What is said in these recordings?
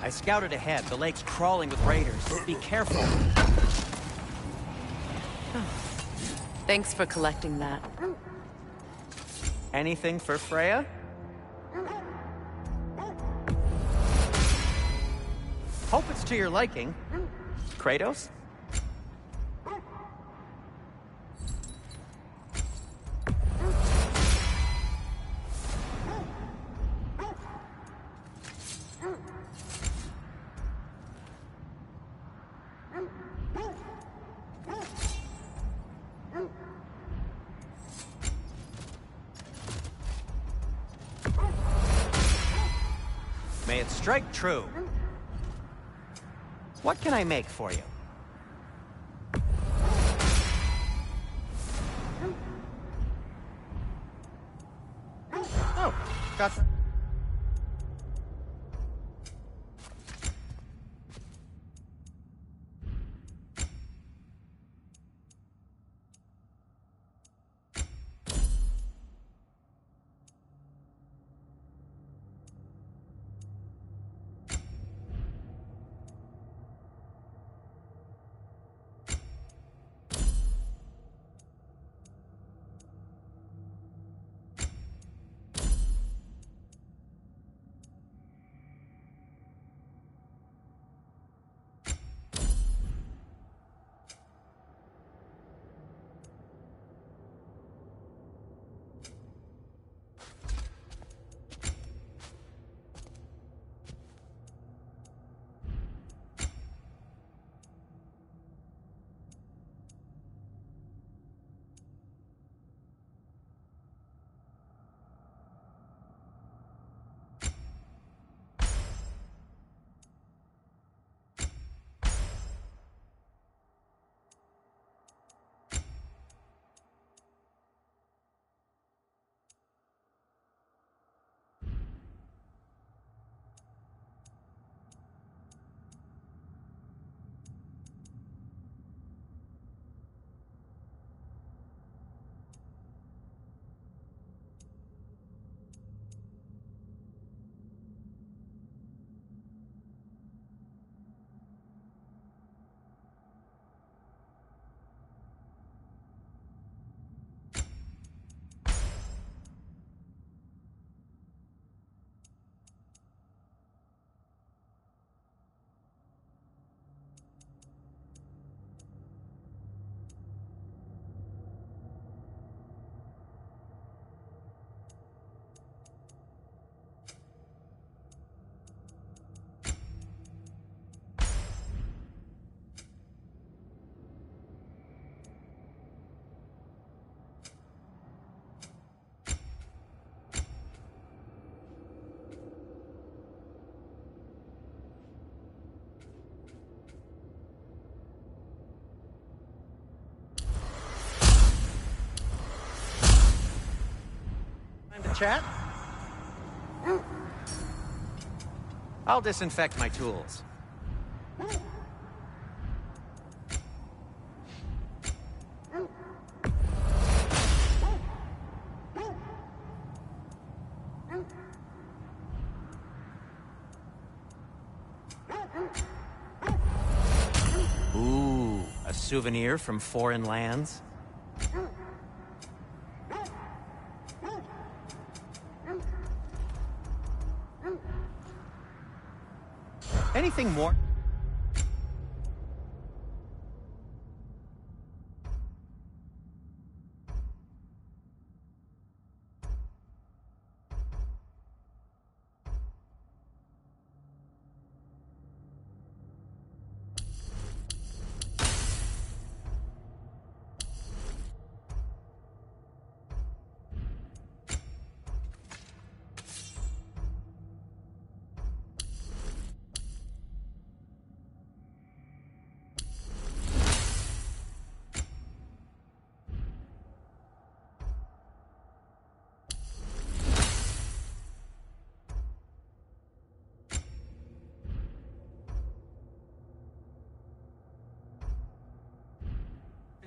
I scouted ahead. The lake's crawling with raiders. Be careful. Thanks for collecting that. Anything for Freya? Hope it's to your liking. Kratos? May it strike true. What can I make for you? Oh, got... Time to chat? I'll disinfect my tools. Ooh, a souvenir from foreign lands? Anything more?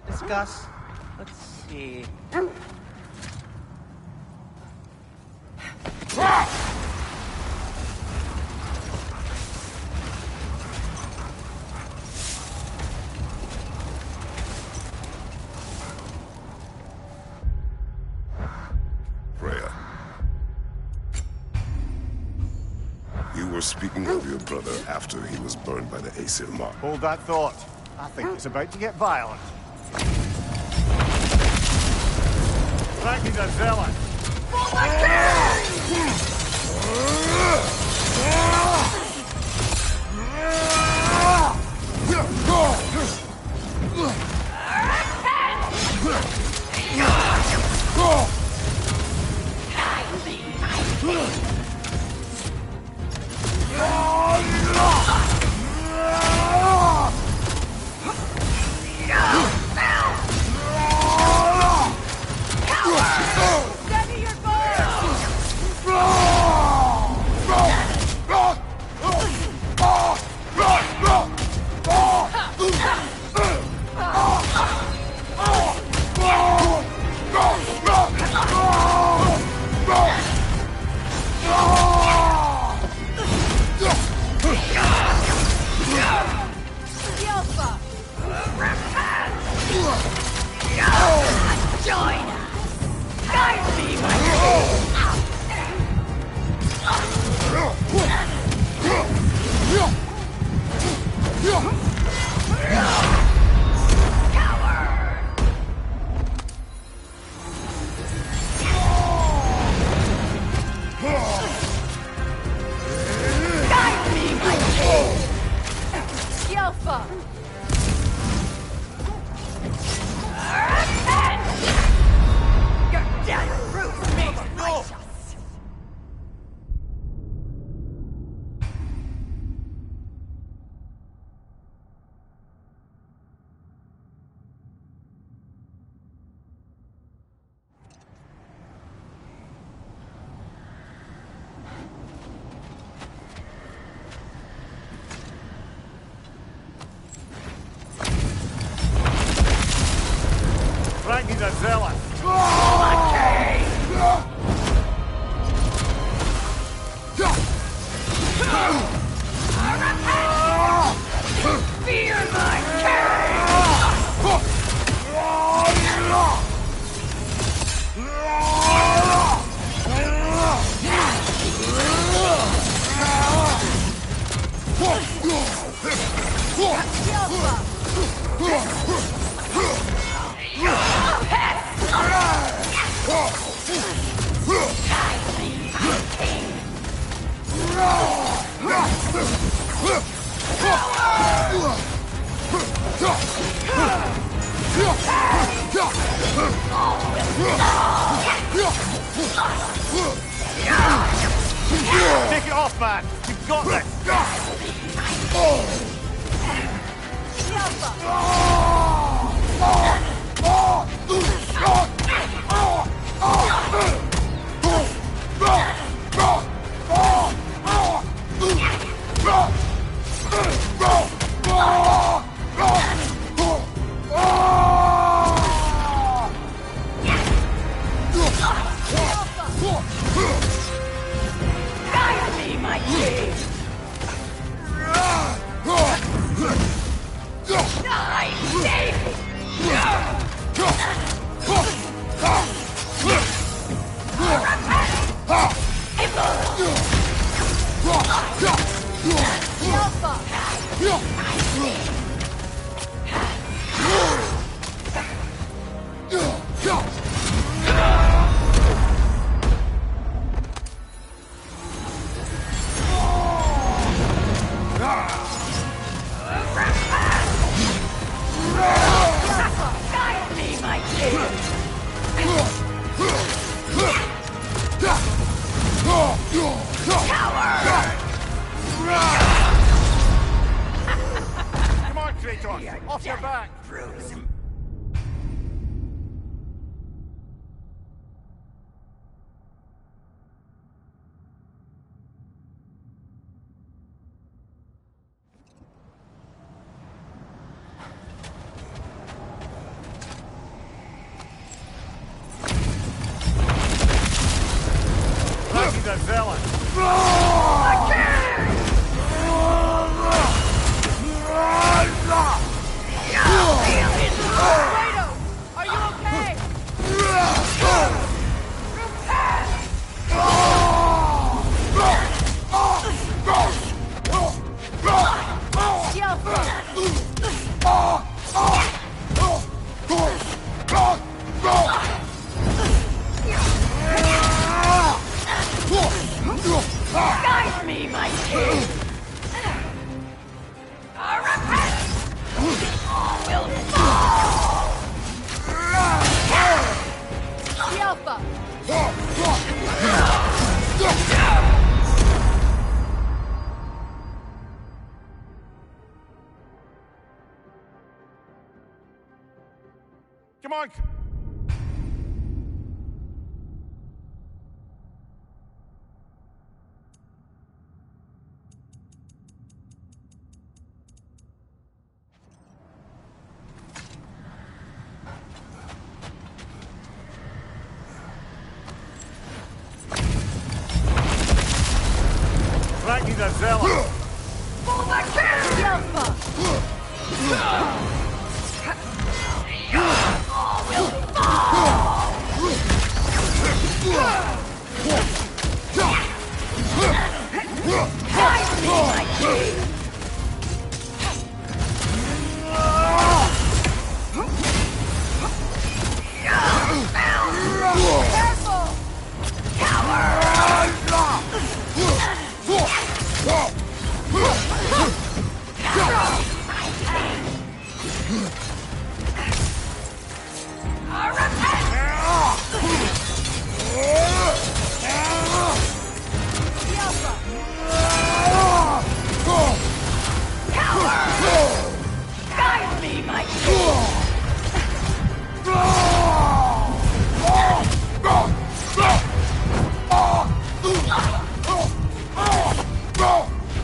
Discuss. Let's see. were speaking of your brother after he was burned by the Aesir mob. Hold that thought. I think it's about to get violent. Frankie's a zealot. Frankie's a zealot. Fear my king! Take it off, man. You've got this. Come on, Kratos. Off your back. Frankie's a zealot. Are you okay? me, my king! Repent! All will fall! The Alpha! Come on! Right, need a zealot! For the king! The Alpha! All will fall! Guide me, my king! Careful! The Alpha!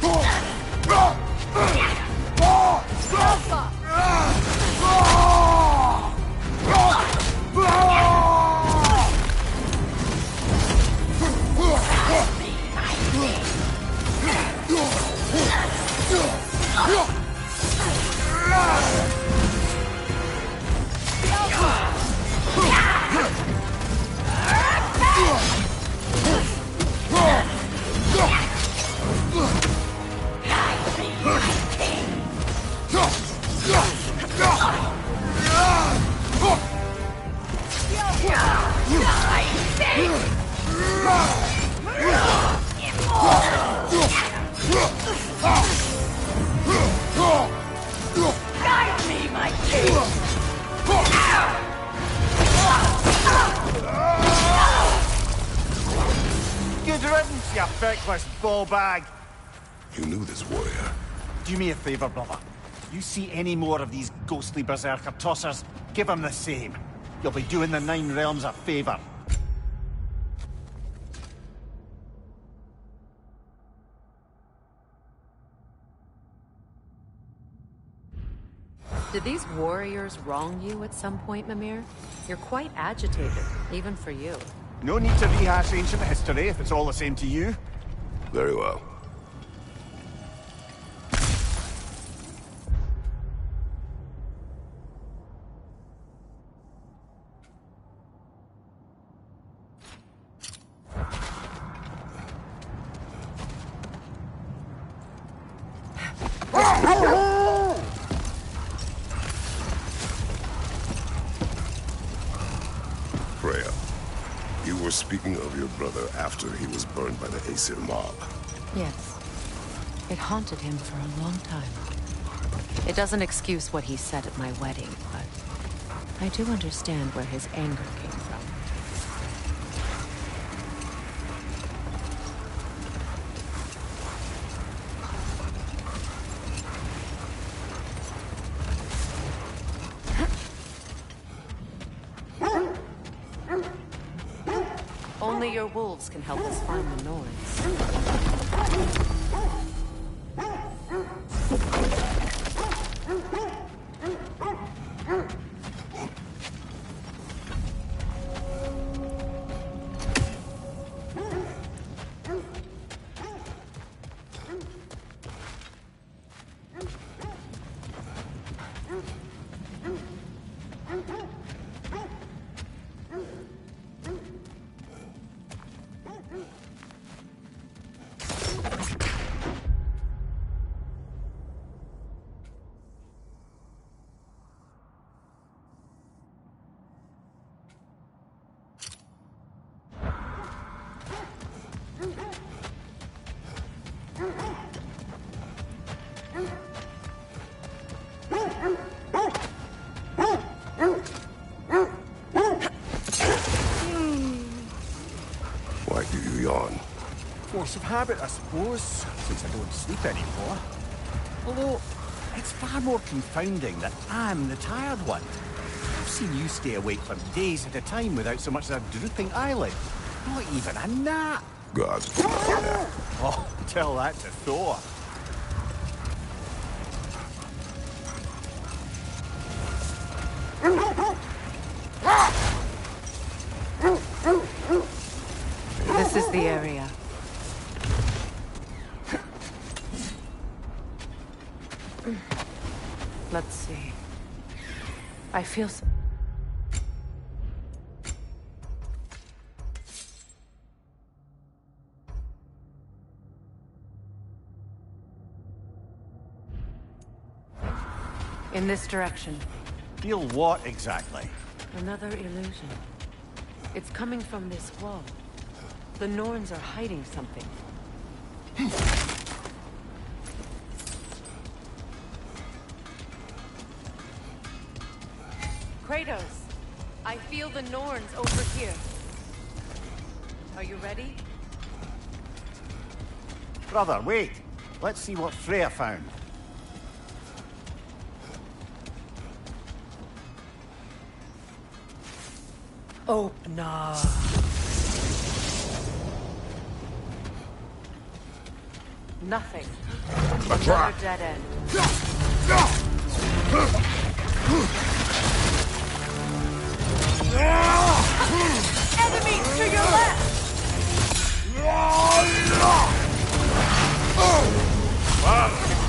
Guide me, my king! Alpha! Guide me, my king! Good riddance, you feckless ball bag! You knew this warrior. Do me a favour, brother. You see any more of these ghostly berserker tossers, give them the same. You'll be doing the Nine Realms a favour. Did these warriors wrong you at some point, Mimir? You're quite agitated, even for you. No need to rehash ancient history if it's all the same to you. Very well. Freya, you were speaking of your brother after he was burned by the Aesir mob. Yes. It haunted him for a long time. It doesn't excuse what he said at my wedding, but I do understand where his anger came from. Only your wolves can help us find the noise. do you yawn? Force of habit, I suppose, since I don't sleep anymore. Although, it's far more confounding that I'm the tired one. I've seen you stay awake for days at a time without so much as a drooping eyelid. Not even a nap. God. Oh, tell that to Thor. This is the area. Let's see. I feel so... In this direction. Feel what exactly? Another illusion. It's coming from this wall. The Norns are hiding something. Kratos, I feel the Norns over here. Are you ready? Brother, wait. Let's see what Freya found. Open up. Nothing. Another dead end. Enemies to your left!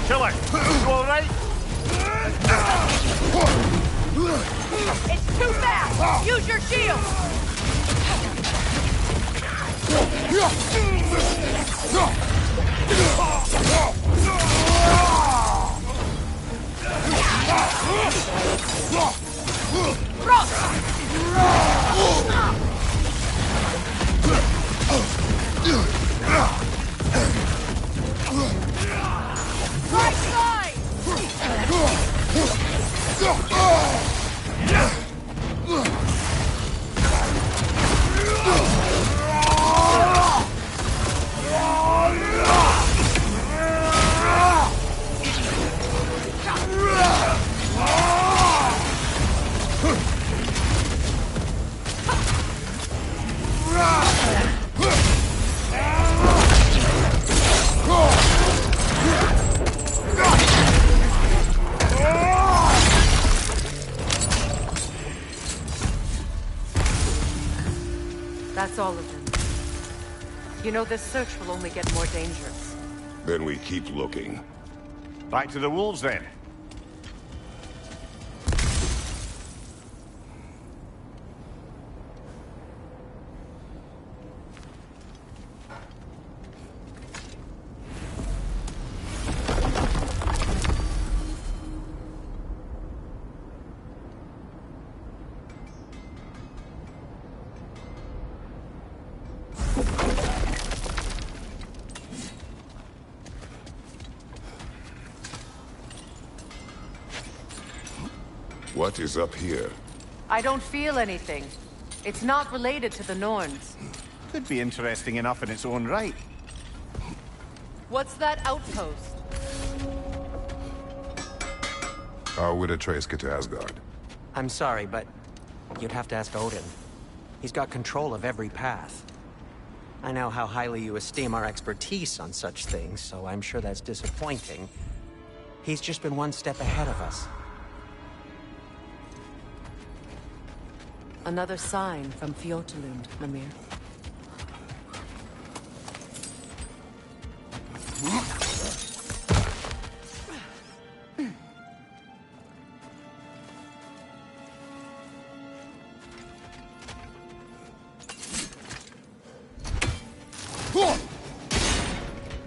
Killer, you all right? It's too fast! Use your shield! Right side! That's all of them. You know, this search will only get more dangerous. Then we keep looking. Back to the wolves then. What is up here? I don't feel anything. It's not related to the Norns. Could be interesting enough in its own right. What's that outpost? How would Atreus get to Asgard? I'm sorry, but you'd have to ask Odin. He's got control of every path. I know how highly you esteem our expertise on such things, so I'm sure that's disappointing. He's just been one step ahead of us. Another sign from Fjotalund, Mimir.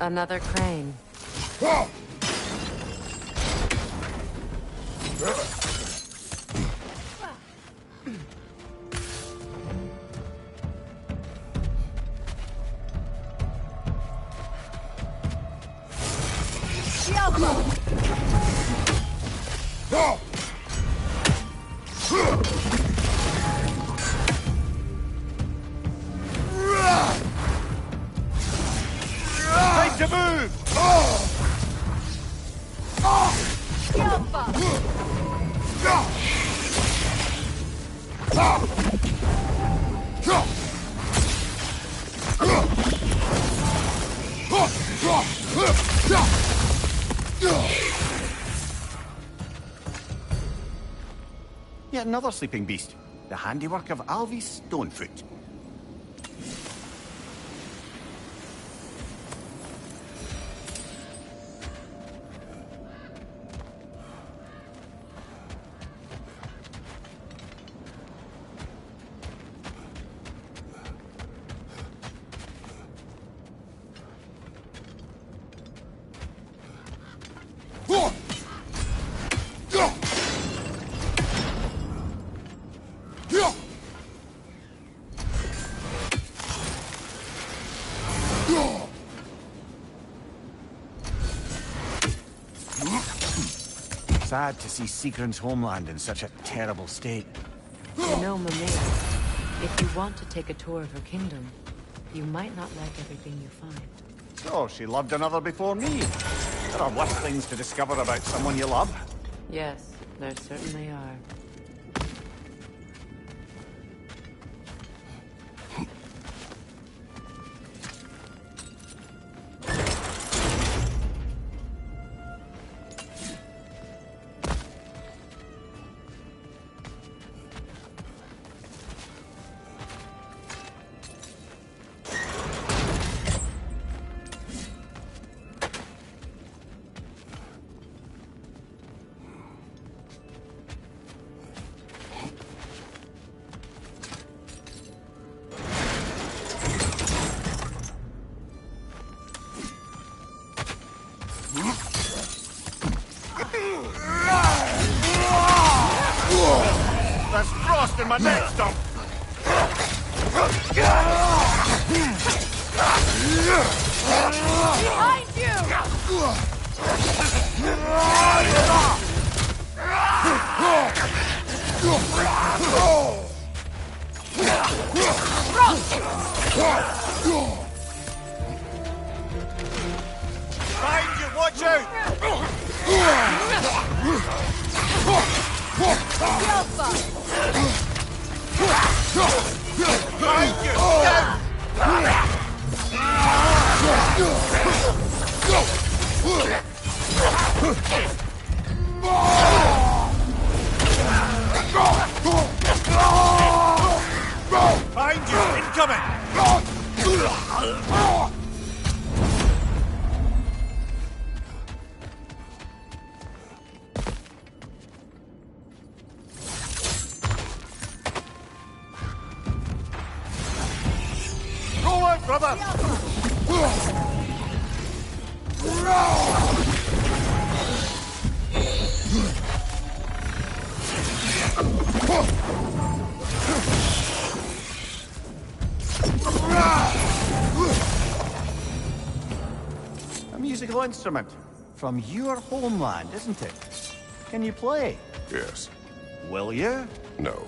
Another crane. to move! Yet another sleeping beast. The handiwork of Alvi Stonefoot. Sad to see Sigrun's homeland in such a terrible state. You know, Mimir, if you want to take a tour of her kingdom, you might not like everything you find. So, she loved another before me. There are worse things to discover about someone you love. Yes, there certainly are. There's frost in my neck stump! Behind you! Behind you, watch out! Behind you, down! Behind you, incoming! Roll out, brother! A musical instrument from your homeland, isn't it? Can you play? Yes. Will you? No.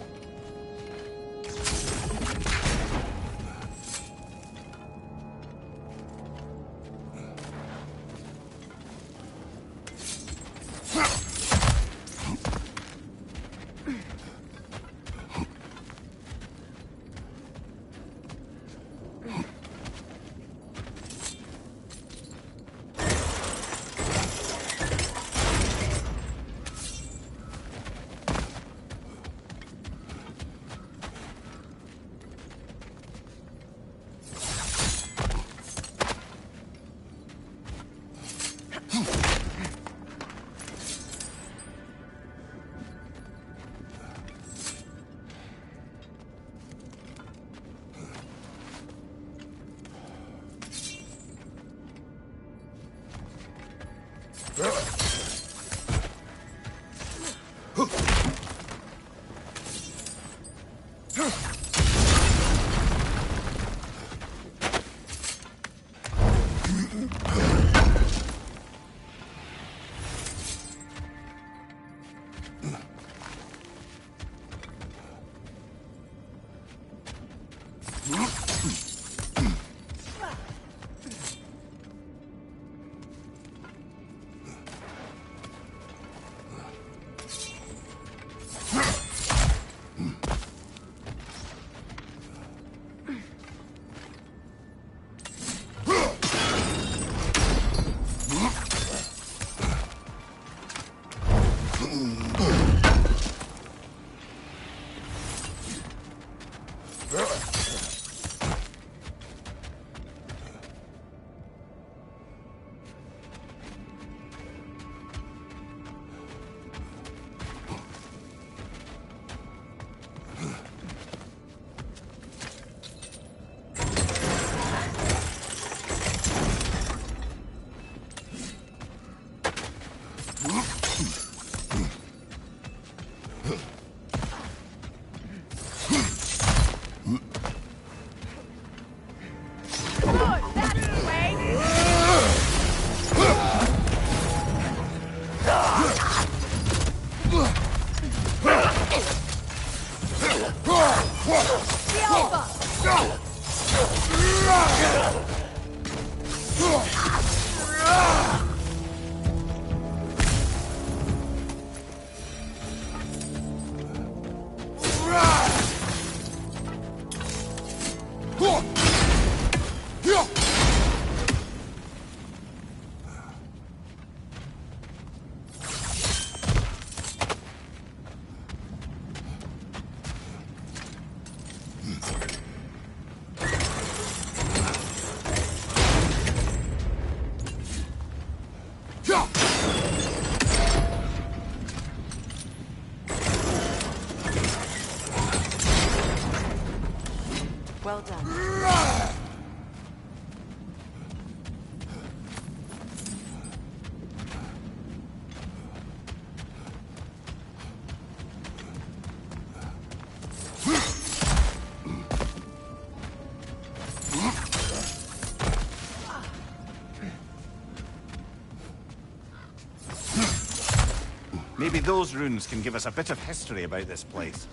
Maybe those runes can give us a bit of history about this place.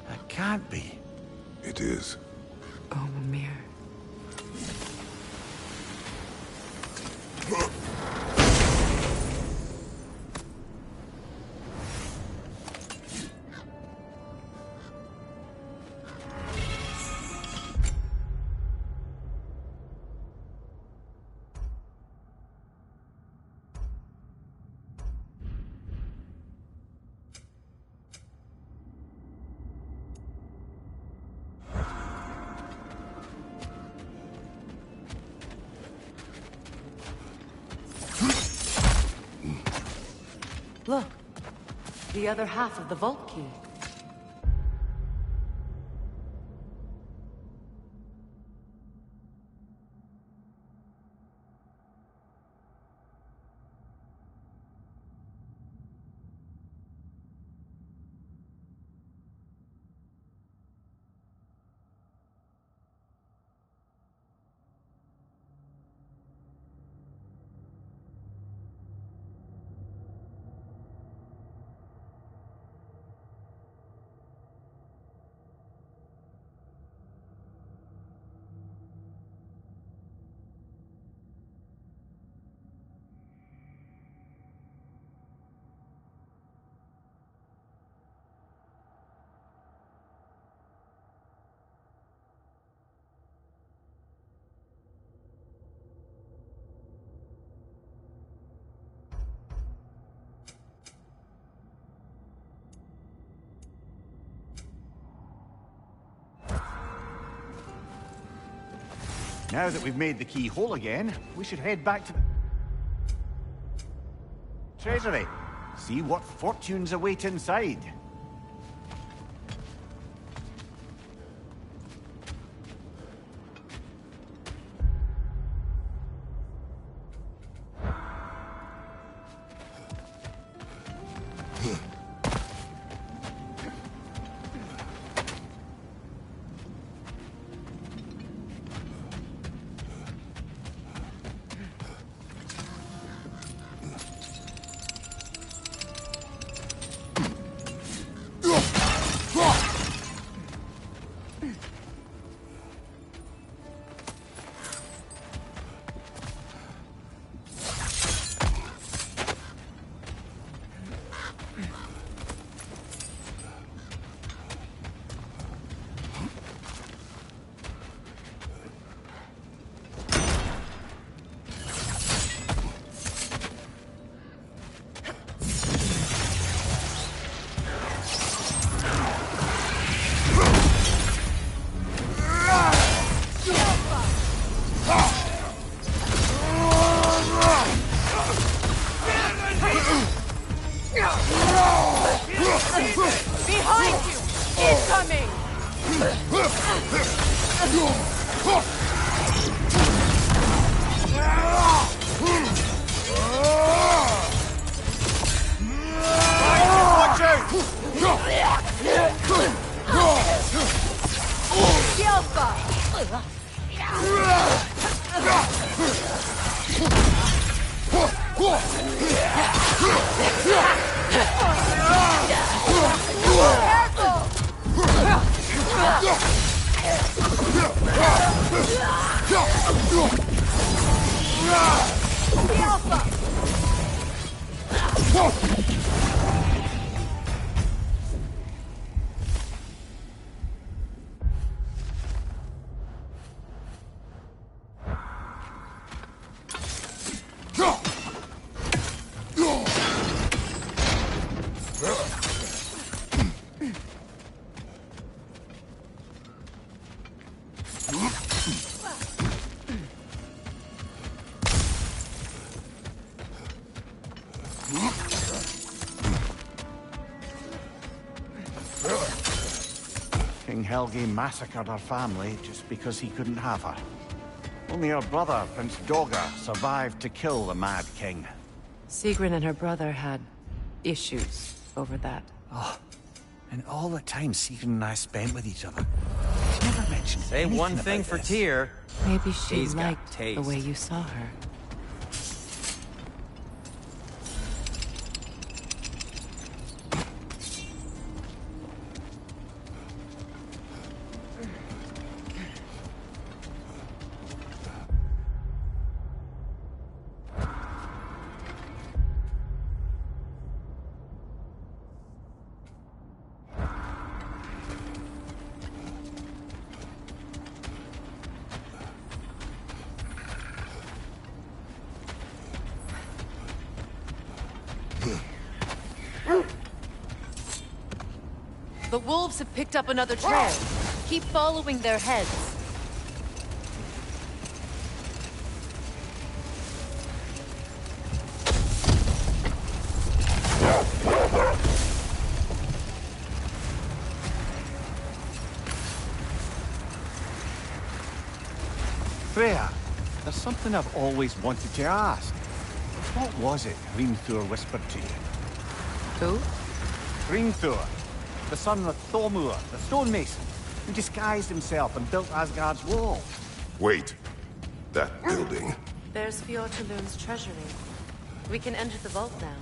That can't be. It is. Oh, Mimir. Look, the other half of the vault key. Now that we've made the key whole again, we should head back to the treasury. See what fortunes await inside. Behind you! Incoming! Watch out! Alpha! King Helgi massacred her family just because he couldn't have her. Only her brother, Prince Dogger, survived to kill the Mad King. Sigrun and her brother had issues over that. Oh, and all the time Sigrun and I spent with each other. She never mentioned Say anything one thing about for this. Tyr. Maybe she He's got liked the taste. way you saw her. The wolves have picked up another trail. Keep following their heads. Freya, there's something I've always wanted to ask. What was it Hrimthur whispered to you? Who? Hrimthur, the son of Thormur, the stonemason, who disguised himself and built Asgard's wall. Wait. That building. There's Fjortulun's treasury. We can enter the vault now.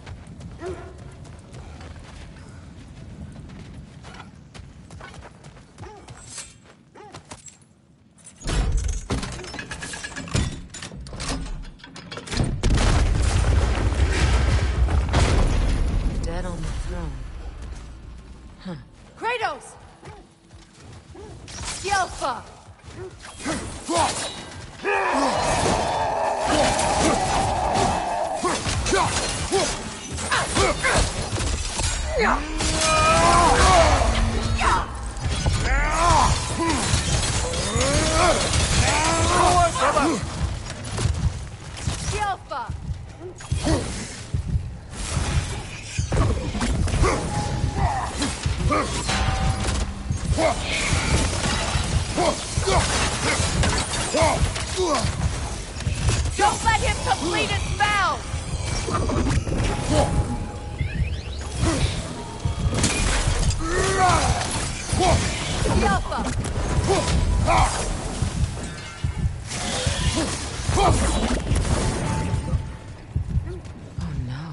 Dead on the throne. Huh. Kratos! Yelfa! Yelfa! Don't let him complete his spell! Yelfa! Oh no.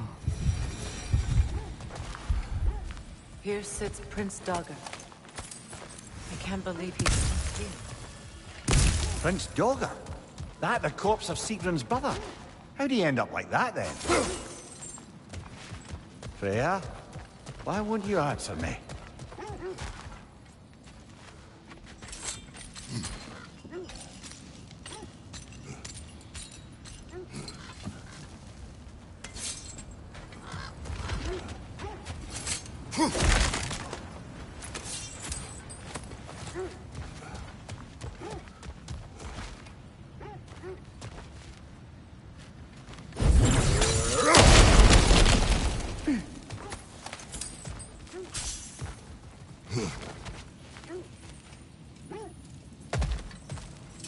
Here sits Prince Dagger. I can't believe he's here. Prince Dagger? That the corpse of Sigrun's brother? How'd he end up like that, then? Freya, why won't you answer me?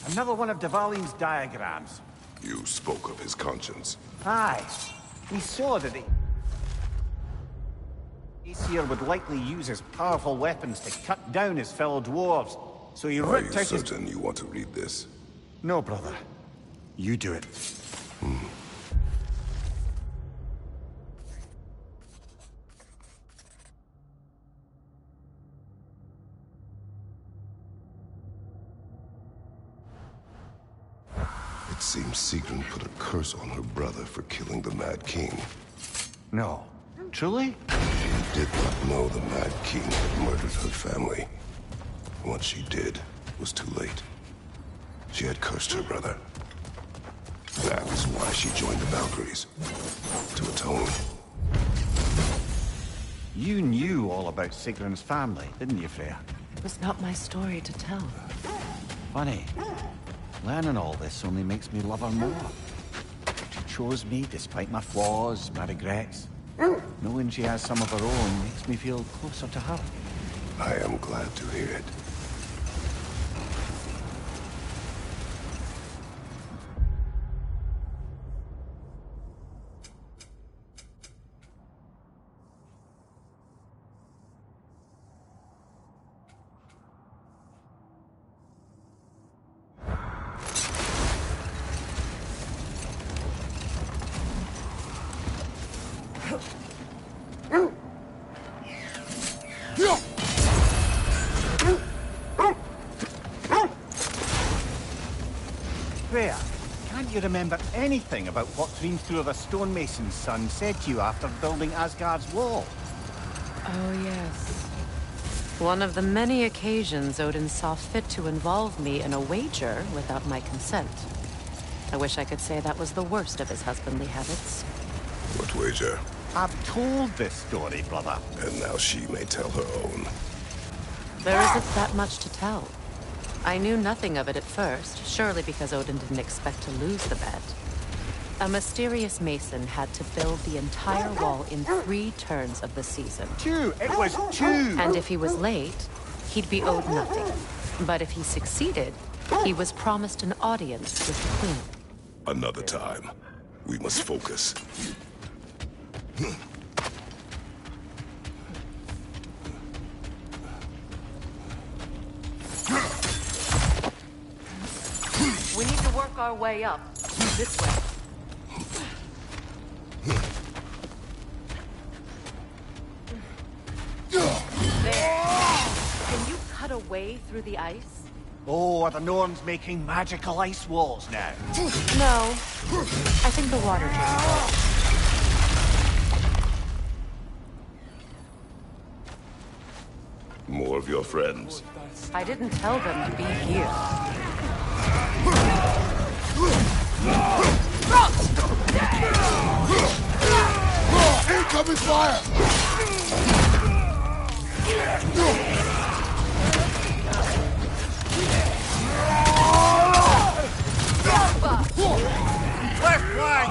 Another one of Dvalin's diagrams. You spoke of his conscience. Aye. We saw that the Aesir would likely use his powerful weapons to cut down his fellow dwarves. So he Are ripped you out his... certain you want to read this? No, brother. You do it. It seems Sigrun put a curse on her brother for killing the Mad King. No. Truly? She did not know the Mad King had murdered her family. Once she did, it was too late. She had cursed her brother. That was why she joined the Valkyries. To atone. You knew all about Sigrun's family, didn't you, Freya? It was not my story to tell. Funny. Learning all this only makes me love her more. She chose me despite my flaws, my regrets. Knowing she has some of her own makes me feel closer to her. I am glad to hear it. Freya, can't you remember anything about what Hrimthur the stonemason's son said to you after building Asgard's wall? Oh, yes. One of the many occasions Odin saw fit to involve me in a wager without my consent. I wish I could say that was the worst of his husbandly habits. What wager? I've told this story, brother. And now she may tell her own. There isn't that much to tell. I knew nothing of it at first, surely because Odin didn't expect to lose the bet. A mysterious mason had to build the entire wall in 3 turns of the season. 2! It was 2! And if he was late, he'd be owed nothing. But if he succeeded, he was promised an audience with the queen. Another time. We must focus. We need to work our way up. This way. There. Can you cut a way through the ice? Oh, are the Norns making magical ice walls now? No. I think the water just... More of your friends. I didn't tell them to be here. Incoming fire! Left flank!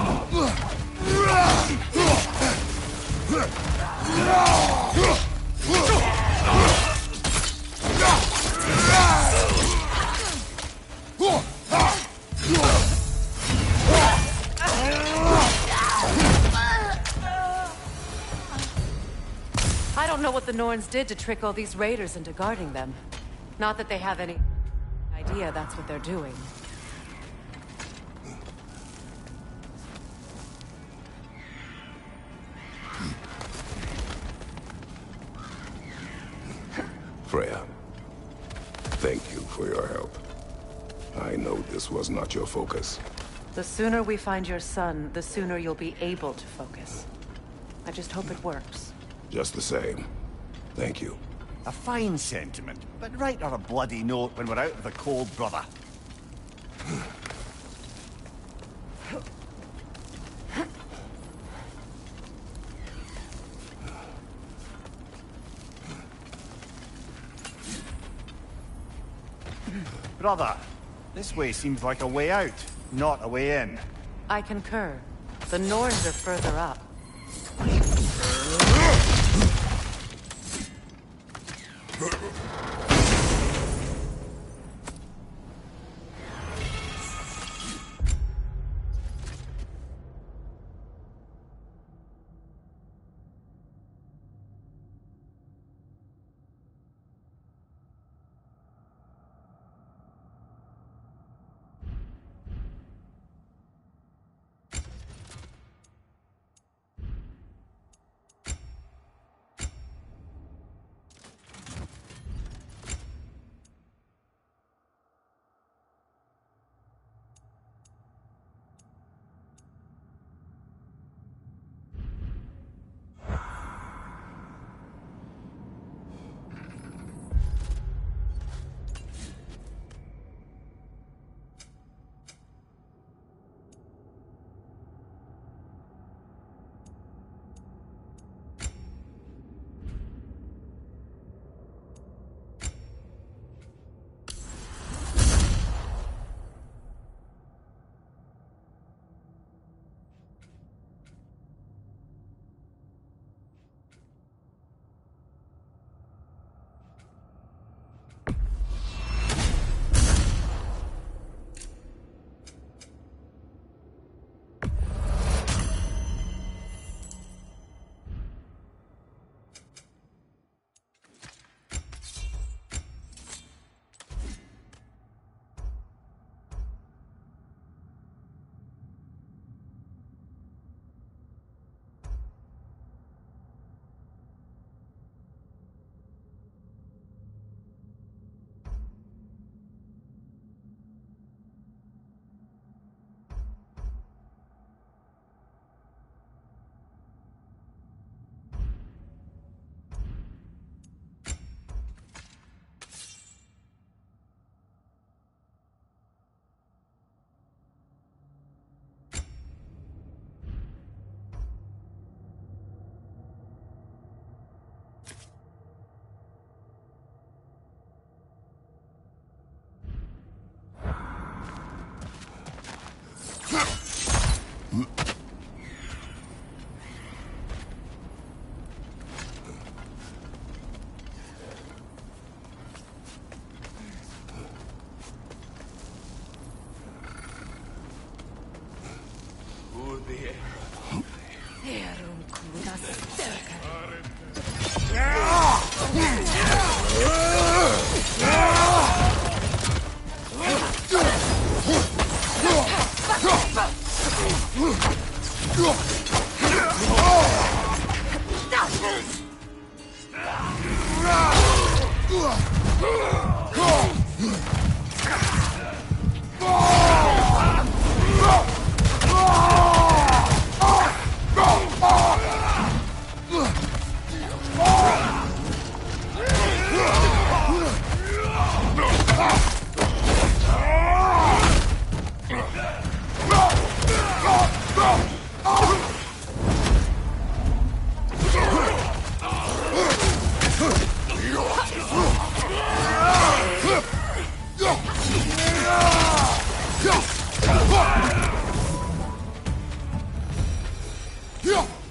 I don't know what the Norns did to trick all these raiders into guarding them. Not that they have any idea that's what they're doing. Freya, thank you for your help. I know this was not your focus. The sooner we find your son, the sooner you'll be able to focus. I just hope it works. Just the same. Thank you. A fine sentiment, but write her a bloody note when we're out of the cold, brother. Brother, this way seems like a way out, not a way in. I concur. The Norns are further up.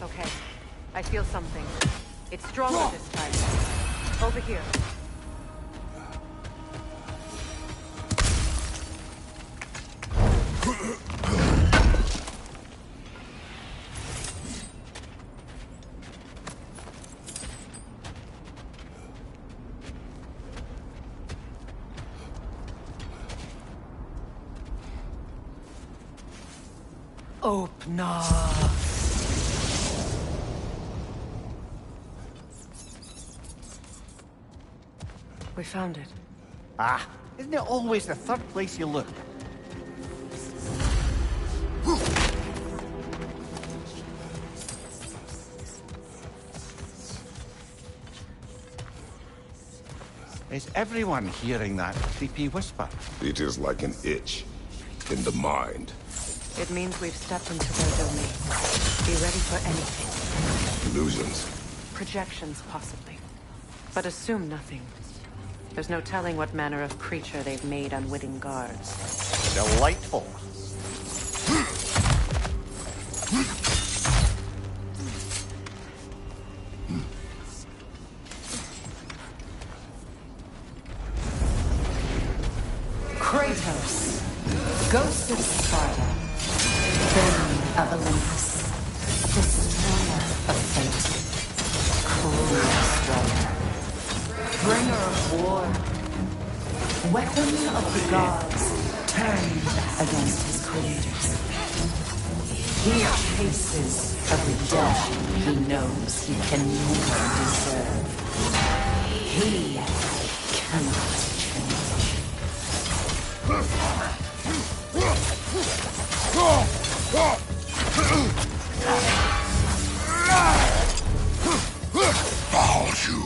Okay, I feel something. It's stronger this time. Over here. Open up. We found it. Ah, isn't it always the third place you look? Is everyone hearing that creepy whisper? It is like an itch in the mind. It means we've stepped into their domain. Be ready for anything. Illusions. Projections, possibly. But assume nothing. There's no telling what manner of creature they've made unwitting guards. Delightful. Kratos, Ghost of Sparta, Villain of Olympus, Destroyer of Fate, Cruel Destroyer, Bringer of War, Weapon of the Gods, turned against his creators. He chases every death he knows he can never deserve. He cannot change. Bow you.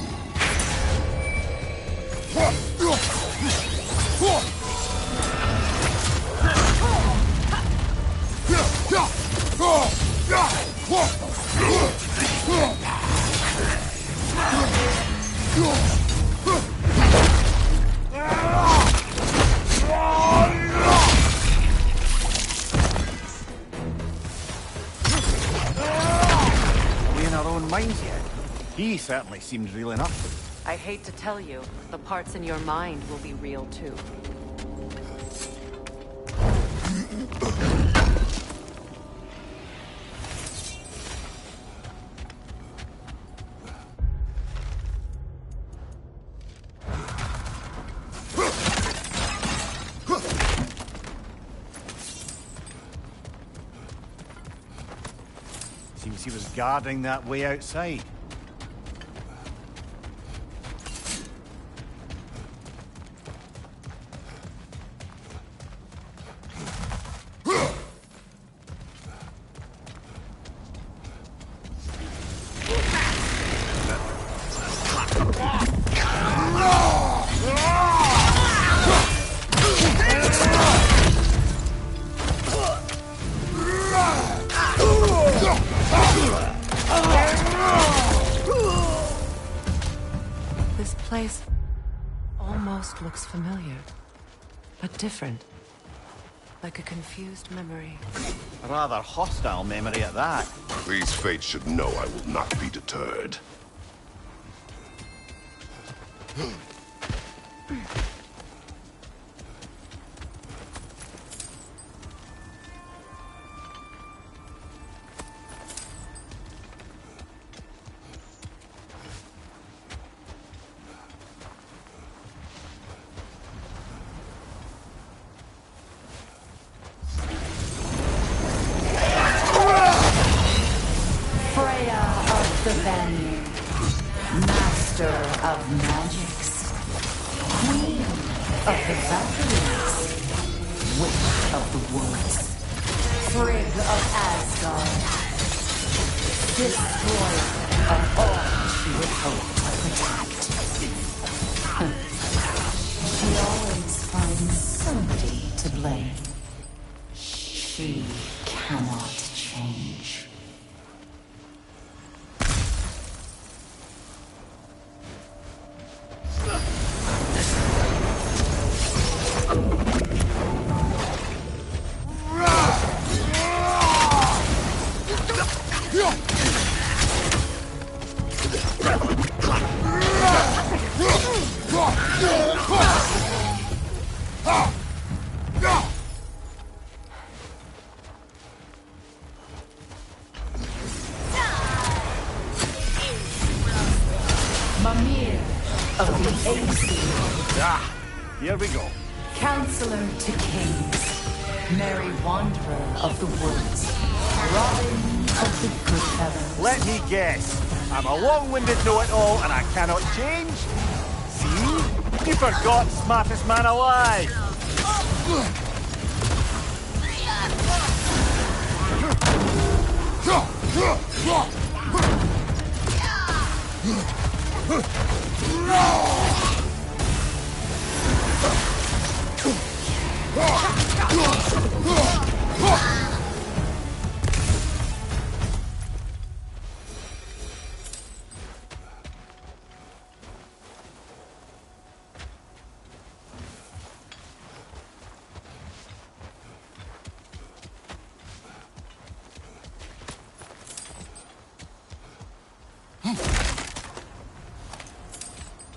Minds yet. He certainly seems real enough. I hate to tell you, the parts in your mind will be real too. Seems he was guarding that way outside. This place almost looks familiar, but different. Like a confused memory. A rather hostile memory at that. These fates should know I will not be deterred. The Vanir, master of magics, queen of the Valkyries, witch of the woods, Frigg of Asgard, destroyer of all she would hope to protect. She always finds somebody to blame. She cannot change. Here we go. Counselor to kings, merry wanderer of the woods, Robin of the good fellows. Let me guess. I'm a long-winded know-it-all and I cannot change? See? You forgot smartest man alive.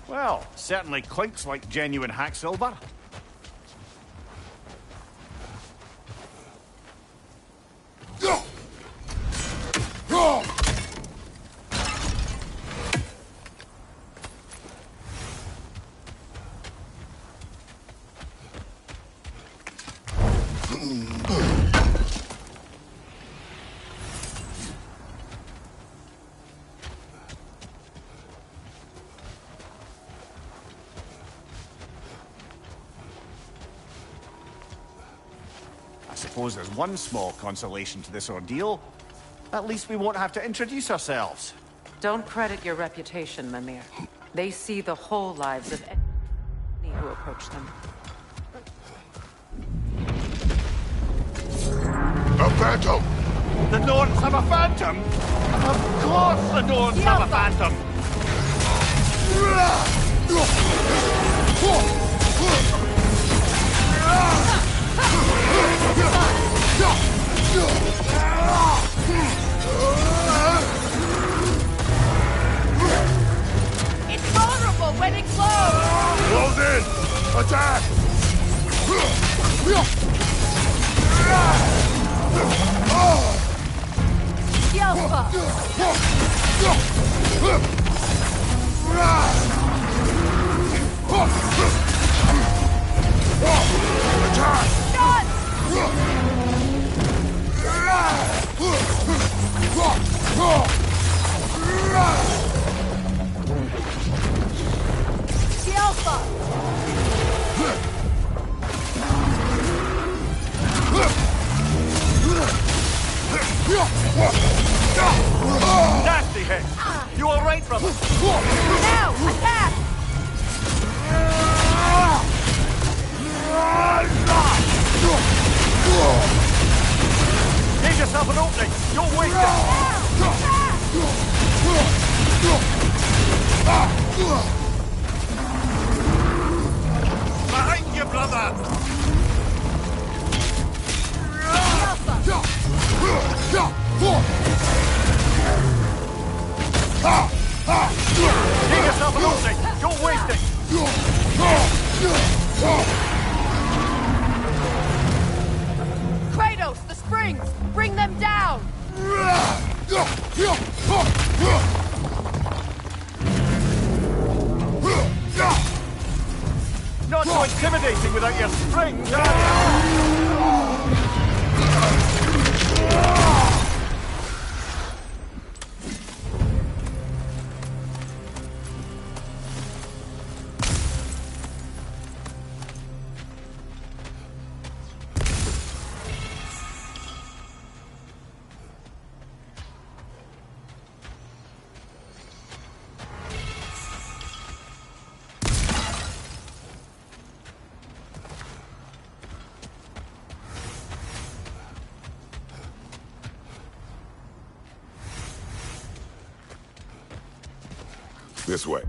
Well, certainly clinks like genuine hack silver. I suppose there's one small consolation to this ordeal. At least we won't have to introduce ourselves. Don't credit your reputation, Mimir. They see the whole lives of any who approach them. A phantom! The Norns have a phantom? Of course the Norns have a phantom! It's vulnerable when it glows! Close in! Attack! Nasty hit! You all right, brother? Now, attack! Give yourself an opening! You'll waste it! Behind you, brother! Get yourself an opening! Don't waste it! Kratos, the springs! Bring them down! Not so intimidating without your springs, are you? This way.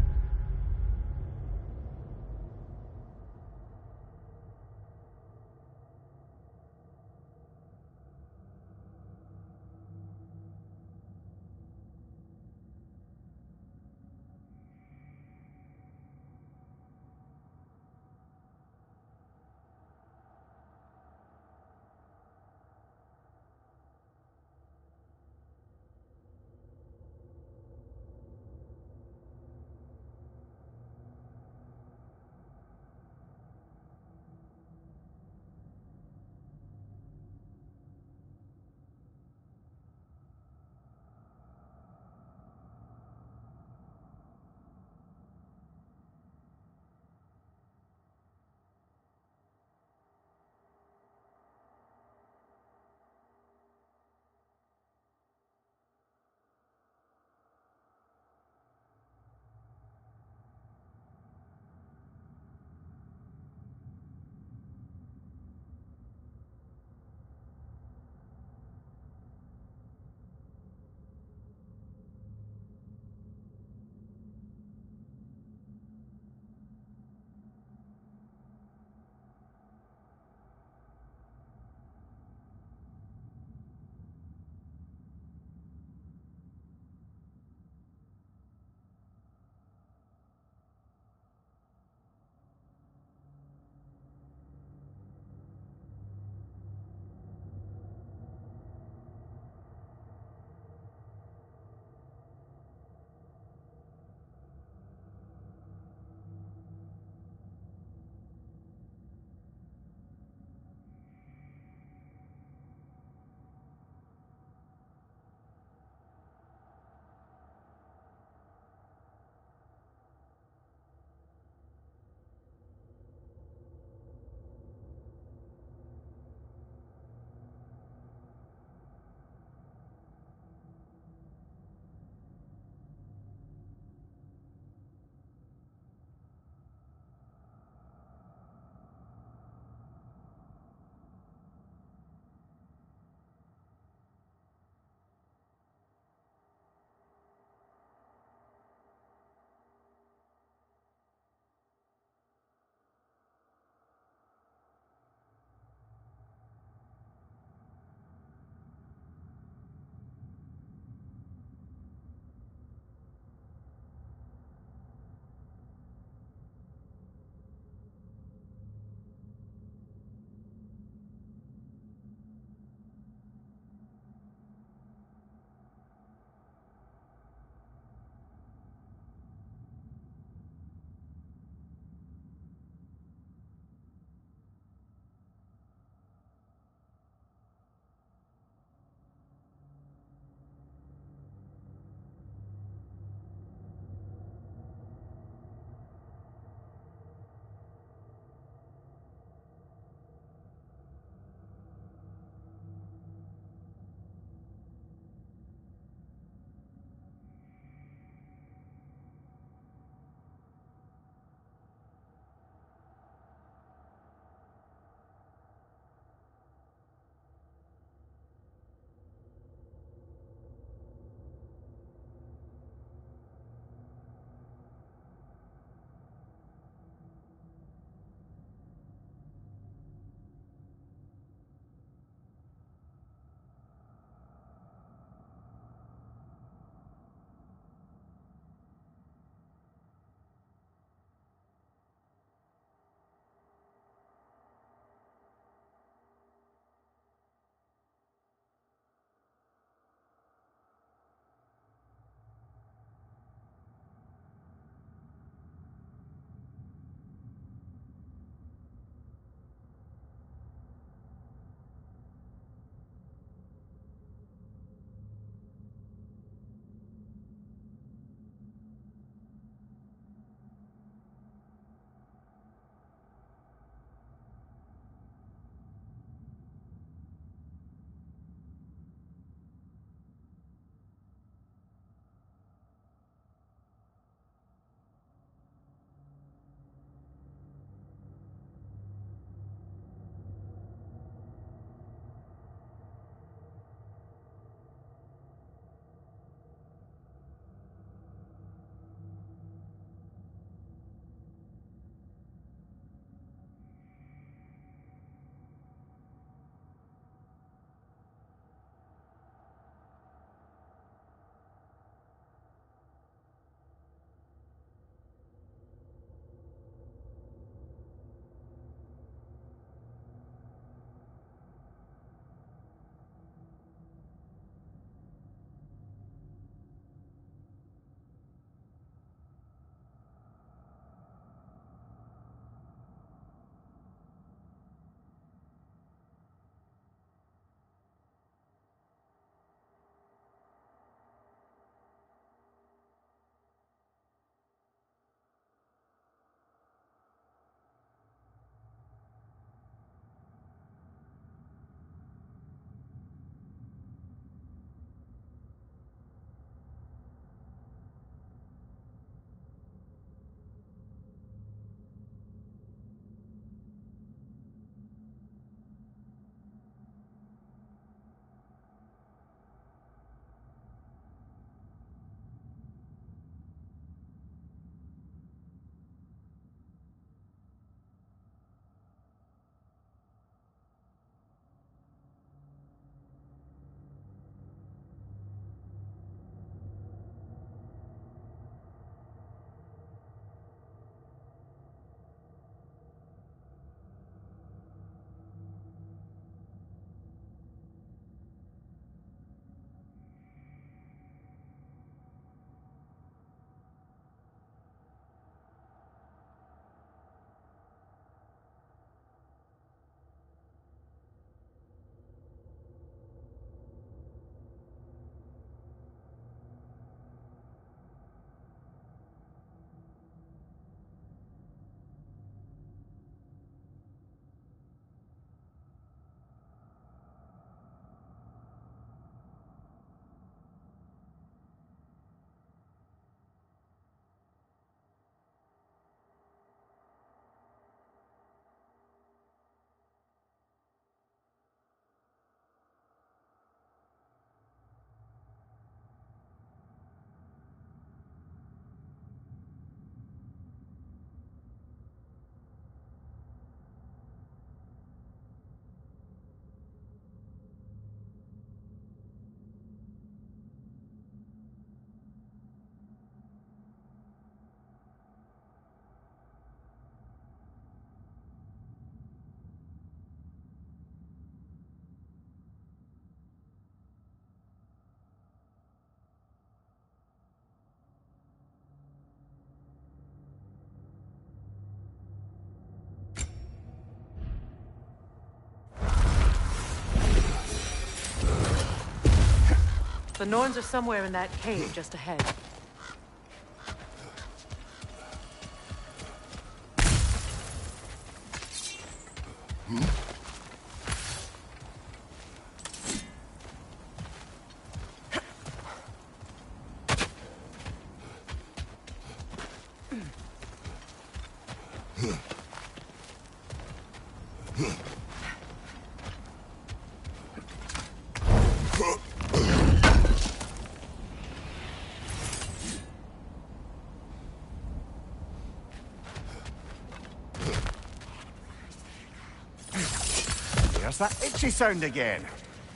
The Norns are somewhere in that cave just ahead. There's that itchy sound again.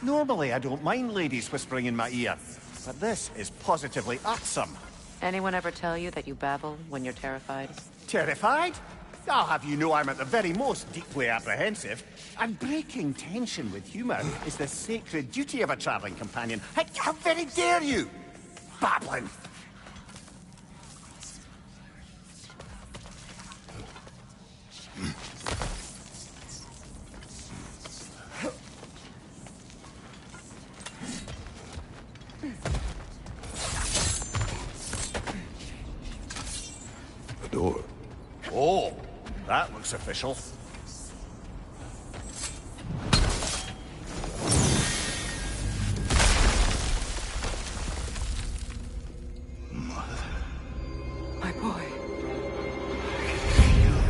Normally, I don't mind ladies whispering in my ear, but this is positively irksome. Anyone ever tell you that you babble when you're terrified? Terrified? I'll have you know I'm at the very most deeply apprehensive. And breaking tension with humour is the sacred duty of a travelling companion. How very dare you! Babbling! The door. Oh, that looks official. My boy.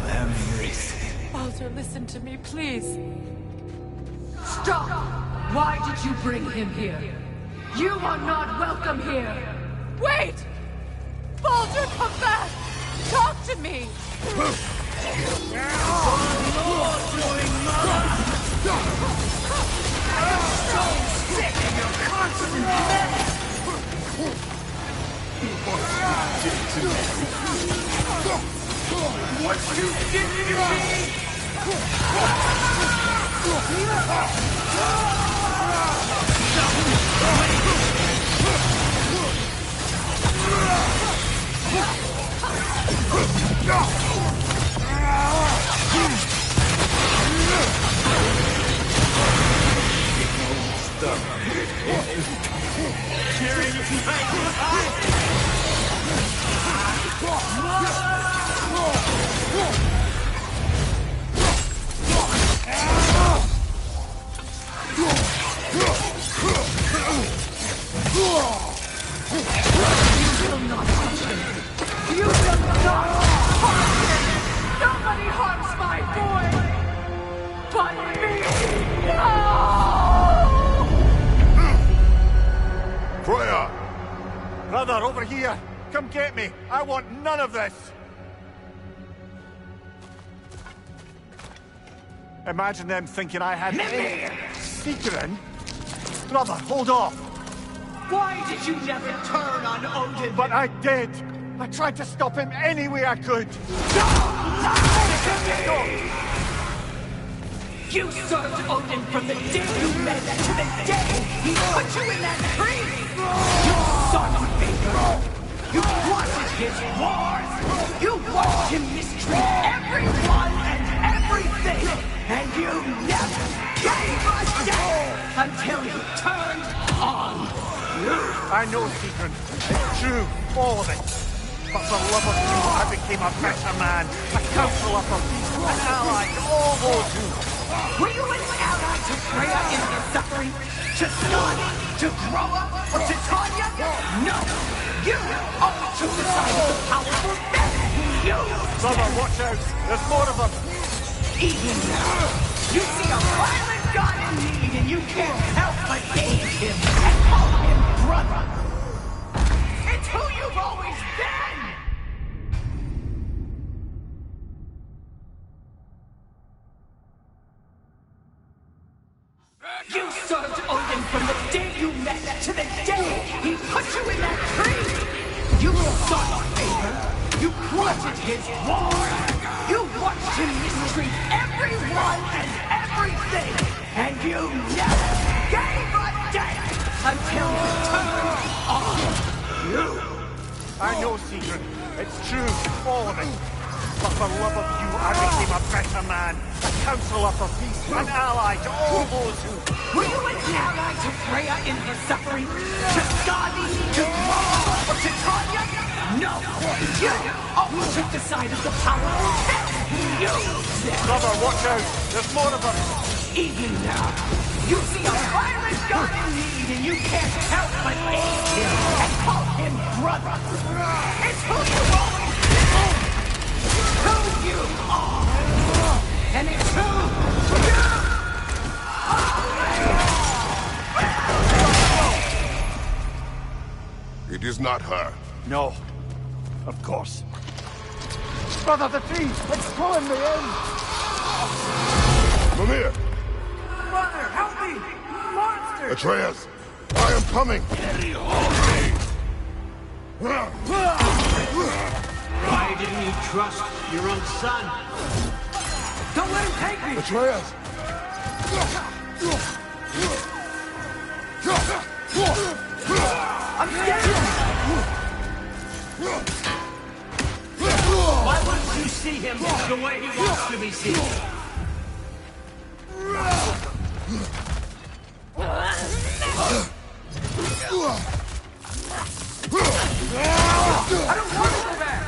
Everything. Baldur, listen to me, please. Stop! Why did you bring him here? You are not welcome here! Wait! Baldur, come back! Talk to me! What you did to me! Nobody harms my boy! But me! No! Freya! Brother, over here! Come get me! I want none of this! Imagine them thinking I had any secret. Brother, hold off! Why did you never turn on Odin? But I did! I tried to stop him any way I could! You served Odin from the day you met to the day he put you in that tree! You sought him favor! You wanted his wars! You watched him mistreat everyone and everything! And you never gave a damn until he turned on you! I know, Secret. It's true, all of it. But for love of you, I became a better man, a counselor for peace, an ally to all those who... Were you an ally to Freya in his suffering? To Snorri? To Groa? Or to Tanya? No! You only took the side of the powerful men who used Brother, watch out! There's more of them! Even now, you see a violent god in need and you can't help but aid him and call him brother! It's who you've always been! You served Odin from the day you met to the day he put you in that tree! You sought favor, you wanted his war, you watched him mistreat everyone and everything, and you never gave a damn until he turned on you! I know, Secret. It's true, all of it. But for love of you, I became a better man, a counselor for peace, an ally to all those who... Were you an ally to Freya in her suffering? To Skadi? To Thrall? Or to Tanya? No! You always took the side of the powerful. You said... Brother, watch out! There's more of them! Even now, you see a violent god in need and you can't help but aid him and call him brother. It's who you always been. Who you are. And it's who you are. It is not her. No. Of course. Brother, the trees! It's pulling me in! Mimir! Brother, help me! Monster! Atreus! I am coming! Why didn't you trust your own son? Don't let him take me! Atreus! I'm scared! Why wouldn't you see him the way he wants to be seen? I don't want to go back!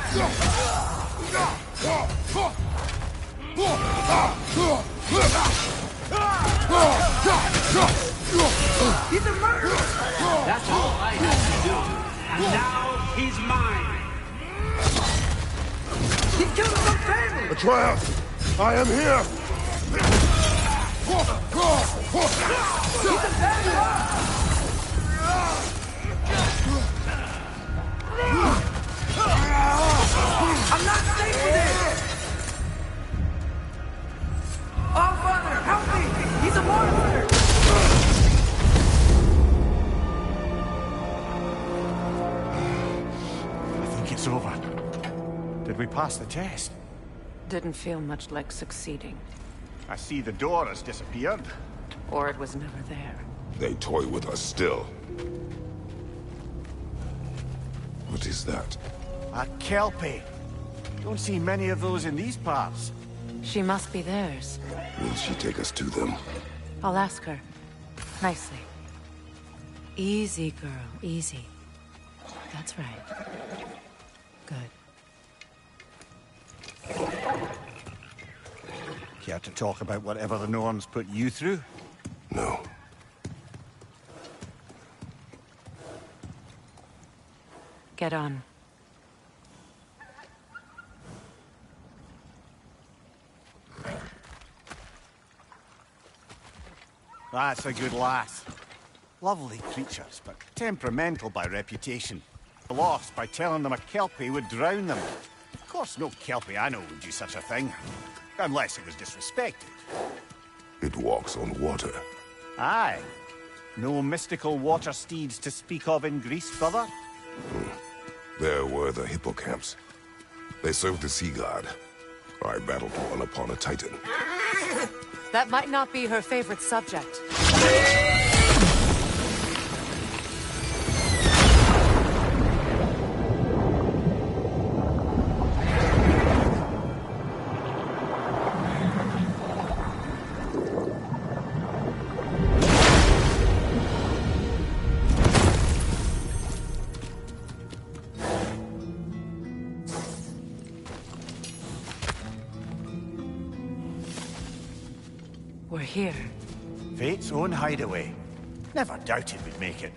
He's a murderer! That's all I had to do. And now he's mine. He killed his own family! Atreus! I am here! He's a bad guy! I'm not safe with it! Oh, Father, help me! He's a monster! I think it's over. Did we pass the test? Didn't feel much like succeeding. I see the door has disappeared. Or it was never there. They toy with us still. What is that? A Kelpie. Don't see many of those in these parts. She must be theirs. Will she take us to them? I'll ask her. Nicely. Easy, girl. Easy. That's right. Good. Care to talk about whatever the Norns put you through? No. Get on. That's a good lass. Lovely creatures, but temperamental by reputation. Lost by telling them a Kelpie would drown them. Of course, no Kelpie I know would do such a thing. Unless it was disrespected. It walks on water. Aye. No mystical water steeds to speak of in Greece, brother? There were the hippocamps. They served the sea god. I battled one upon a titan. That might not be her favorite subject. We're here. Fate's own hideaway. Never doubted we'd make it.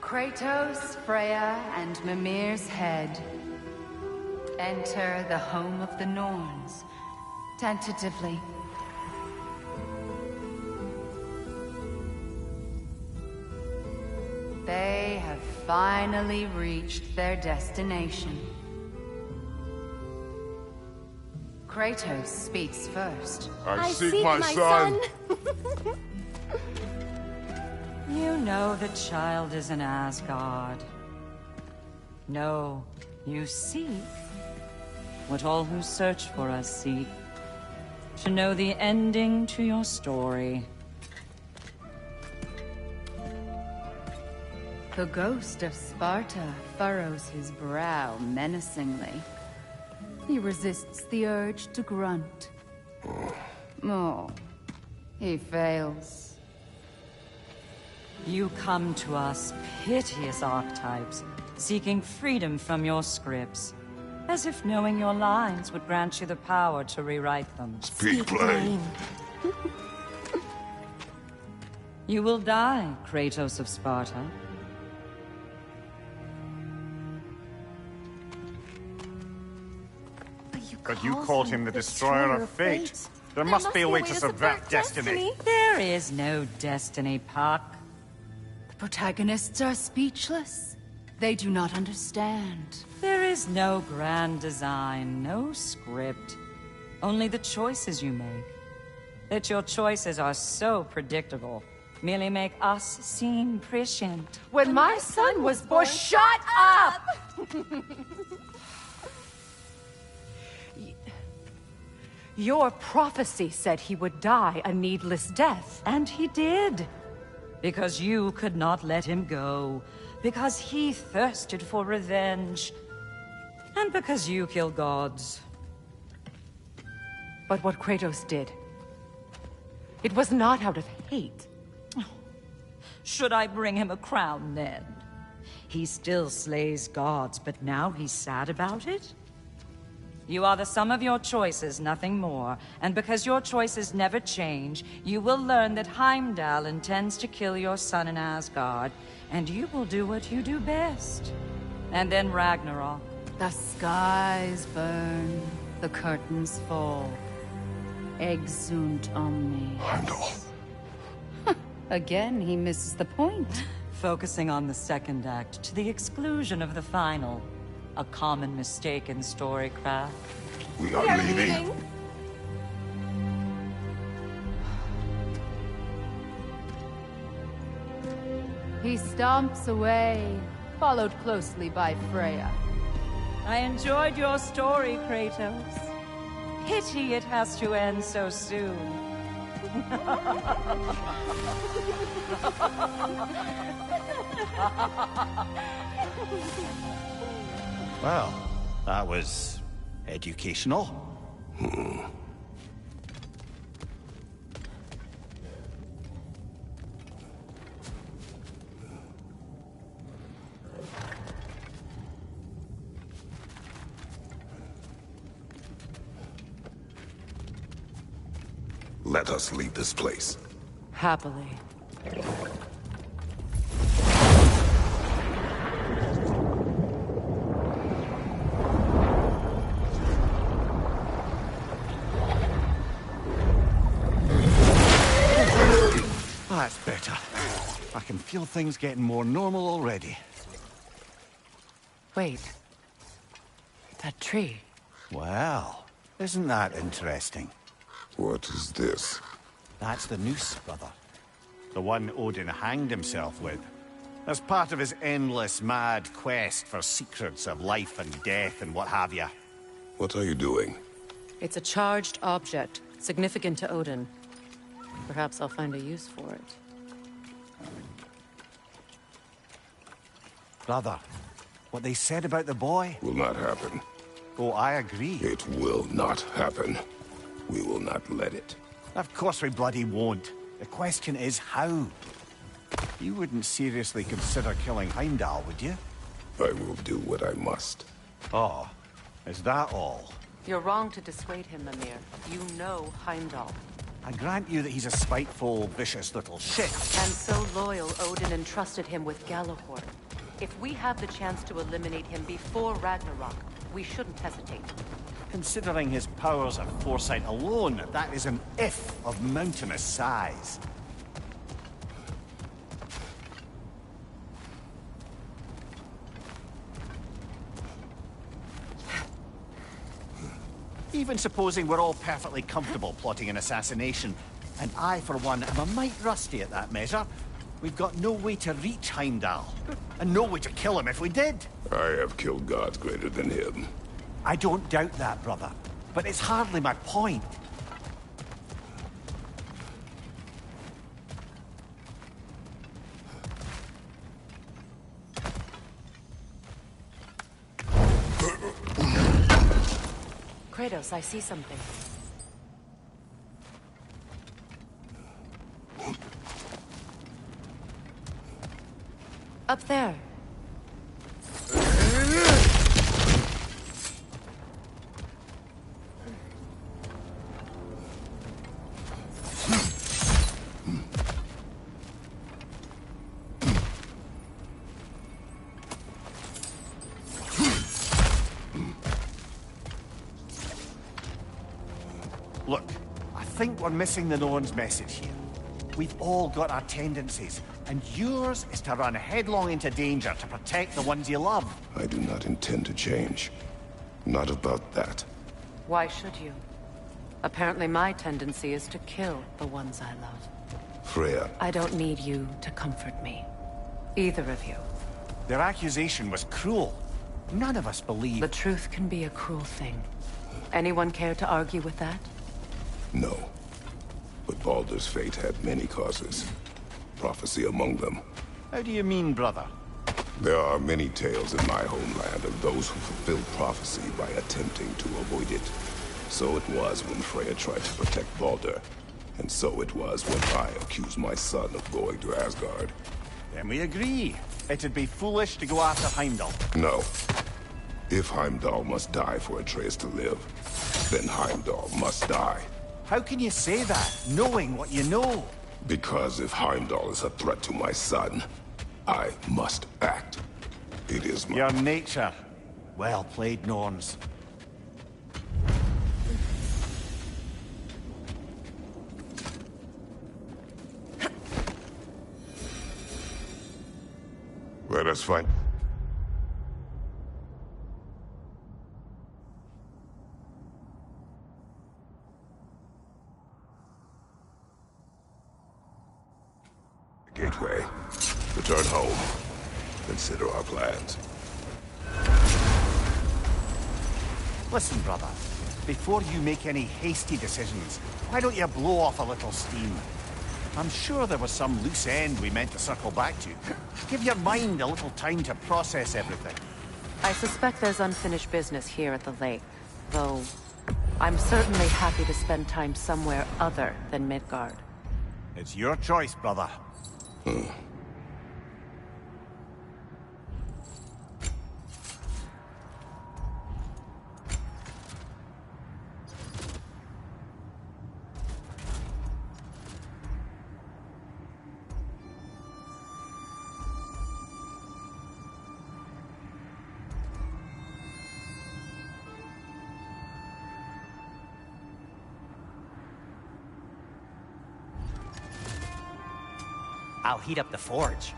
Kratos, Freya, and Mimir's head. Enter the home of the Norns. Tentatively. They have finally reached their destination. Kratos speaks first. I seek my son. You know the child is in Asgard. No, you seek what all who search for us seek. To know the ending to your story. The ghost of Sparta furrows his brow menacingly. He resists the urge to grunt. Oh, he fails. You come to us, piteous archetypes, seeking freedom from your scripts, as if knowing your lines would grant you the power to rewrite them. Speak plain. You will die, Kratos of Sparta. But you called him the Destroyer of Fate. There must be a way to subvert destiny. There is no destiny, Puck. The protagonists are speechless. They do not understand. There is no grand design, no script. Only the choices you make. That your choices are so predictable merely make us seem prescient. When my son was born, shut up! Your prophecy said he would die a needless death. And he did. Because you could not let him go. Because he thirsted for revenge. And because you kill gods. But what Kratos did, it was not out of hate. Should I bring him a crown then? He still slays gods, but now he's sad about it? You are the sum of your choices, nothing more. And because your choices never change, you will learn that Heimdall intends to kill your son in Asgard, and you will do what you do best. And then Ragnarok. The skies burn, the curtains fall. Exunt omni. Heimdall. Again, he misses the point. Focusing on the second act to the exclusion of the final. A common mistake in storycraft. We are leaving. He stomps away, followed closely by Freya. I enjoyed your story, Kratos. Pity it has to end so soon. Well, that was educational. Let us leave this place. Happily. That's better. I can feel things getting more normal already. Wait. That tree. Well, isn't that interesting? What is this? That's the noose, brother. The one Odin hanged himself with. As part of his endless, mad quest for secrets of life and death and what have you. What are you doing? It's a charged object, significant to Odin. Perhaps I'll find a use for it. Brother, what they said about the boy? Will not happen. Oh, I agree. It will not happen. We will not let it. Of course we bloody won't. The question is how. You wouldn't seriously consider killing Heimdall, would you? I will do what I must. Oh, is that all? You're wrong to dissuade him, Mimir. You know Heimdall. I grant you that he's a spiteful, vicious little shit. And so loyal, Odin entrusted him with Gjallarhorn. If we have the chance to eliminate him before Ragnarok, we shouldn't hesitate. Considering his powers of foresight alone, that is an if of mountainous size. Even supposing we're all perfectly comfortable plotting an assassination, and I, for one, am a mite rusty at that measure, we've got no way to reach Heimdall, and no way to kill him if we did. I have killed gods greater than him. I don't doubt that, brother, but it's hardly my point. Kratos, I see something. Up there. Look, I think we're missing the Norn's message here. We've all got our tendencies, and yours is to run headlong into danger to protect the ones you love. I do not intend to change. Not about that. Why should you? Apparently my tendency is to kill the ones I love. Freya, I don't need you to comfort me. Either of you. Their accusation was cruel. None of us believe... The truth can be a cruel thing. Anyone care to argue with that? no. But Baldur's fate had many causes. Prophecy among them. How do you mean, brother? There are many tales in my homeland of those who fulfilled prophecy by attempting to avoid it. So it was when Freya tried to protect Baldur. And so it was when I accused my son of going to Asgard. Then we agree. It'd be foolish to go after Heimdall. No. If Heimdall must die for Atreus to live, then Heimdall must die. How can you say that, knowing what you know? Because if Heimdall is a threat to my son, I must act. It is my... Your nature. Well played, Norns. Let us fight. Gateway. Return home. Consider our plans. Listen, brother. Before you make any hasty decisions, why don't you blow off a little steam? I'm sure there was some loose end we meant to circle back to. Give your mind a little time to process everything. I suspect there's unfinished business here at the lake, though I'm certainly happy to spend time somewhere other than Midgard. It's your choice, brother. I'll heat up the forge.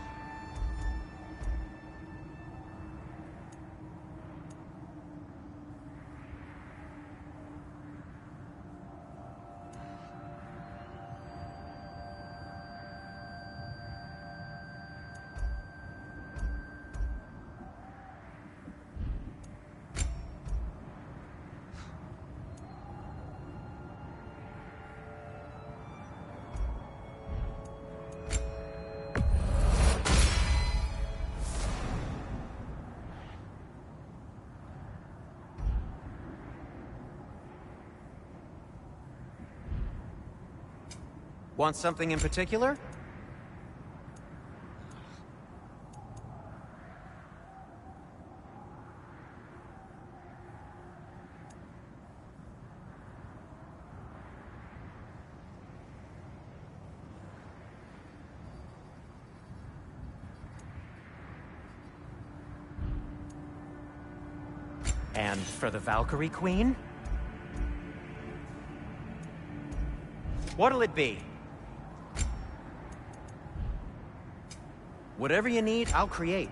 Want something in particular? And for the Valkyrie Queen? What'll it be? Whatever you need, I'll create.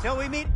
Till we meet...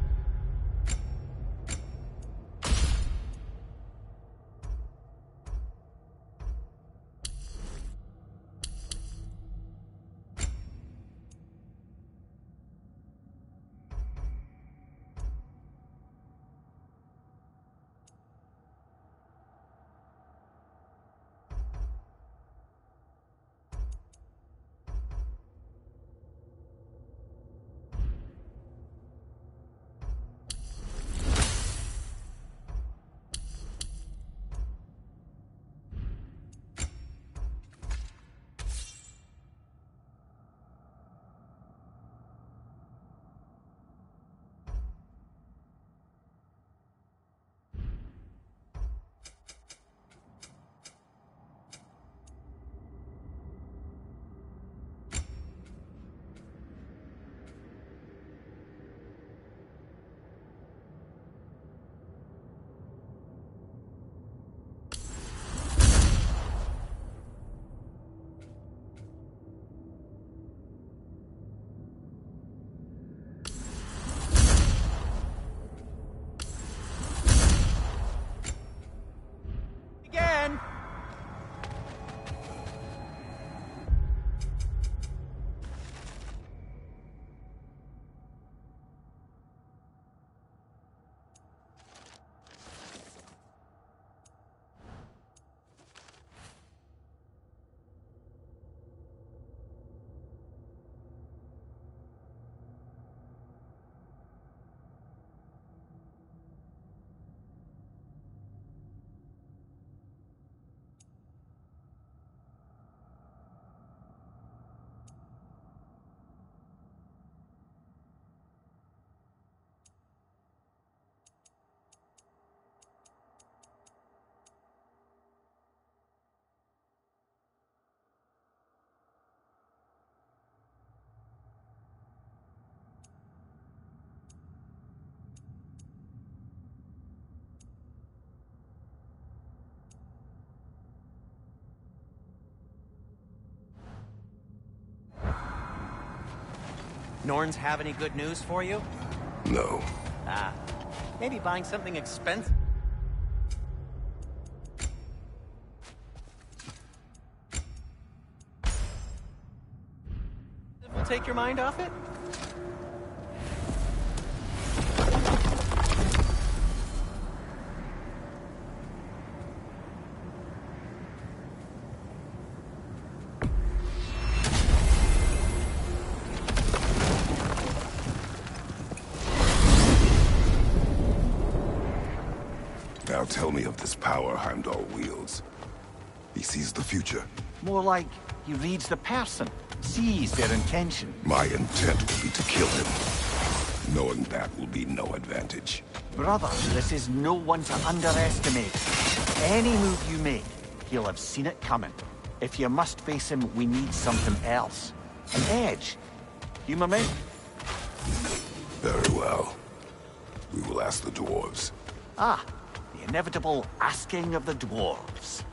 Norns have any good news for you? No. Ah, maybe buying something expensive will take your mind off it? Now tell me of this power Heimdall wields. He sees the future. More like he reads the person, sees their intention. My intent will be to kill him. Knowing that will be no advantage. Brother, this is no one to underestimate. Any move you make, he'll have seen it coming. If you must face him, we need something else. An edge. Humor me? Very well. We will ask the dwarves. Ah, the inevitable asking of the dwarves.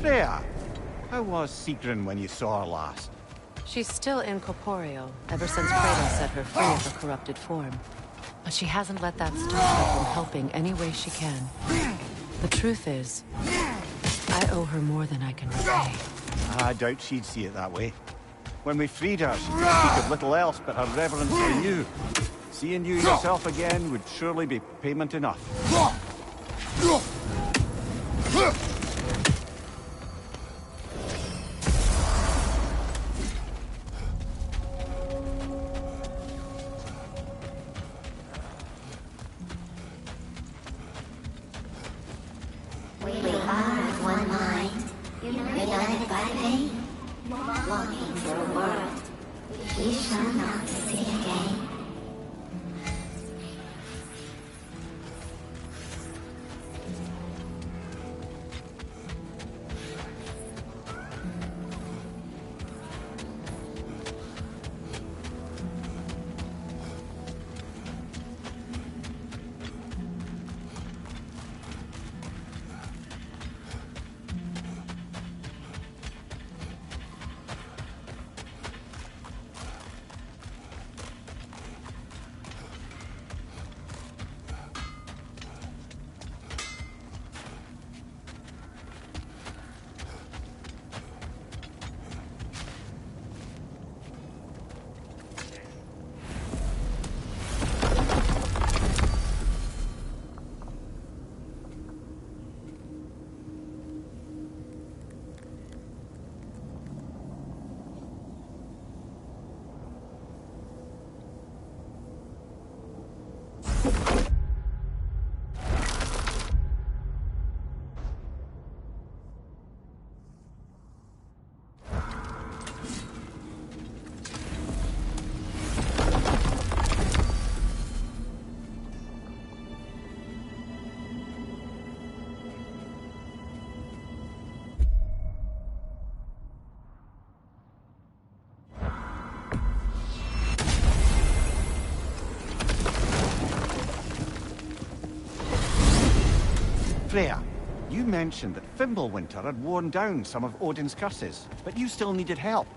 Freya, how was Sigrun when you saw her last? She's still incorporeal, ever since Kratos set her free of her corrupted form. But she hasn't let that stop her from helping any way she can. The truth is, I owe her more than I can repay. I doubt she'd see it that way. When we freed her, she could speak of little else but her reverence for you. Seeing you yourself again would surely be payment enough. We are of one mind, united by pain, longing for a world we shall not see again. Freya, you mentioned that Fimbulwinter had worn down some of Odin's curses, but you still needed help.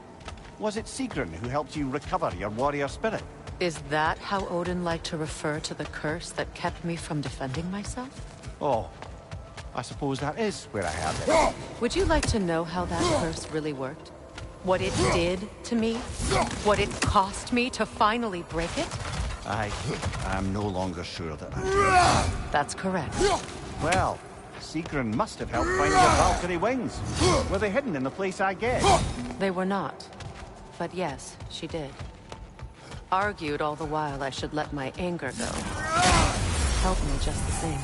Was it Sigrun who helped you recover your warrior spirit? Is that how Odin liked to refer to the curse that kept me from defending myself? Oh, I suppose that is where I have it. Would you like to know how that curse really worked? What it did to me? What it cost me to finally break it? I'm no longer sure that I do. That's correct. Well, Sigrun must have helped find your Valkyrie wings. Were they hidden in the place I guessed? They were not. But yes, she did. Argued all the while I should let my anger go. Helped me just the same.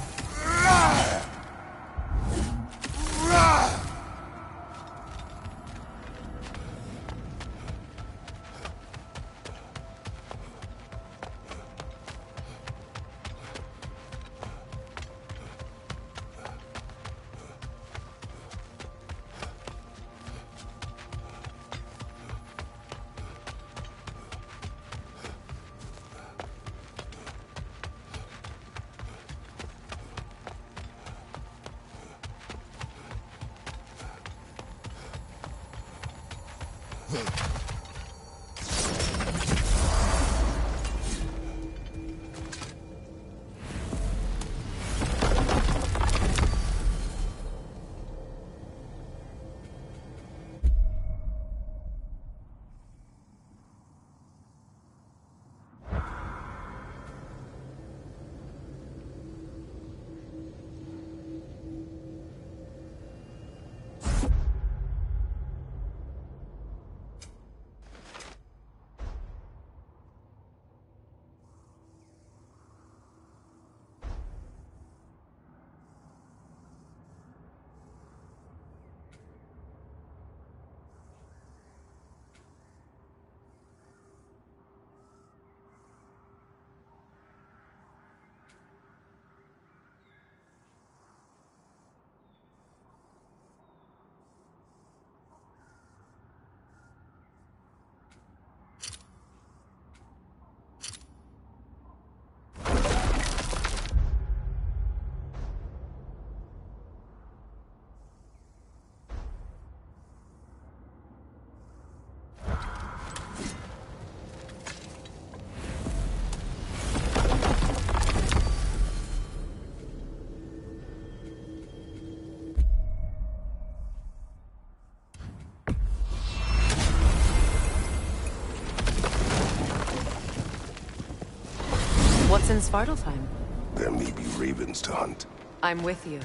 What's in Svartalfheim? There may be ravens to hunt. I'm with you.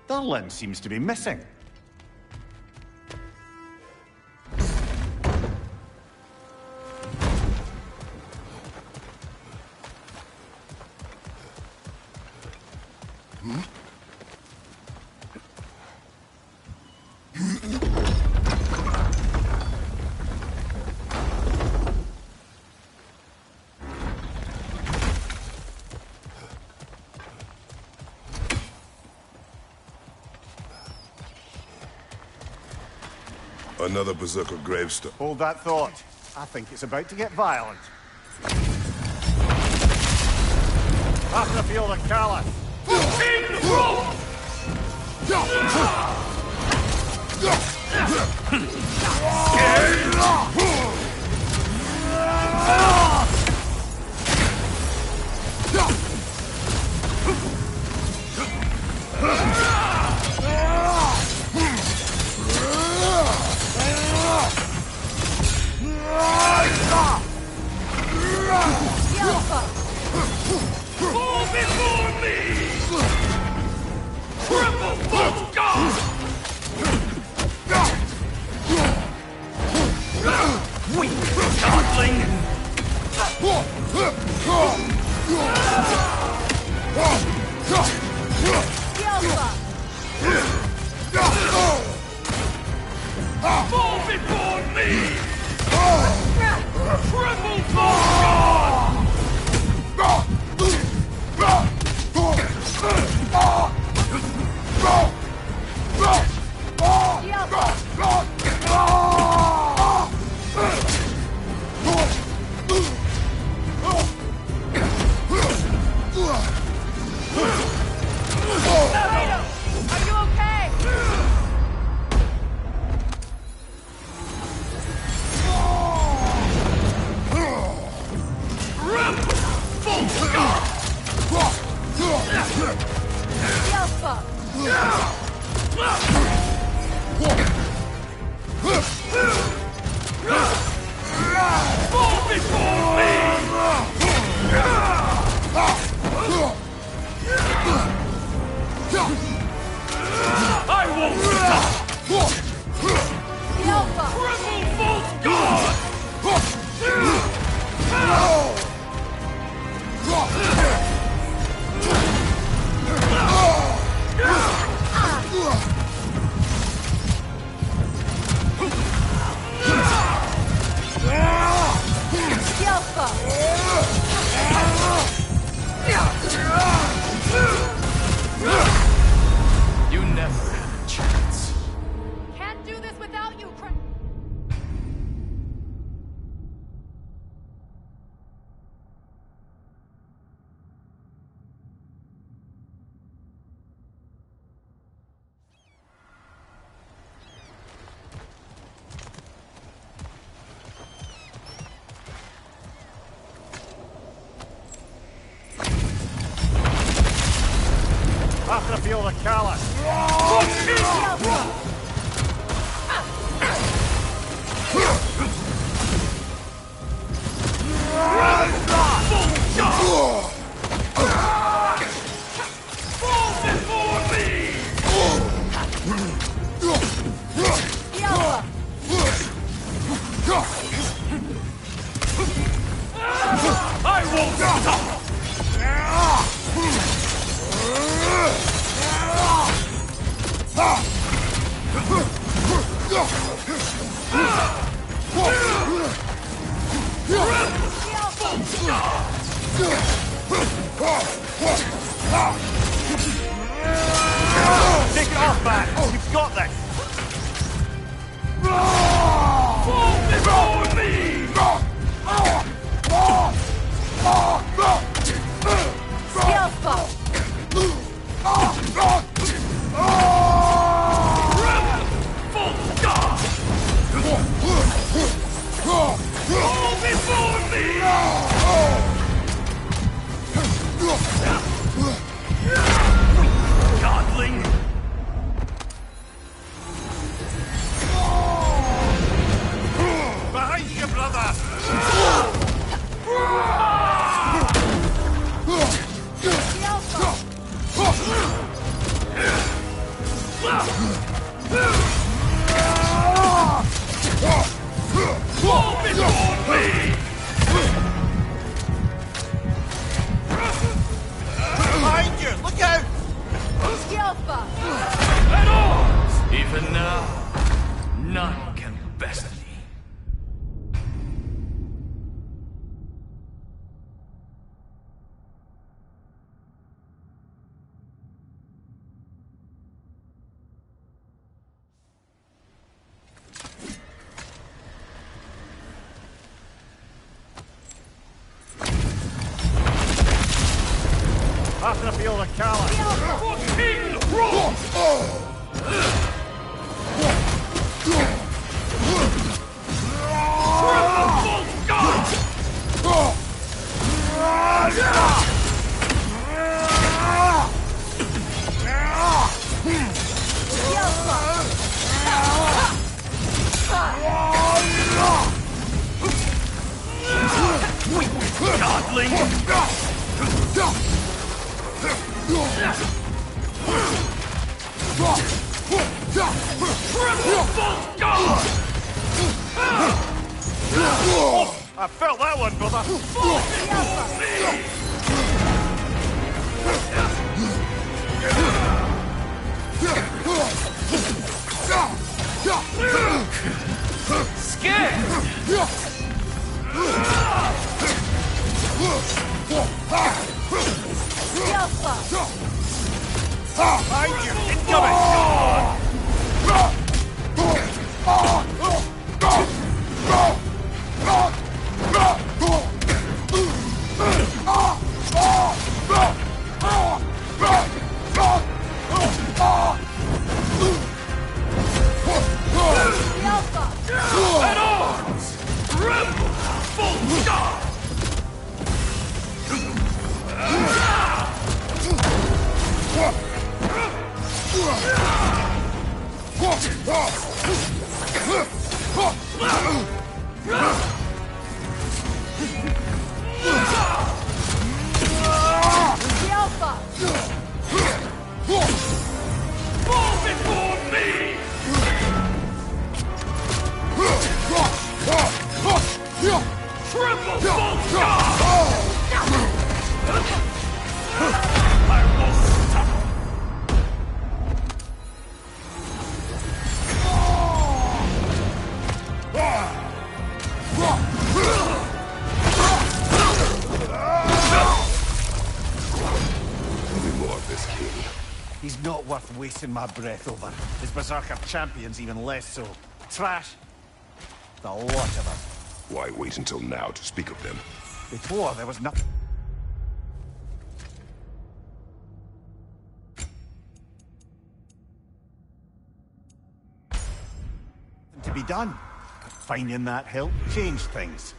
The limb seems to be missing. Another berserker gravestone. Hold that thought. I think it's about to get violent. After the field of Carlos. Fall before me! Triple foot god! Weak godling! Fall before me! You never had a chance. Can't do this without you, After feel the callus. I won't stop! Take it off, man! You've got this! Fall before me! Fall before me! Godling! Behind you, brother! Fall before me! Behind you! Look out! At odds! Even now, none can best me. After feel the callus. For King Rome! Godling! I felt that one, brother. Scared! Mind you, incoming! At arms! Rebel! Full stop! Fall before me! Triple full stop! I won't stop! Tell me more of this king. He's not worth wasting my breath over. His Berserker champion's even less so. Trash. The lot of them. Why wait until now to speak of them? Before, there was nothing to be done. Finding that hill changed things.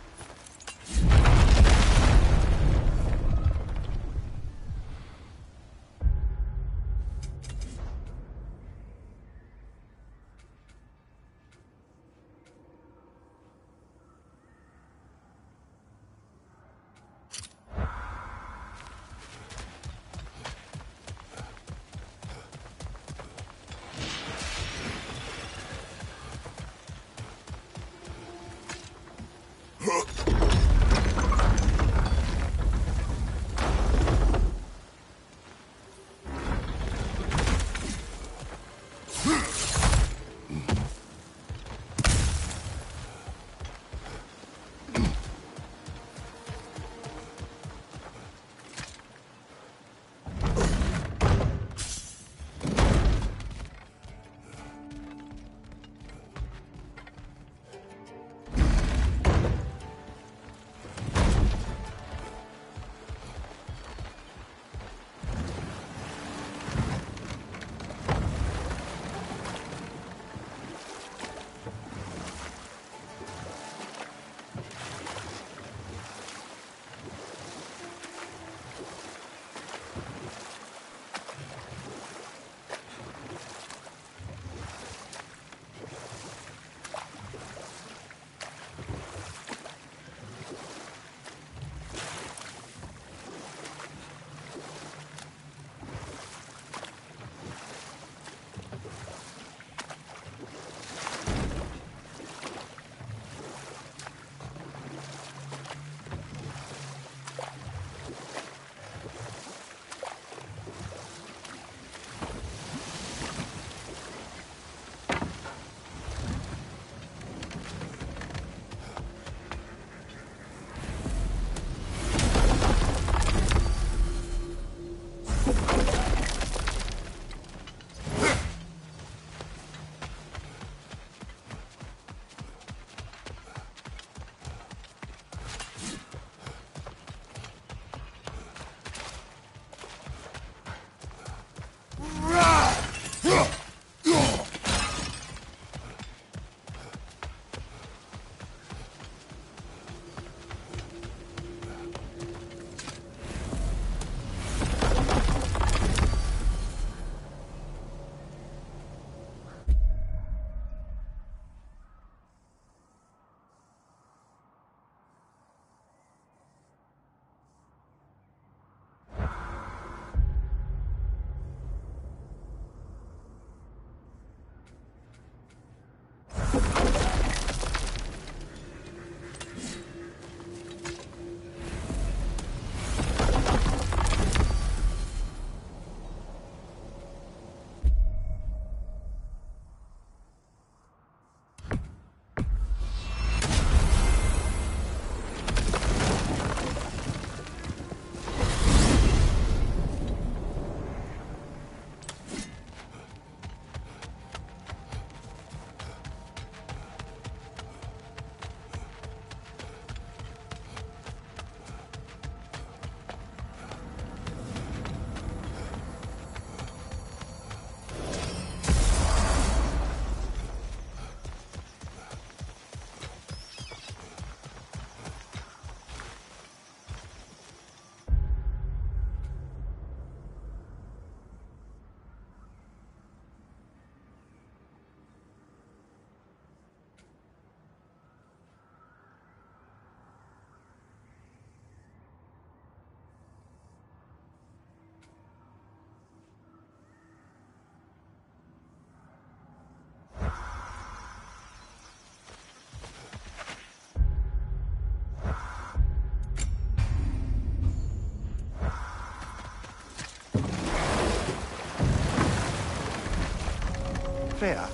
Freya,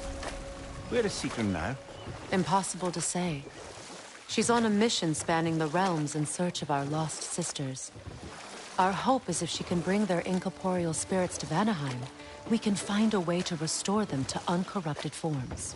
where is Seeker now? Impossible to say. She's on a mission spanning the realms in search of our lost sisters. Our hope is if she can bring their incorporeal spirits to Vanaheim, we can find a way to restore them to uncorrupted forms.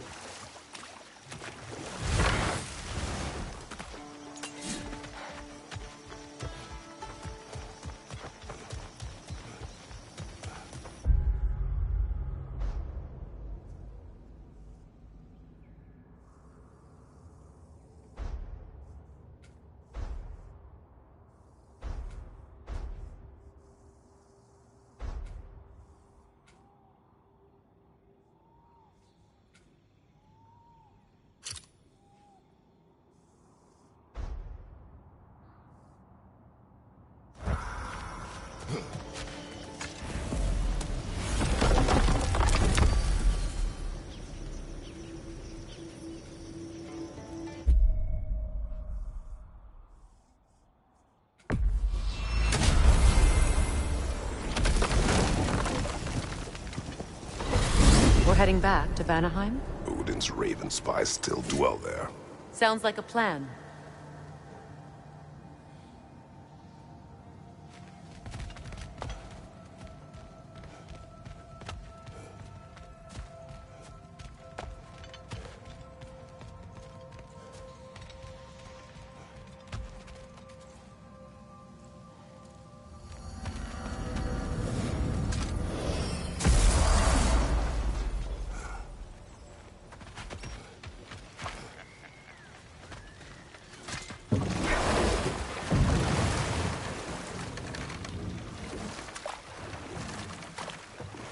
We're heading back to Vanaheim? Odin's Raven spies still dwell there. Sounds like a plan.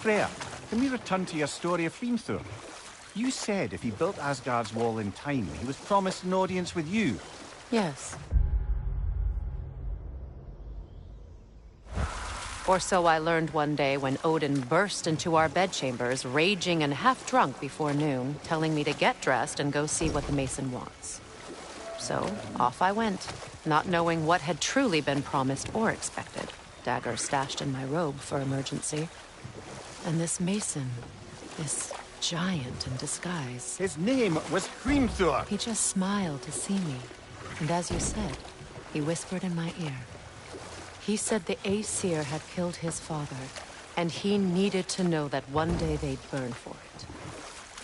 Freya, can we return to your story of Hrimthur? You said if he built Asgard's wall in time, he was promised an audience with you. Yes. Or so I learned one day when Odin burst into our bedchambers, raging and half-drunk before noon, telling me to get dressed and go see what the Mason wants. So, off I went, not knowing what had truly been promised or expected. Dagger stashed in my robe for emergency. And this Mason, this giant in disguise. His name was Hrimthur. He just smiled to see me. And as you said, he whispered in my ear. He said the Aesir had killed his father, and he needed to know that one day they'd burn for it.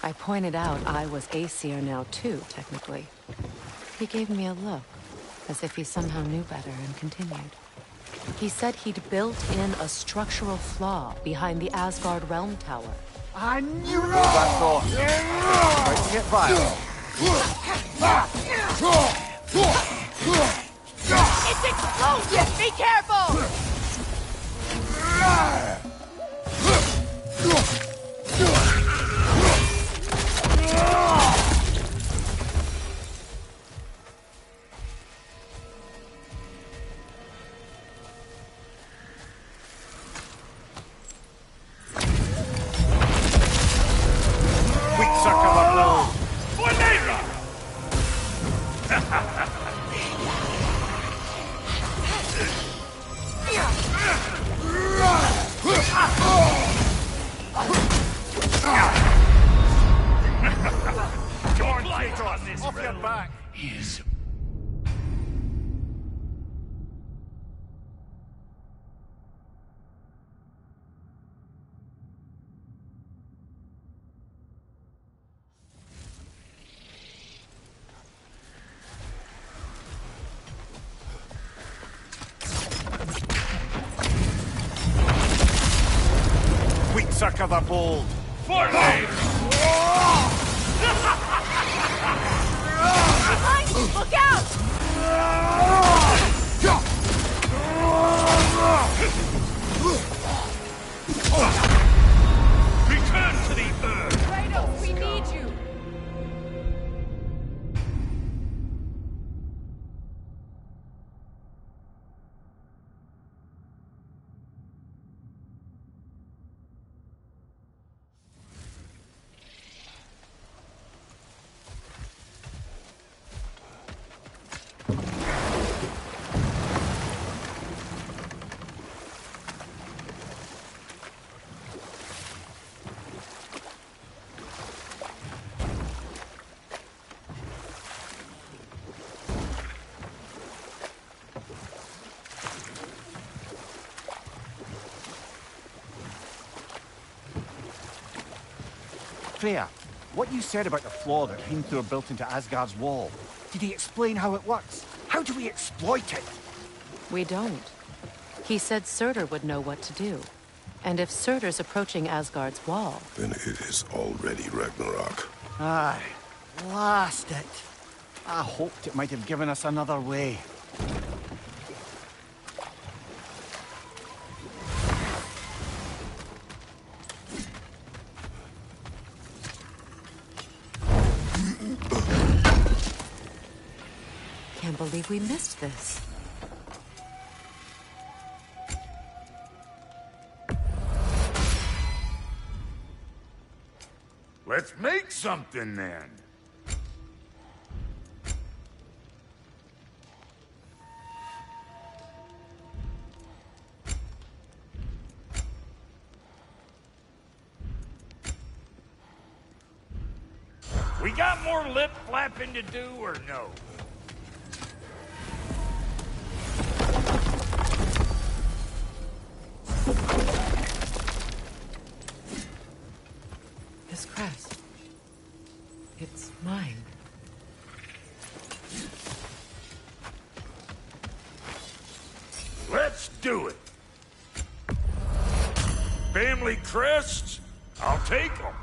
I pointed out I was Aesir now too, technically. He gave me a look, as if he somehow knew better, and continued. He said he'd built in a structural flaw behind the Asgard Realm Tower. I knew that thought. About to get violent. It's explosive! Be careful! Sucker the bold. For me! Look out! Return to the earth! Kratos, we need you! Freya, what you said about the flaw that Hrimthur built into Asgard's wall, did he explain how it works? How do we exploit it? We don't. He said Surtur would know what to do. And if Surtur's approaching Asgard's wall... Then it is already Ragnarok. Aye, blast it. I hoped it might have given us another way. Can't believe we missed this. Let's make something then. We got more lip flapping to do or no? This crest. It's mine. Let's do it. Family crests, I'll take them.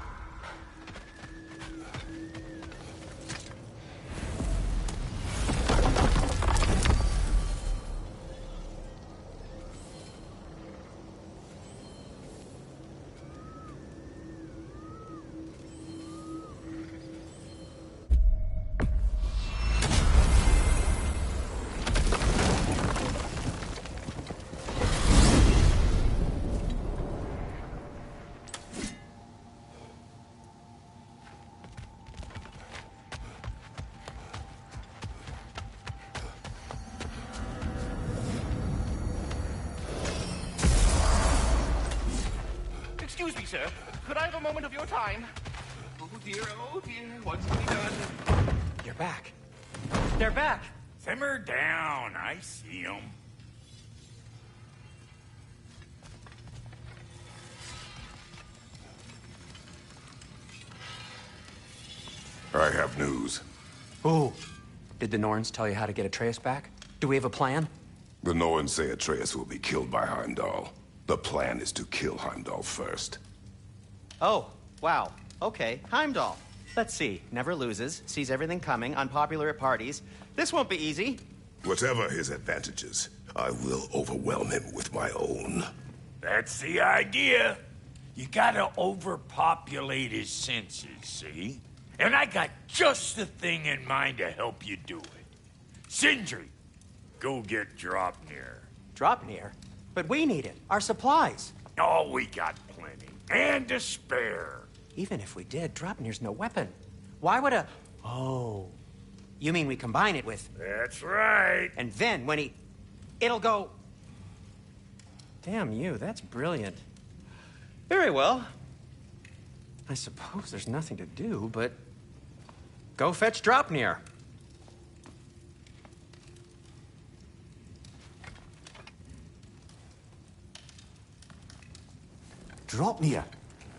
Excuse me, sir. Could I have a moment of your time? Oh dear, what's to be done? You're back. They're back. Simmer down, I see them. I have news. Oh, did the Norns tell you how to get Atreus back? Do we have a plan? The Norns say Atreus will be killed by Heimdall. The plan is to kill Heimdall first. Oh, wow. Okay, Heimdall. Let's see. Never loses, sees everything coming, unpopular at parties. This won't be easy. Whatever his advantages, I will overwhelm him with my own. That's the idea. You gotta overpopulate his senses, see? And I got just the thing in mind to help you do it. Sindri, go get Draupnir. Draupnir? But we need it. Our supplies. Oh, we got plenty. And to spare. Even if we did, Draupnir's no weapon. Why would a... Oh. You mean we combine it with... That's right. And then when he... It'll go... Damn you, that's brilliant. Very well. I suppose there's nothing to do, but... Go fetch Draupnir. Draupnir?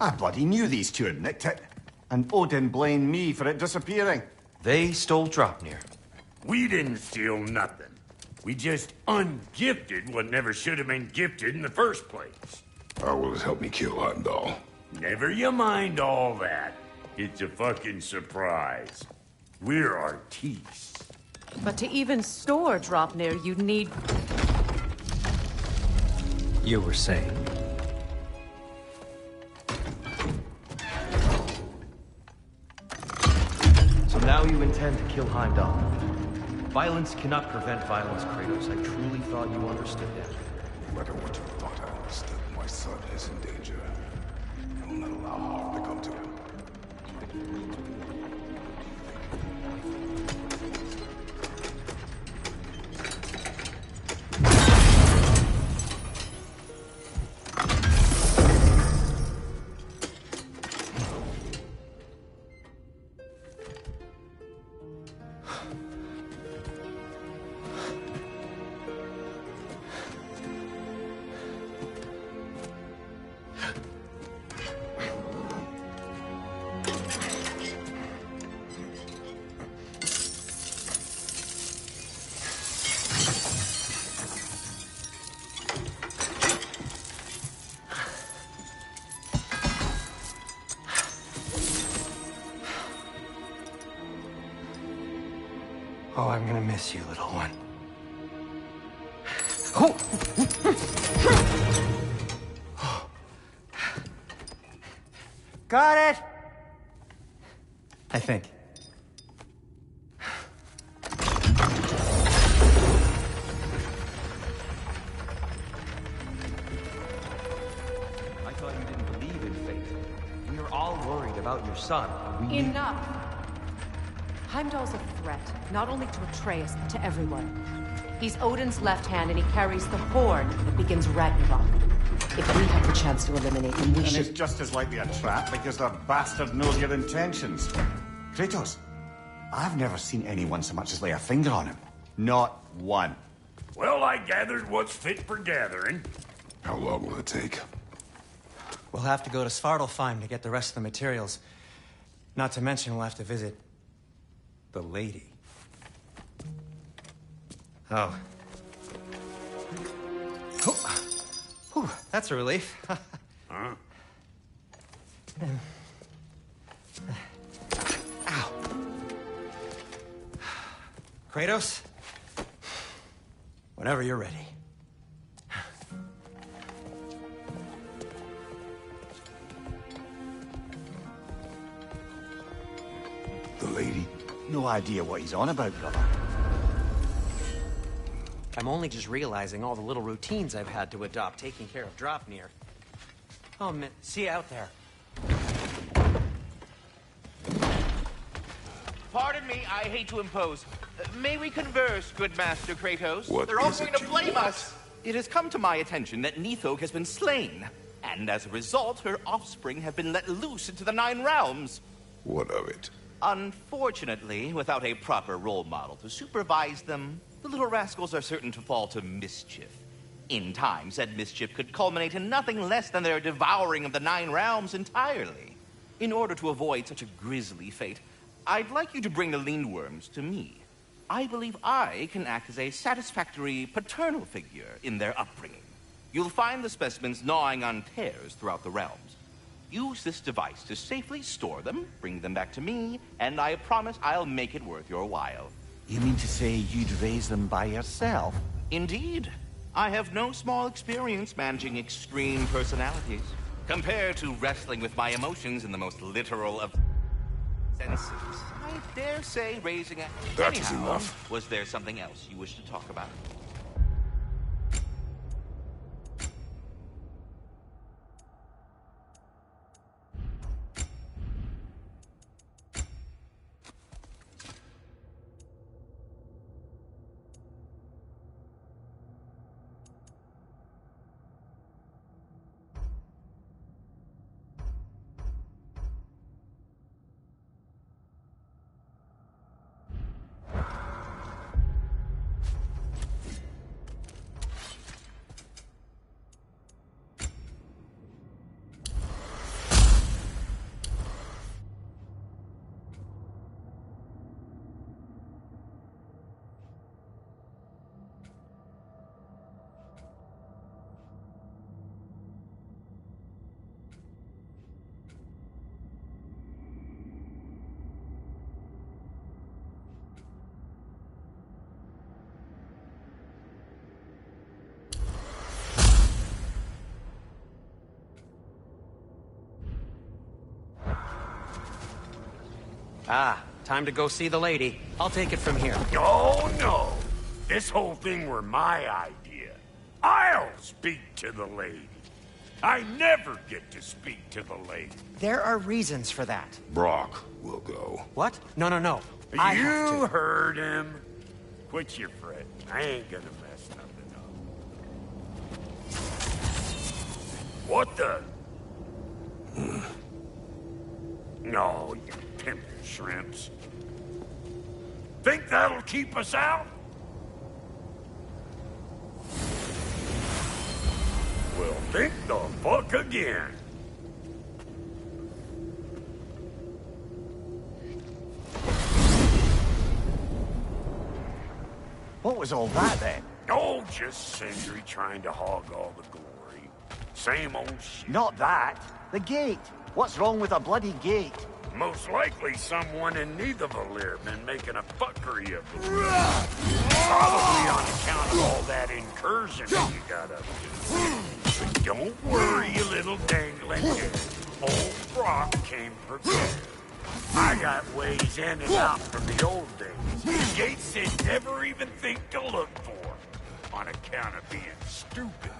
I bloody knew these two had nicked it. And Odin blamed me for it disappearing. They stole Draupnir. We didn't steal nothing. We just ungifted what never should have been gifted in the first place. How will it help me kill Heimdall? Never you mind all that. It's a fucking surprise. We're artistes. But to even store Draupnir, you'd need... You were saying? So now you intend to kill Heimdall. Violence cannot prevent violence, Kratos. I truly thought you understood that. No matter what you thought I understood, my son is in danger. I will not allow harm to come to him. Oh, I'm gonna miss you, little one. Got it! I think. I thought you didn't believe in fate. We were all worried about your son. Enough! Heimdall's a threat, not only to Atreus, but to everyone. He's Odin's left hand, and he carries the horn that begins Ragnarok. If we have the chance to eliminate him, we should... And it's just as likely a trap because the bastard knows your intentions. Kratos, I've never seen anyone so much as lay a finger on him. Not one. Well, I gathered what's fit for gathering. How long will it take? We'll have to go to Svartalfheim to get the rest of the materials. Not to mention we'll have to visit... the lady. Oh. Whew, that's a relief. Huh? Ow. Kratos? Whenever you're ready. The lady? No idea what he's on about, brother. I'm only just realizing all the little routines I've had to adopt taking care of Draupnir. Oh, man. See you out there. Pardon me, I hate to impose. May we converse, good Master Kratos? What They're all is going it to you blame want? us. It has come to my attention that Nithog has been slain, and as a result, her offspring have been let loose into the Nine Realms. What of it? Unfortunately, without a proper role model to supervise them, the little rascals are certain to fall to mischief. In time, said mischief could culminate in nothing less than their devouring of the Nine Realms entirely. In order to avoid such a grisly fate, I'd like you to bring the Lindworms to me. I believe I can act as a satisfactory paternal figure in their upbringing. You'll find the specimens gnawing on tears throughout the realms. Use this device to safely store them, bring them back to me, and I promise I'll make it worth your while. You mean to say you'd raise them by yourself? Indeed. I have no small experience managing extreme personalities. Compared to wrestling with my emotions in the most literal of senses, I dare say raising a... That is enough. Was there something else you wish to talk about? Ah, time to go see the lady. I'll take it from here. Oh, no. This whole thing were my idea. I'll speak to the lady. I never get to speak to the lady. There are reasons for that. Brock will go. What? No, no, no. I have You to. heard him. Quit your fretting. I ain't gonna mess nothing up. What the? No, you pimp shrimps. Think that'll keep us out? Well, think the fuck again. What was all that then? Oh, just Sindri trying to hog all the glory. Same old shit. Not that. The gate. What's wrong with a bloody gate? Most likely someone in Nidavellir been making a fuckery of it. Probably on account of all that incursion that you got up to. But don't worry, you little dangling head. Old Brock came prepared. I got ways in and out from the old days. Gates said never even think to look for, on account of being stupid.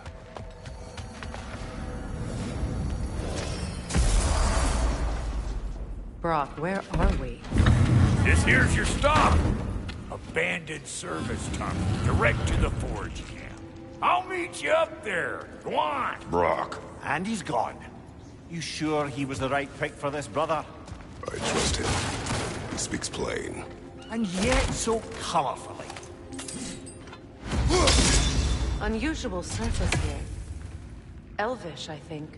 Brock, where are we? This here's your stop. Abandoned service tunnel, direct to the forge camp. I'll meet you up there. Go on. Brock. And he's gone. You sure he was the right pick for this, brother? I trust him. He speaks plain. And yet so colorfully. Unusual surface here. Elvish, I think.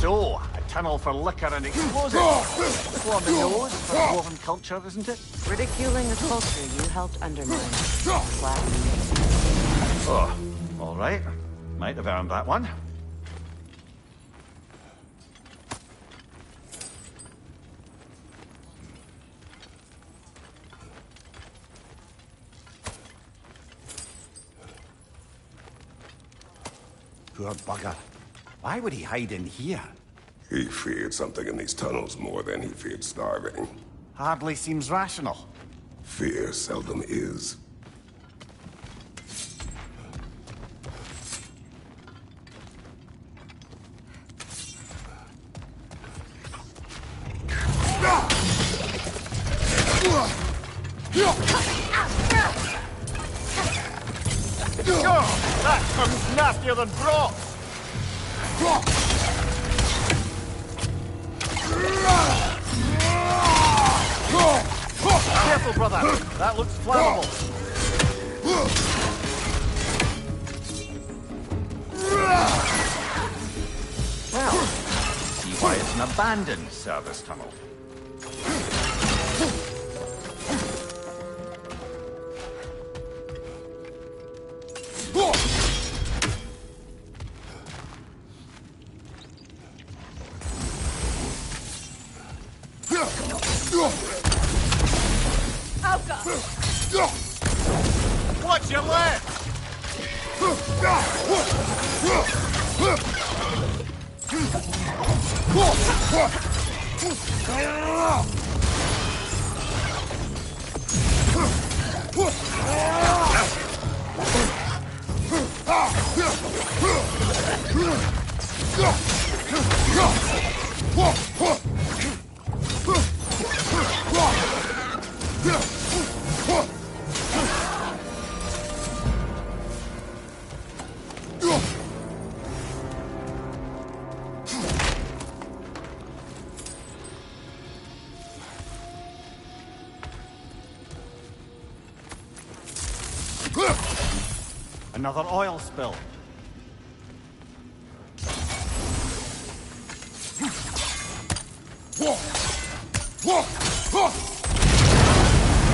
So, a tunnel for liquor and explosives. On the nose for dwarven culture, isn't it? Ridiculing a culture you helped undermine. Oh, all right. Might have earned that one. Poor bugger. Why would he hide in here? He feared something in these tunnels more than he feared starving. Hardly seems rational. Fear seldom is. That comes nastier than Brock! Careful, brother. That looks flammable. Well, see why it's an abandoned service tunnel. Watch your left! Another oil spill.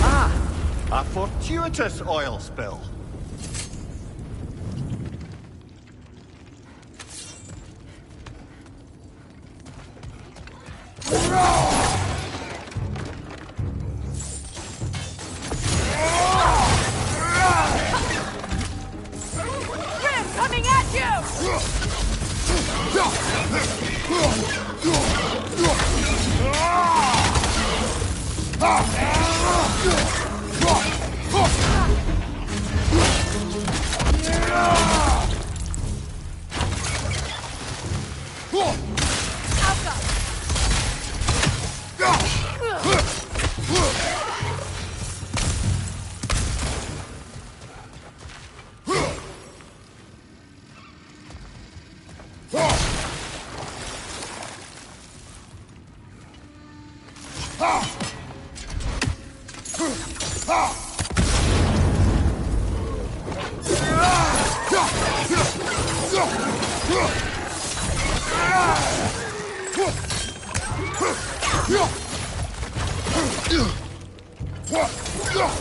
Ah! A fortuitous oil spill. Coming at you!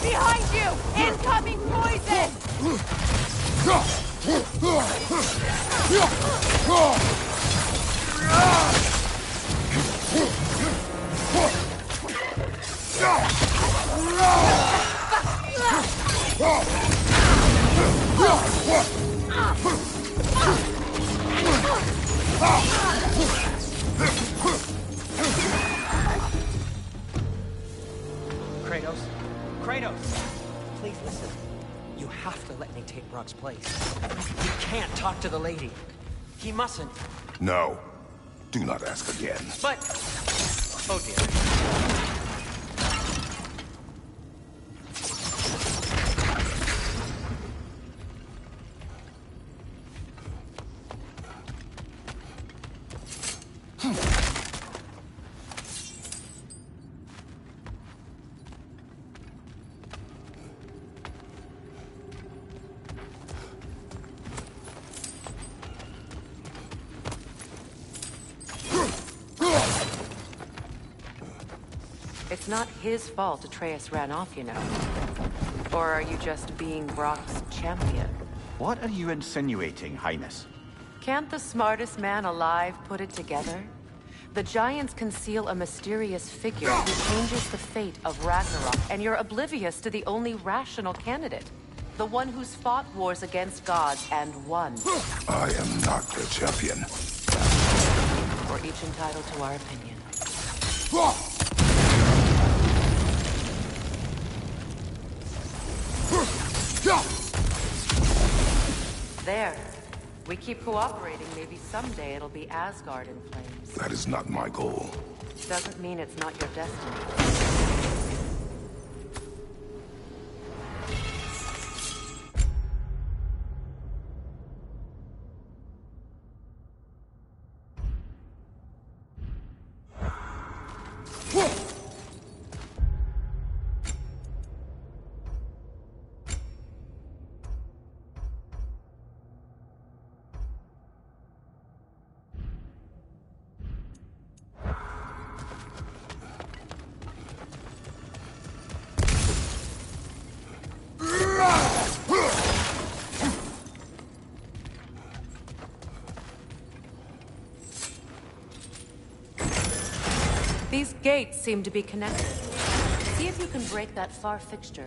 Behind you! Incoming poison! Kratos? Kratos! Please listen. You have to let me take Brock's place. You can't talk to the lady. He mustn't. No. Do not ask again. But... Oh dear. It's not his fault Atreus ran off, you know. Or are you just being Brock's champion? What are you insinuating, Highness? Can't the smartest man alive put it together? The Giants conceal a mysterious figure who changes the fate of Ragnarok, and you're oblivious to the only rational candidate. The one who's fought wars against gods and won. I am not the champion. We're each entitled to our opinion. There. We keep cooperating, maybe someday it'll be Asgard in flames. That is not my goal. Doesn't mean it's not your destiny. These gates seem to be connected. See if you can break that far fixture.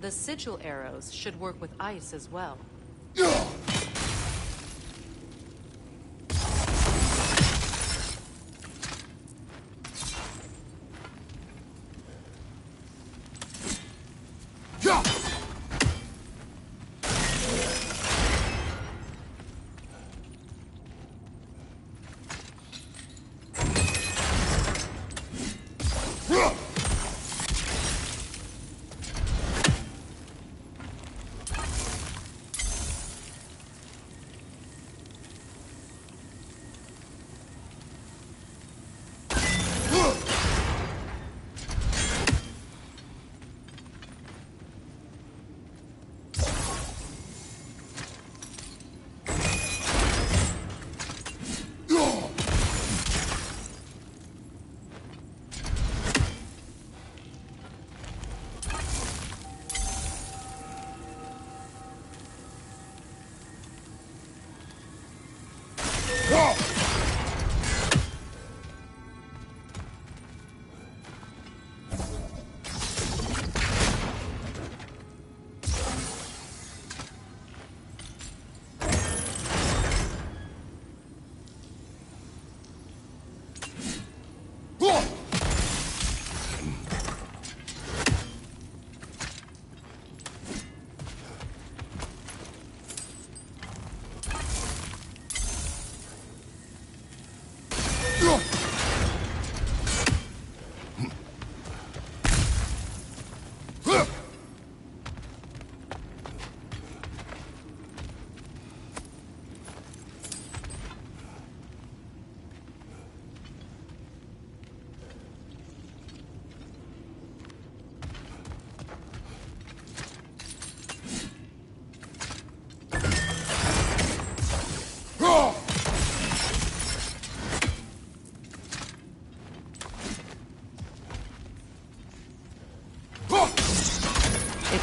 The sigil arrows should work with ice as well.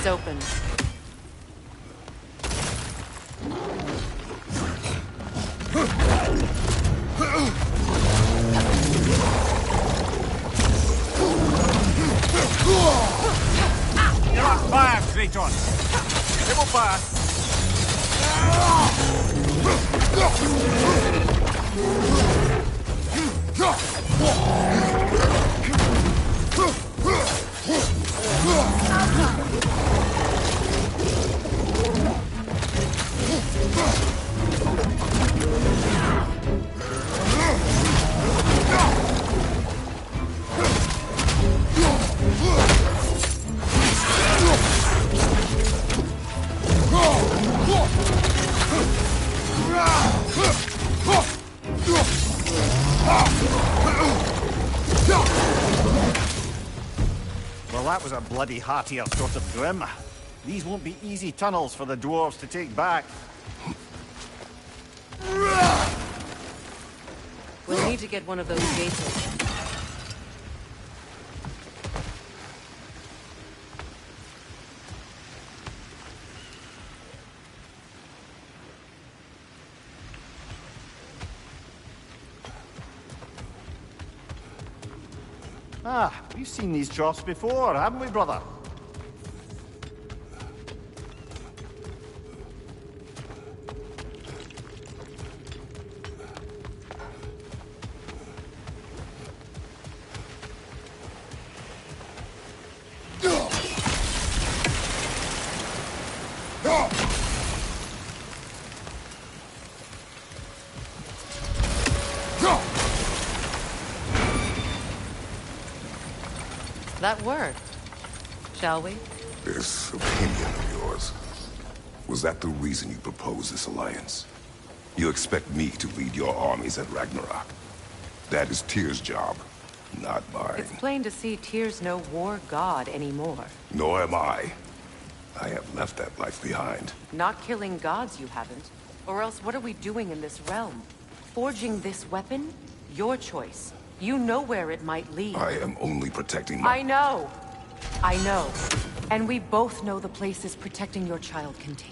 open. Fire, Kratos! They will fire! Well, that was a bloody heartier sort of grim. These won't be easy tunnels for the dwarves to take back. We'll need to get one of those gates open. Ah, we've seen these troughs before, haven't we, brother? That worked. Shall we? This opinion of yours, was that the reason you proposed this alliance? You expect me to lead your armies at Ragnarok? That is Tyr's job, not mine. It's plain to see Tyr's no war god anymore. Nor am I. I have left that life behind. Not killing gods, you haven't. Or else what are we doing in this realm? Forging this weapon? Your choice. You know where it might lead. I am only protecting my... I know. I know. And we both know the places protecting your child can take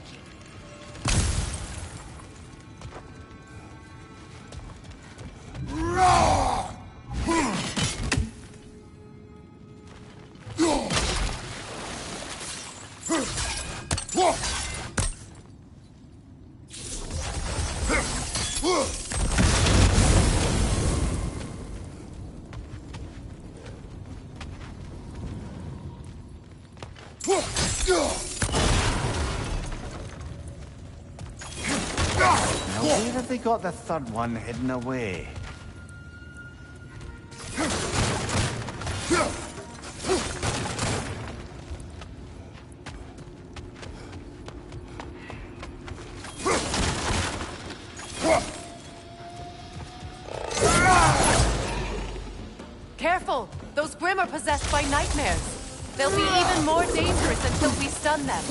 Now, where have they got the third one hidden away? Careful! Those Grimm are possessed by nightmares. They'll be even more dangerous until we stun them.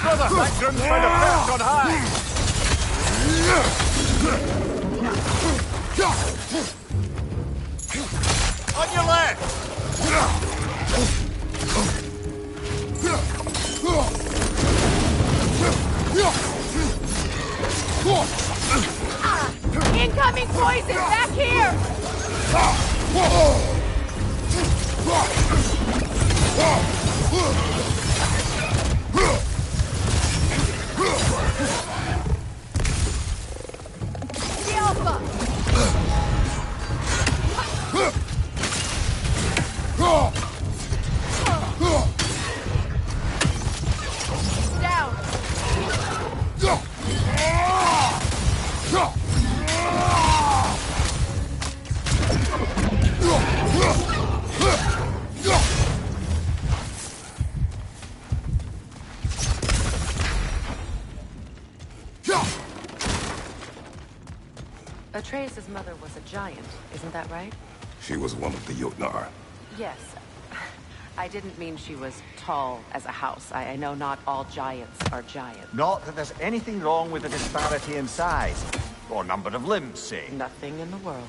Brother, that Grimm's find a perch on high! On your left! Incoming poison! Back here! The Alpha! Down! Atreus' mother was a giant, isn't that right? She was one of the Jotnar. Yes. I didn't mean she was tall as a house. I know not all giants are giants. Not that there's anything wrong with the disparity in size. Or number of limbs, say. Nothing in the world.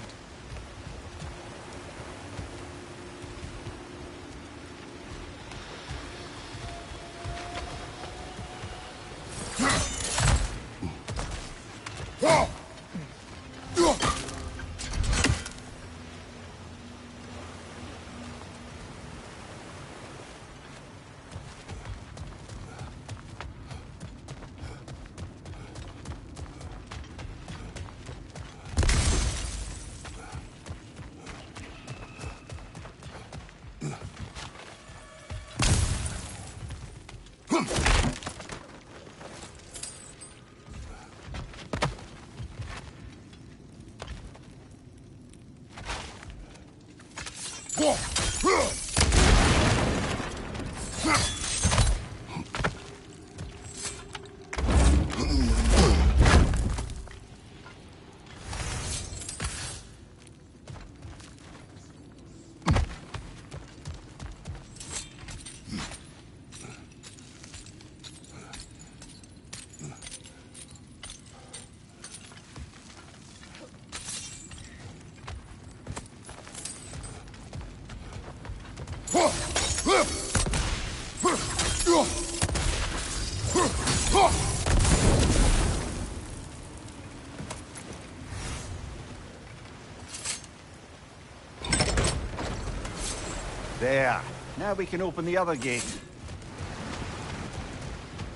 There. Now we can open the other gate.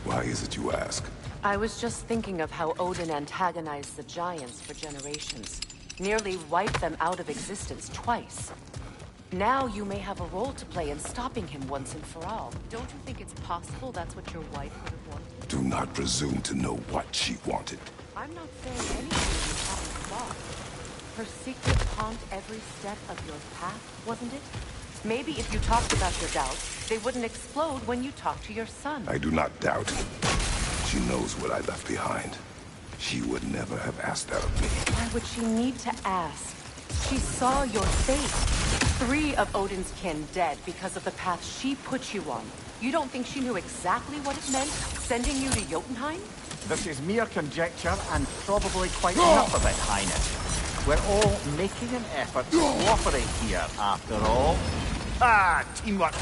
Why is it you ask? I was just thinking of how Odin antagonized the giants for generations. Nearly wiped them out of existence twice. Now you may have a role to play in stopping him once and for all. Don't you think it's possible that's what your wife would have wanted? Do not presume to know what she wanted. I'm not saying anything you haven't thought. Her secret haunt every step of your path, wasn't it? Maybe if you talked about your doubts, they wouldn't explode when you talked to your son. I do not doubt. She knows what I left behind. She would never have asked that of me. Why would she need to ask? She saw your fate. 3 of Odin's kin dead because of the path she put you on. You don't think she knew exactly what it meant, sending you to Jotunheim? This is mere conjecture and probably quite enough of it, Highness. We're all making an effort to cooperate here, after all. Ah, teamwork.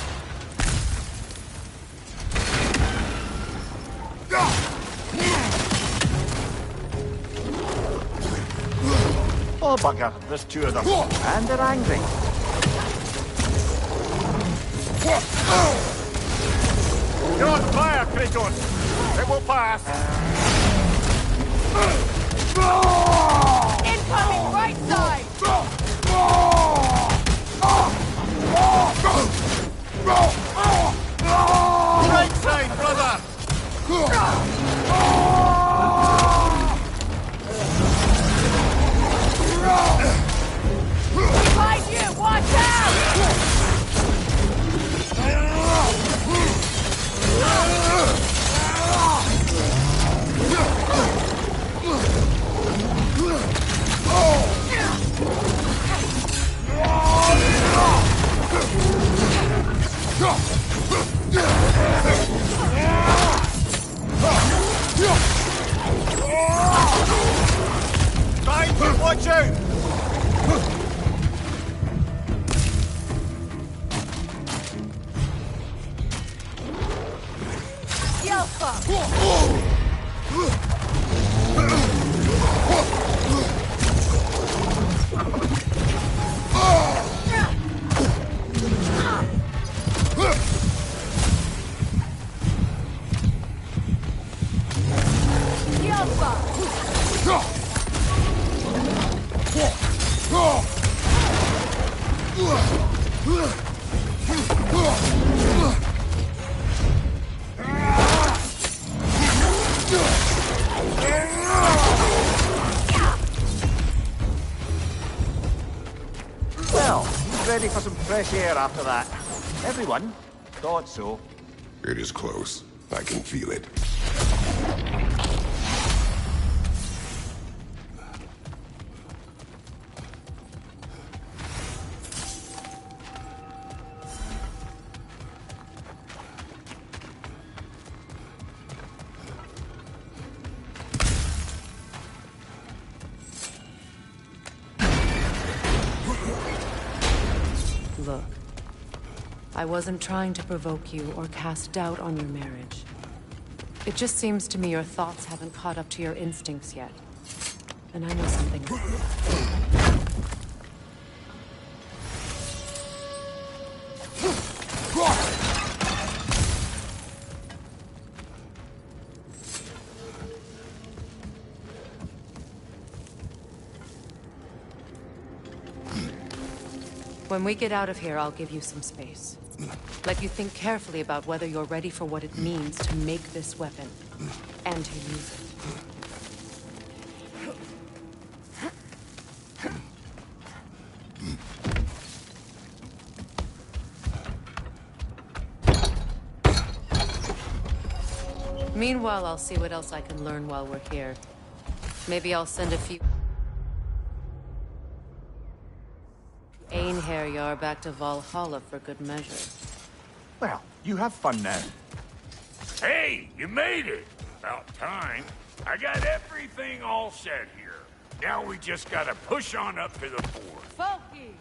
Oh, bugger. There's 2 of them. And they're angry. You're on fire, Kratos. It will pass. Incoming right side! Right side, brother! Behind you! Watch out! Watch out! Well, ready for some fresh air after that. Everyone thought so. It is close. I can feel it. Look, I wasn't trying to provoke you or cast doubt on your marriage. It just seems to me your thoughts haven't caught up to your instincts yet. And I know something. When we get out of here, I'll give you some space. Let you think carefully about whether you're ready for what it means to make this weapon, and to use it. Meanwhile, I'll see what else I can learn while we're here. Maybe I'll send a few Einherjar back to Valhalla for good measure. Well, you have fun now. Hey, you made it! About time. I got everything all set here. Now we just gotta push on up to the fort. Folky!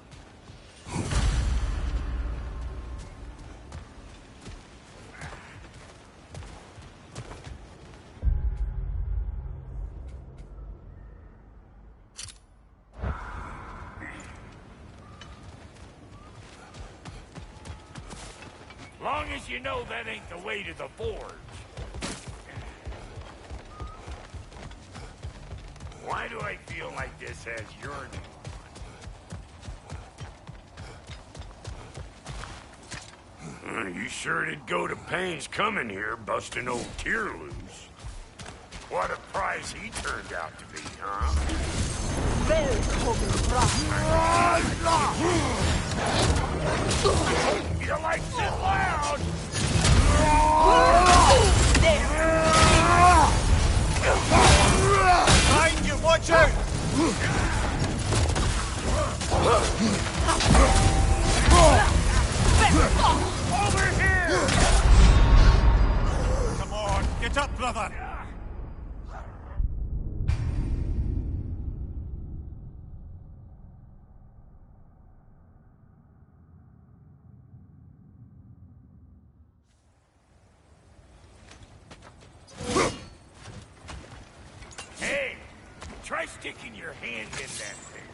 Long as you know that ain't the way to the forge. Why do I feel like this has yearning? You sure did go to pains coming here, busting old Tyr loose. What a prize he turned out to be, huh? You like it loud? Behind you, watch out! Over here! Come on, get up, brother! Hey, try sticking your hand in that thing.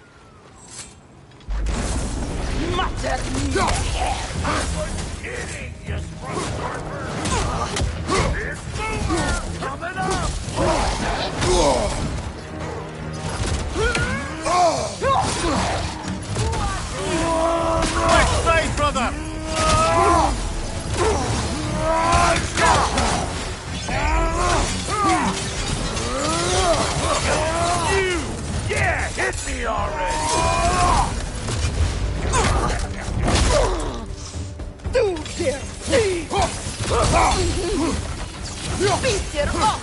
Matter me! I wasn't kidding, you sprung barber. Here's Boomer coming up! Right side, brother! Yeah, hit me already! Do their deed! Beat their off!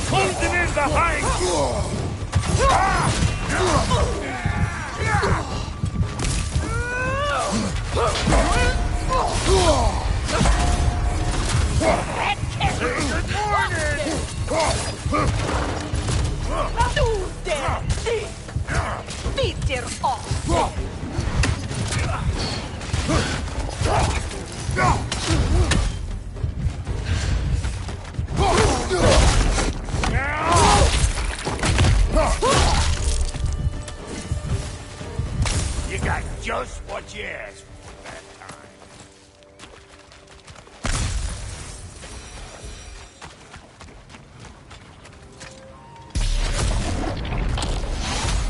Closing in behind! Good morning! Just what you asked for that time.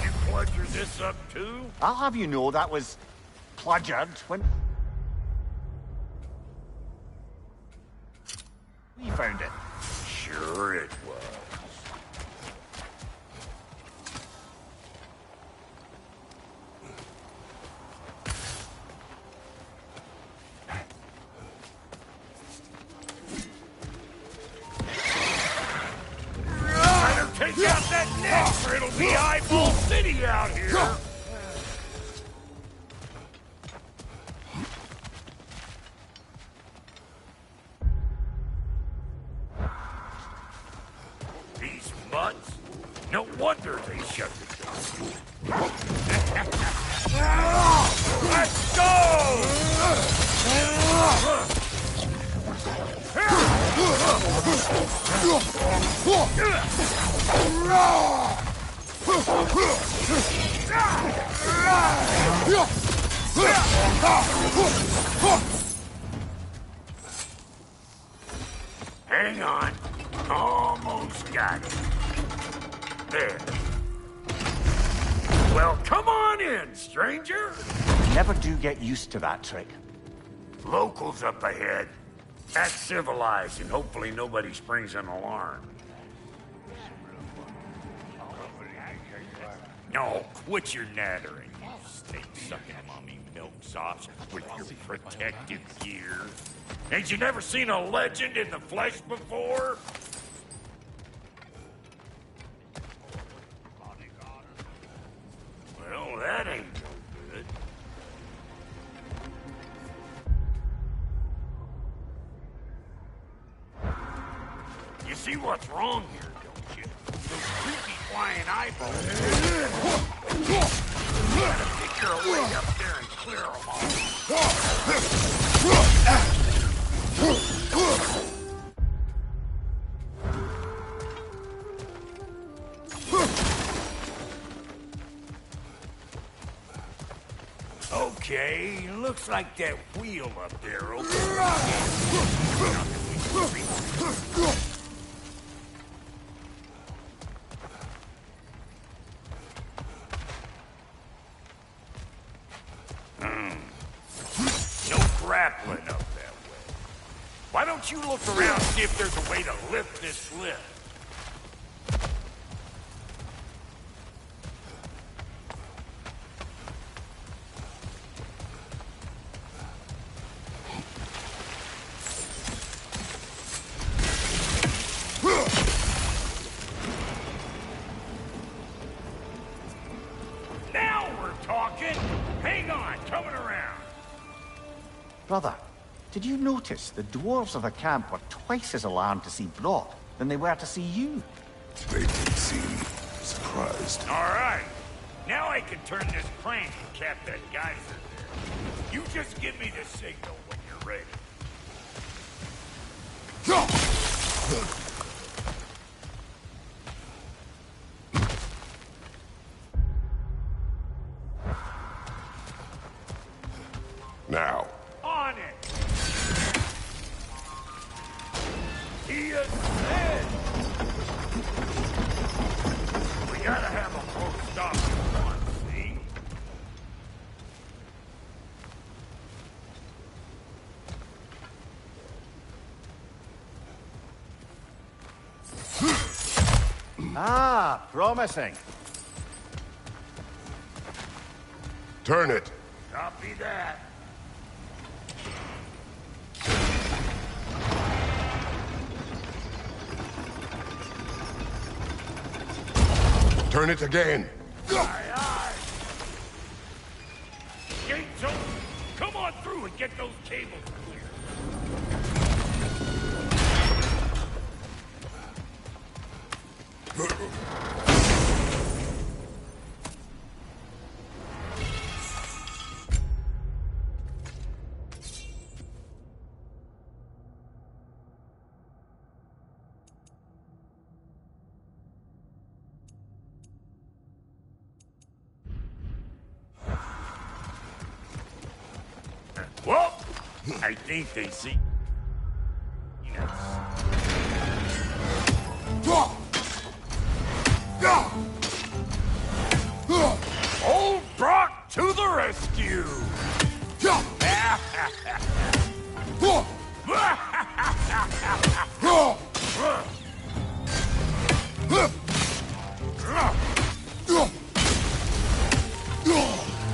You pleasure this up too? I'll have you know that was pleasured when we found it. Sure it was. Better take out that neck or it'll be Eyeball City out here. These mutts? No wonder they shut the door. Let's go! Hang on. Almost got it. There. Well, come on in, stranger. Never do get used to that trick. Locals up ahead. Act civilized and hopefully nobody springs an alarm. No, quit your nattering, you steak-sucking mommy milksops with your protective gear. Ain't you never seen a legend in the flesh before? Well, that ain't no good. You see what's wrong here, don't you? Those creepy flying eyeballs. You gotta pick your way up there and clear them all. Okay, looks like that wheel up there opens No grappling up that way. Why don't you look around and see if there's a way to lift this lift? Now we're talking! Hang on, coming around. Brother, did you notice the dwarves of the camp were twice as alarmed to see Brock than they were to see you? They did seem surprised. All right. Now I can turn this crank and cap that geyser there. You just give me the signal when you're ready. Now. On it! He is dead! We gotta have a boat stop at once, see? Ah, promising. Turn it. Copy that. Turn it again. Aye, aye. Gates open. Come on through and get those cables clear. I think they see us. Old Brock to the rescue!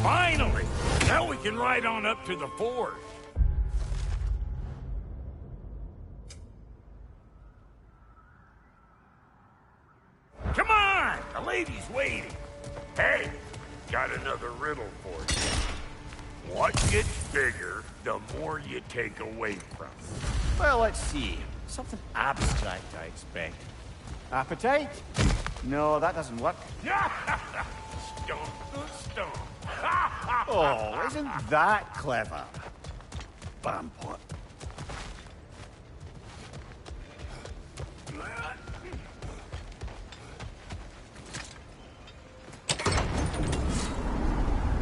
Finally! Now we can ride on up to the forge. Come on! The lady's waiting. Hey, got another riddle for you. What gets bigger, the more you take away from it? Well, let's see. Something abstract, I expect. Appetite? No, that doesn't work. Stomp the stomp. Oh, isn't that clever? Bam pot.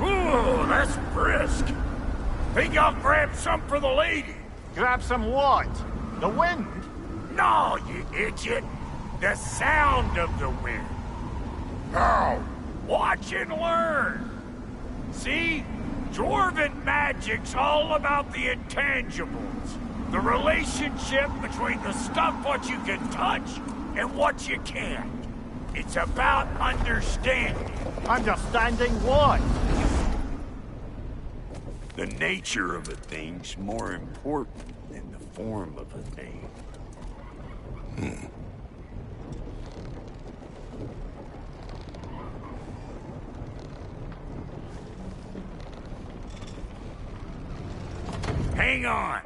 Ooh, that's brisk. Think I'll grab some for the lady. Grab some what? The wind? No, you idiot. The sound of the wind. Now, watch and learn. See? Dwarven magic's all about the intangibles. The relationship between the stuff what you can touch and what you can't. It's about understanding. Understanding what? The nature of a thing's more important than the form of a thing. Hang on.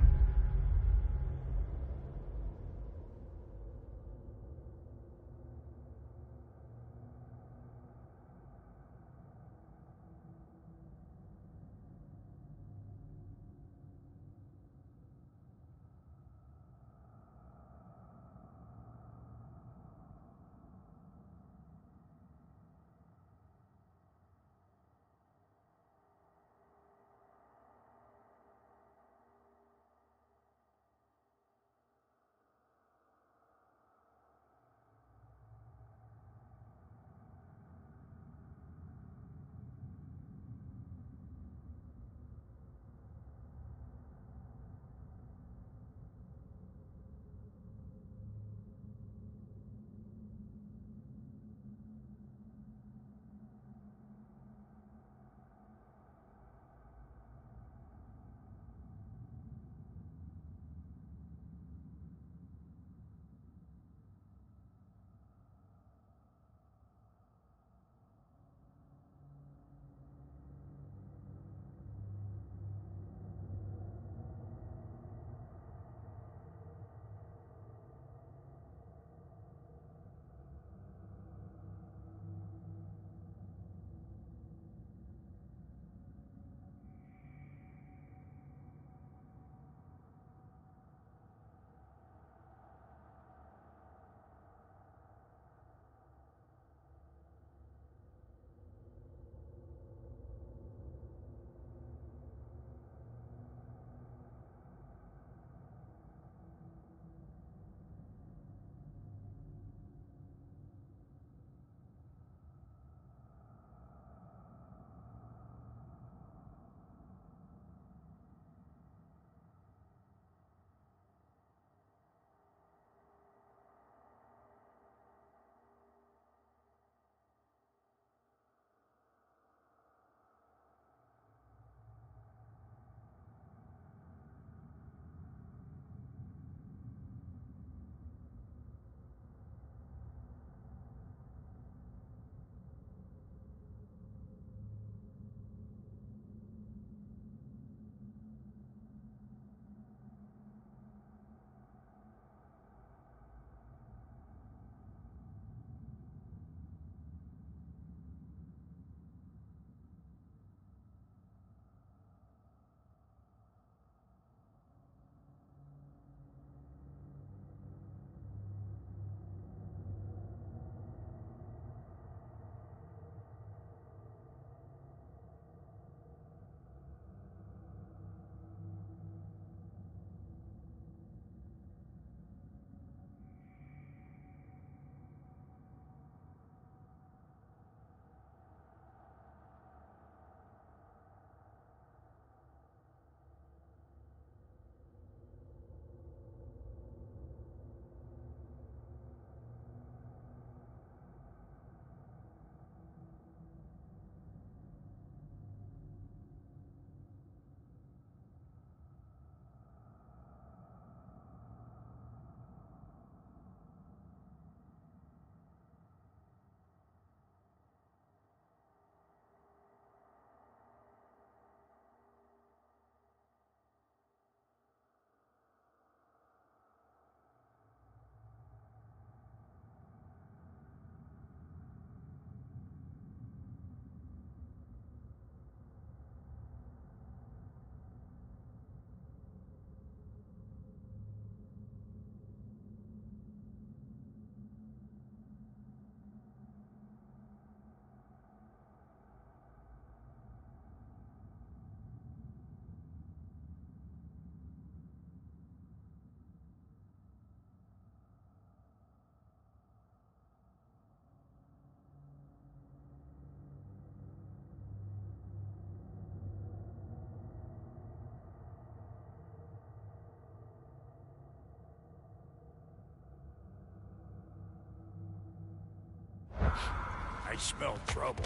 smell trouble.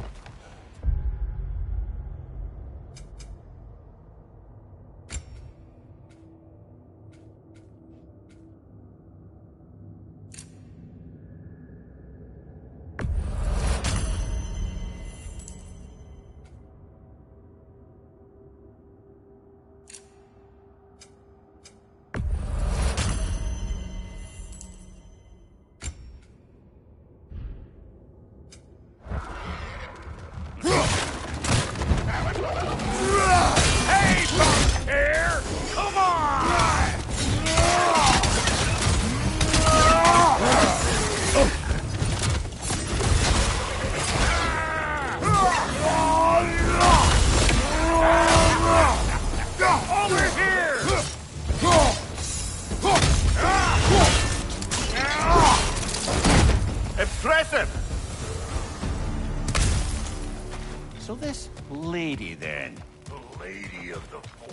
So this lady, then? The Lady of the Forge.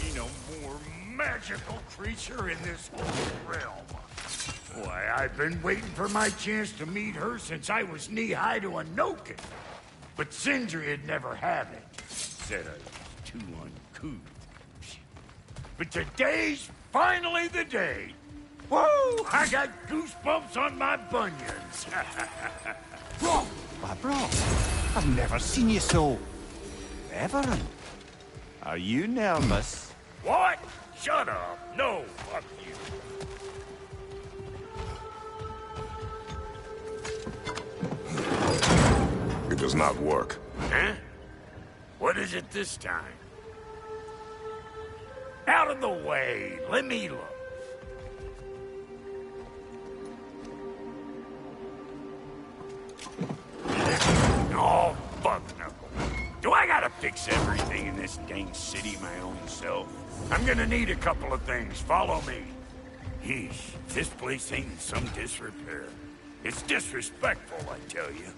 Ain't no more magical creature in this whole realm. Why, I've been waiting for my chance to meet her since I was knee-high to a Noken. But Sindri would never have it. Said I was too uncouth. But today's finally the day. Woo! I got goosebumps on my bunions. Bro, I've never seen you so... reverent. Are you nervous? What? Shut up. No, fuck you. It does not work. Huh? What is it this time? Out of the way. Let me look. Oh, fuck no. Do I gotta fix everything in this dang city my own self? I'm gonna need a couple of things. Follow me. Yeesh, this place ain't in some disrepair. It's disrespectful, I tell you.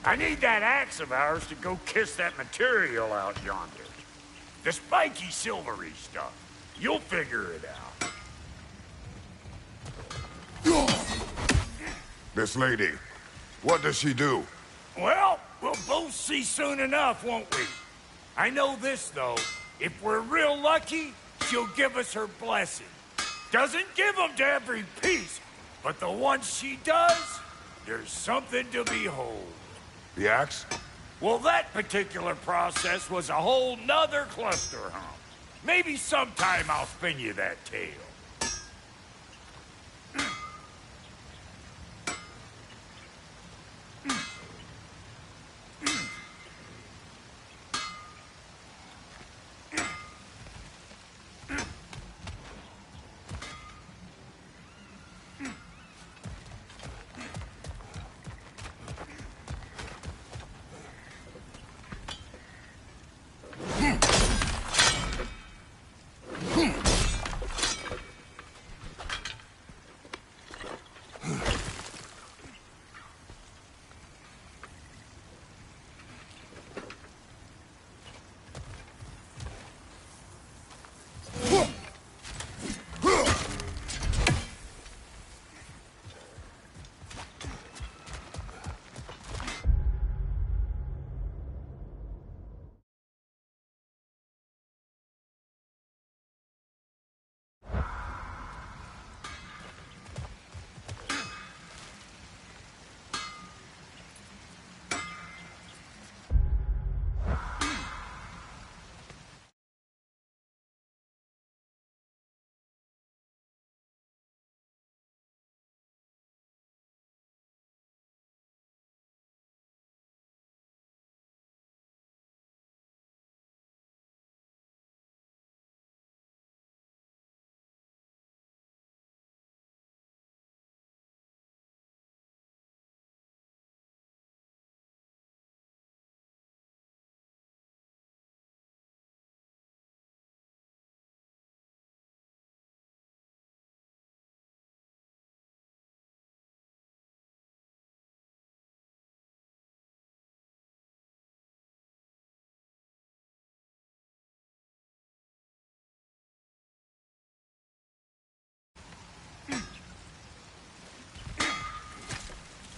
I need that axe of ours to go kiss that material out yonder. The spiky silvery stuff. You'll figure it out. This lady, what does she do? Well, we'll both see soon enough, won't we? I know this, though. If we're real lucky, she'll give us her blessing. Doesn't give them to every piece, but the ones she does, there's something to behold. The axe? Well, that particular process was a whole nother cluster hump. Maybe sometime I'll spin you that tale.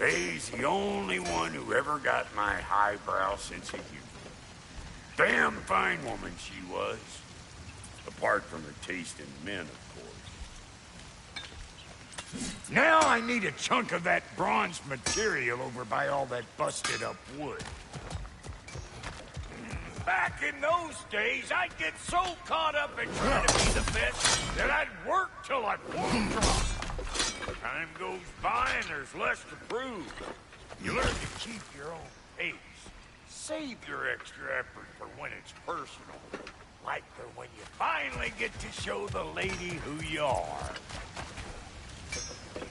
Faye's the only one who ever got my highbrow sense of humor. Damn fine woman she was. Apart from her taste in men, of course. Now I need a chunk of that bronze material over by all that busted up wood. Back in those days, I'd get so caught up in trying to be the best that I'd work till I full drop. Time goes by and there's less to prove. You learn to keep your own pace. Save your extra effort for when it's personal. Like for when you finally get to show the lady who you are.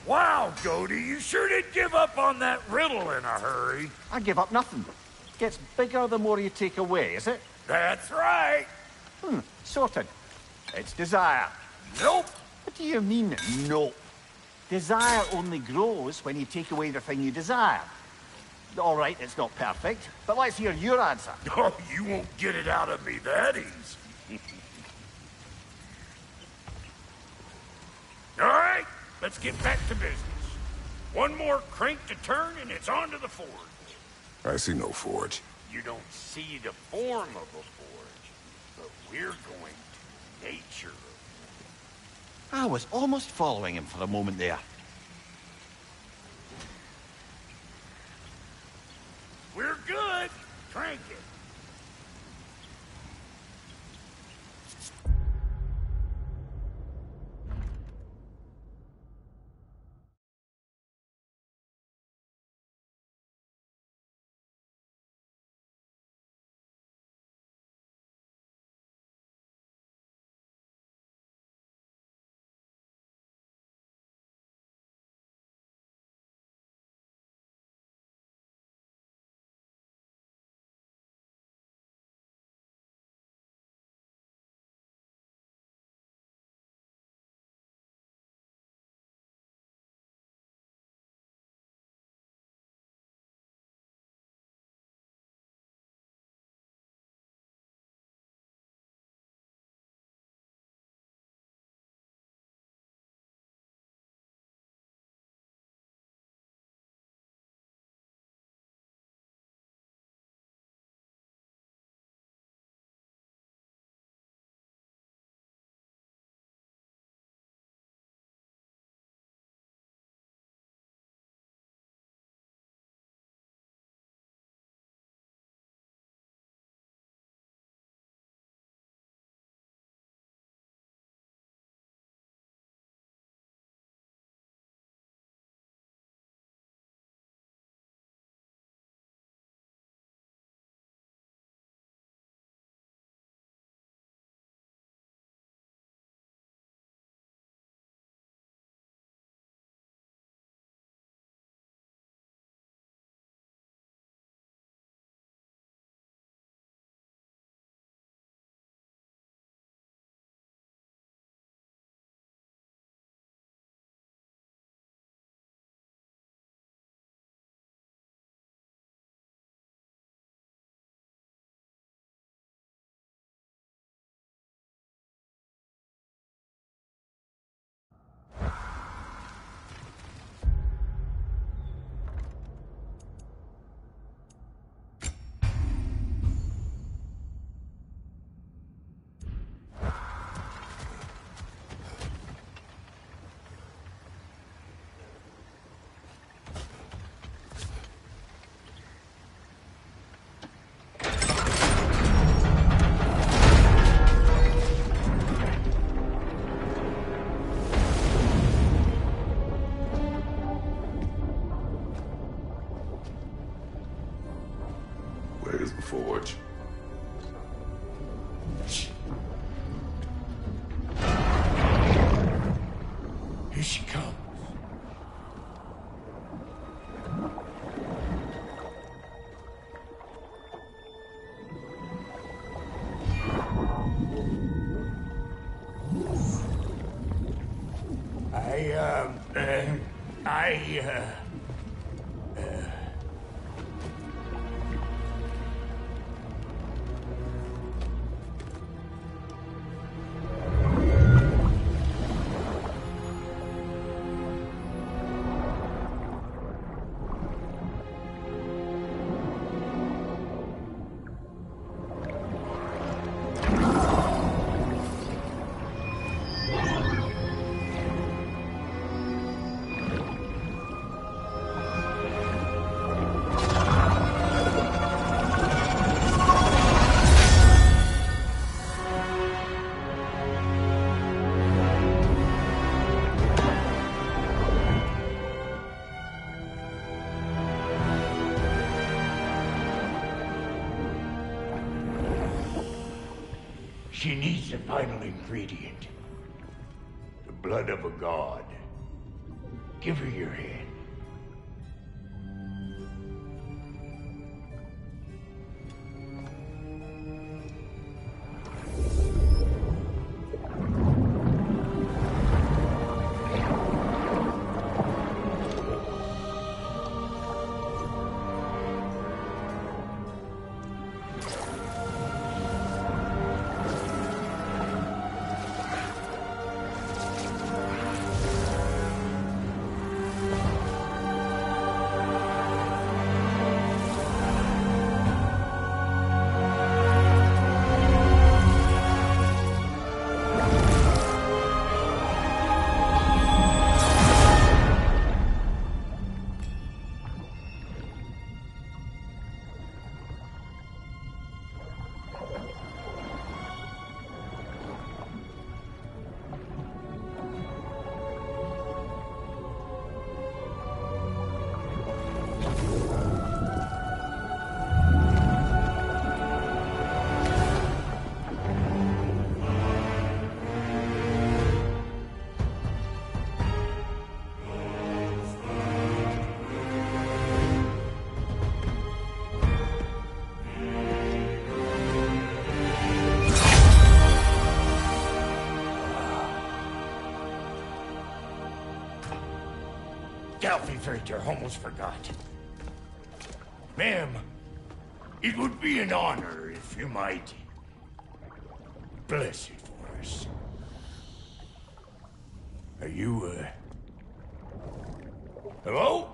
Wow, Goody, you sure did give up on that riddle in a hurry. I give up nothing. Gets bigger the more you take away, is it? That's right. Sorted. It's desire. Nope. What do you mean, nope? Desire only grows when you take away the thing you desire. All right, it's not perfect, but let's hear your answer. Oh, you won't get it out of me that easy. All right, let's get back to business. One more crank to turn and it's on to the forge. I see no forge. You don't see the form of a forge, but we're going to nature. I was almost following him for a moment there. We're good. Crank it. Where's the forge? Here she comes. She needs the final ingredient. The blood of a god. Give her your hand. I almost forgot. Ma'am, it would be an honor if you might bless it for us. Are you, hello?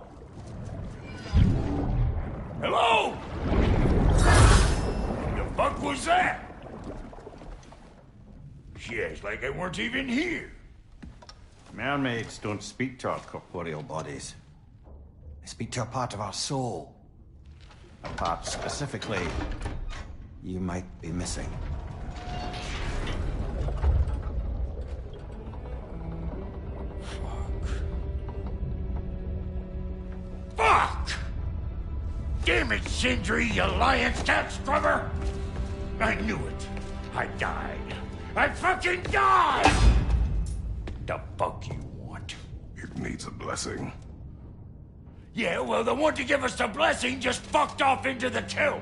Hello? The fuck was that? She acts like I weren't even here. Mermaids don't speak to our corporeal bodies. They speak to a part of our soul. A part specifically you might be missing. Fuck! Damn it, Sindri, you lion's cat scrubber! I knew it. I died. I fucking died! The fuck you want? It needs a blessing. Yeah, well, the one to give us the blessing just fucked off into the tomb.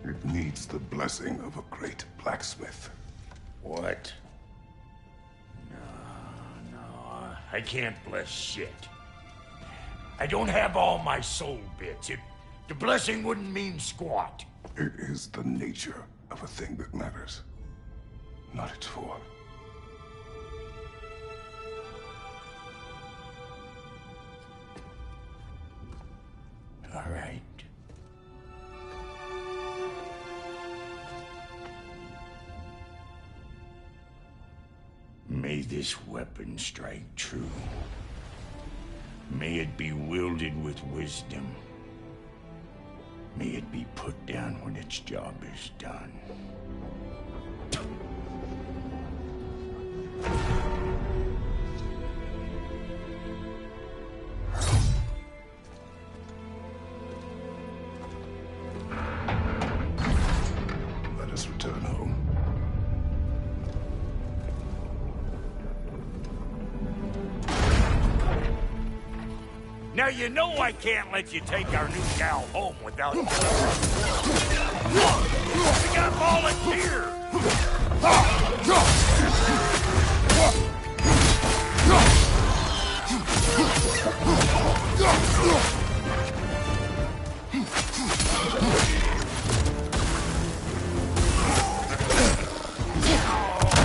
It needs the blessing of a great blacksmith. What? No, I can't bless shit. I don't have all my soul bits. The blessing wouldn't mean squat. It is the nature of a thing that matters, not its form. All right. May this weapon strike true. May it be wielded with wisdom. May it be put down when its job is done. Let us return home. Now you know I can't let you take our new gal home without... We got volunteers!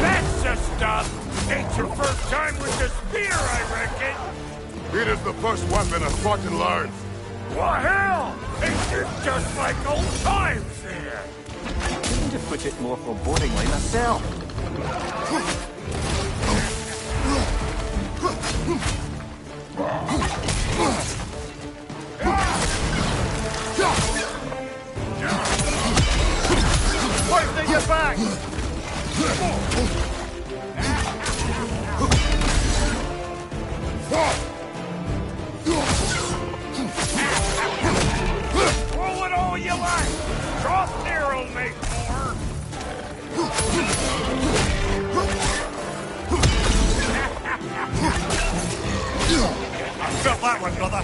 That's the stuff! Ain't your first time with the spear, I reckon! It is the first weapon a Spartan learns. Well, hell! Ain't this just like old times then? I couldn't have put it more forebodingly myself. Hoisting you back! Throw it all you like! Drop there, old man! brother.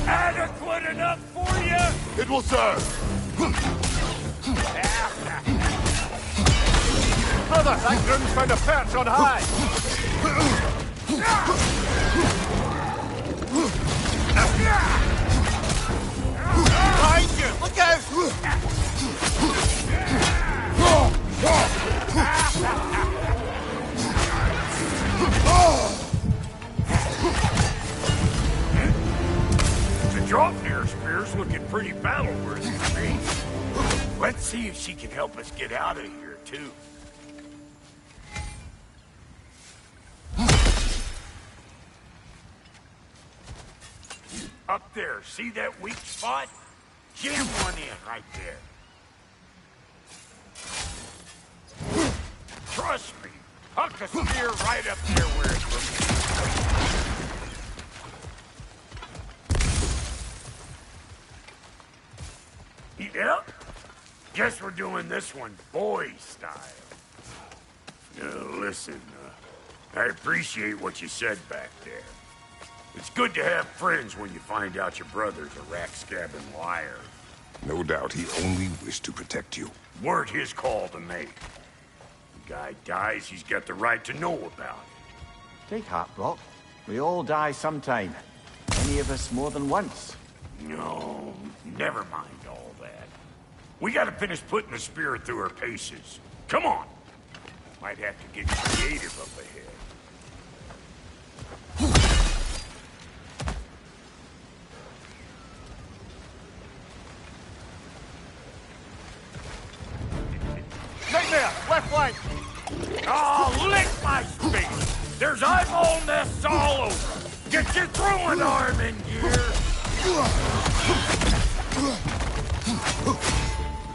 Adequate enough for you? It will serve. Brother, that groom's found a perch on high. Behind you! Look out! The Draupnir spear's looking pretty battle-worthy to me. Let's see if she can help us get out of here, too. Up there, see that weak spot? Jam one in right there. Trust me, huck a spear right up there where it looks. Yep. Guess we're doing this one boy style. Listen, I appreciate what you said back there. It's good to have friends when you find out your brother's a rack-scabbing liar. No doubt he only wished to protect you. Weren't his call to make. The guy dies, he's got the right to know about it. Take heart, Brock. We all die sometime. Any of us more than once. No, never mind all that. We gotta finish putting the spirit through her paces. Come on! Might have to get creative up ahead. Nightmare! Left flank! Oh, lick my face! There's eyeball nests all over! Get your throwing arm in gear!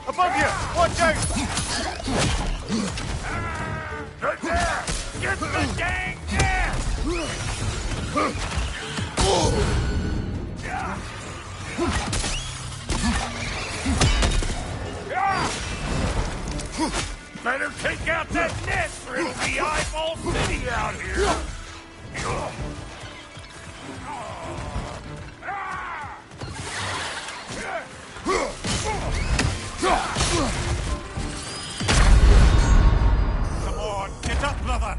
Above you! Watch out! Good there! Get the dang nest! Better take out that nest or it'll be eyeball city out here! Come on, get up, brother!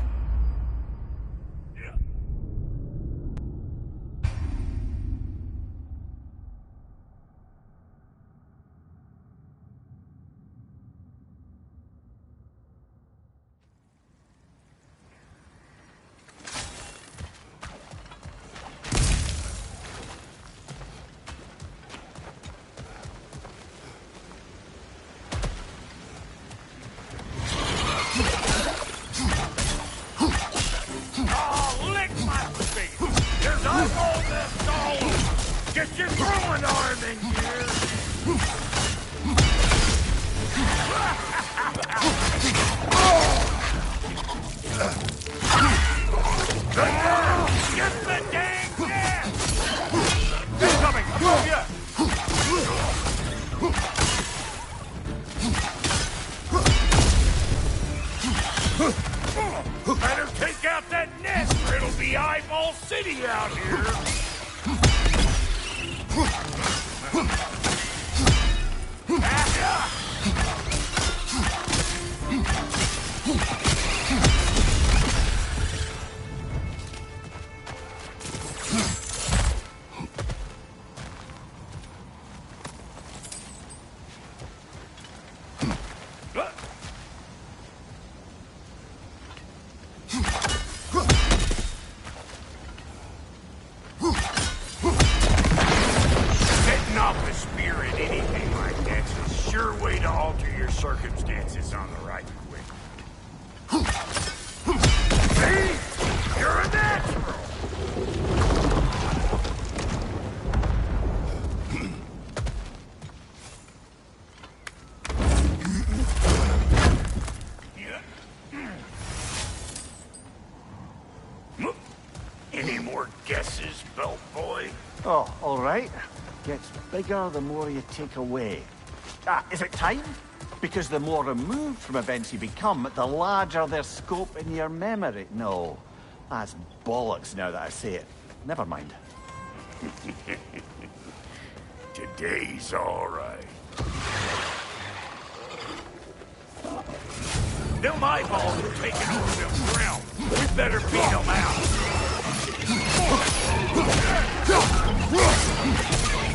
Get your throwing arm in gear! Get the dang nest! They're coming! Above you! Better take out that nest or it'll be eyeball city out here! Setting off a spear at anything like that's a sure way to alter your circumstances on the right quick. See? You're a natural! Any more guesses, belt boy? Oh, all right. Gets bigger the more you take away. Ah, is it time? Because the more removed from events you become, the larger their scope in your memory. No, that's bollocks now that I say it. Never mind. Today's all right. Them eyeballs are taking over them realm. We better beat them out.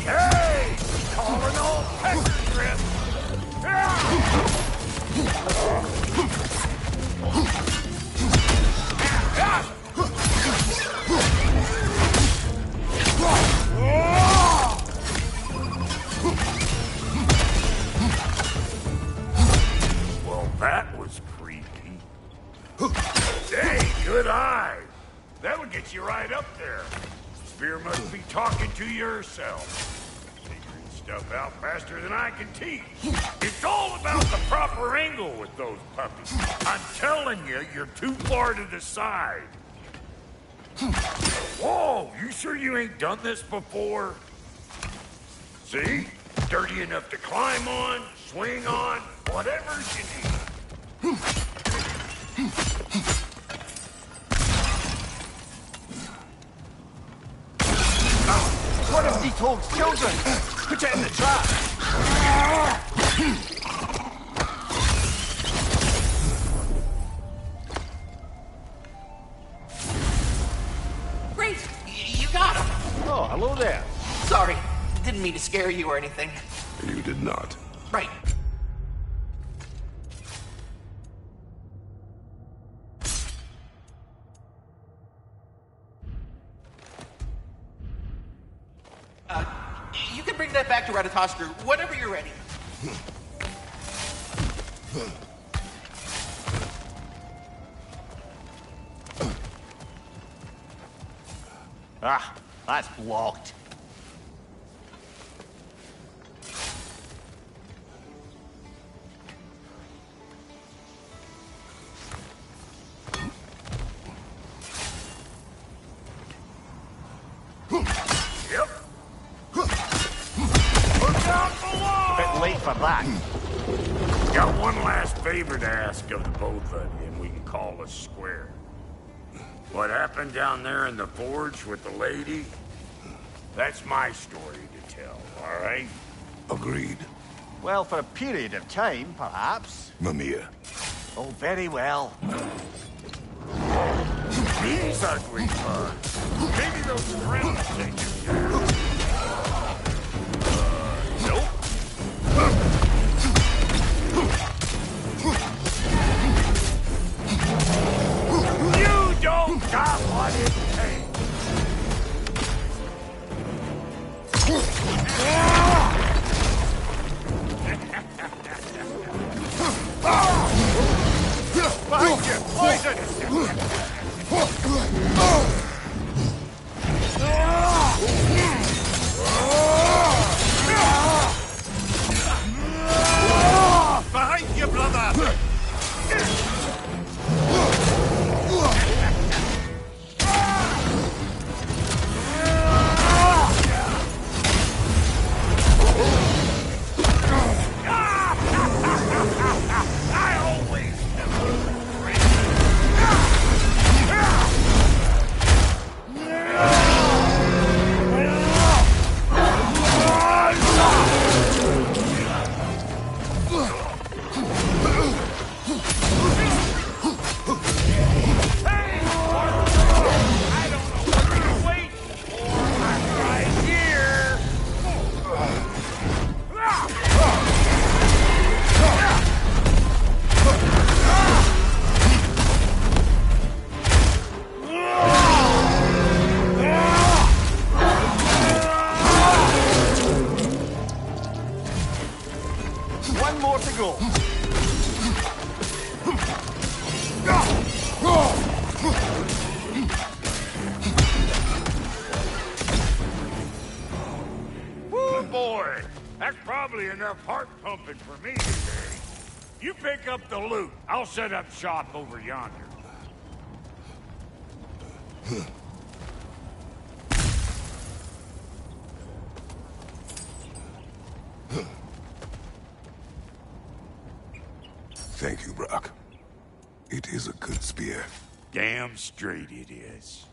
Hey! Calling all pecker grip! Well, that was creepy. Hey, good eye. That'll get you right up there. Spear must be talking to yourself. Figuring stuff out faster than I can teach. It's all about the proper angle with those puppies. I'm telling you, you're too far to the side. Whoa, you sure you ain't done this before? See? Dirty enough to climb on, swing on, whatever you need. One of Detold's children! Put it in the trap! Great! You got him! Oh, hello there. Sorry, didn't mean to scare you or anything. You did not. Right. You can bring that back to Ratatoskr whenever you're ready. Ah, that's blocked. Yep. Look out below! A bit late for that. Got one last favor to ask of the both of you, and we can call us square. What happened down there in the forge with the lady? That's my story to tell, all right? Agreed. Well, for a period of time, perhaps. Mamiya. Oh, very well. These ugly bugs. Maybe those friends take it down. Nope. You don't got what it takes. Behind you! Poison! Behind you, brother! I always One more to go. Woo, boy! That's probably enough heart pumping for me today. You pick up the loot. I'll set up shop over yonder. Thank you, Brock. It is a good spear. Damn straight it is.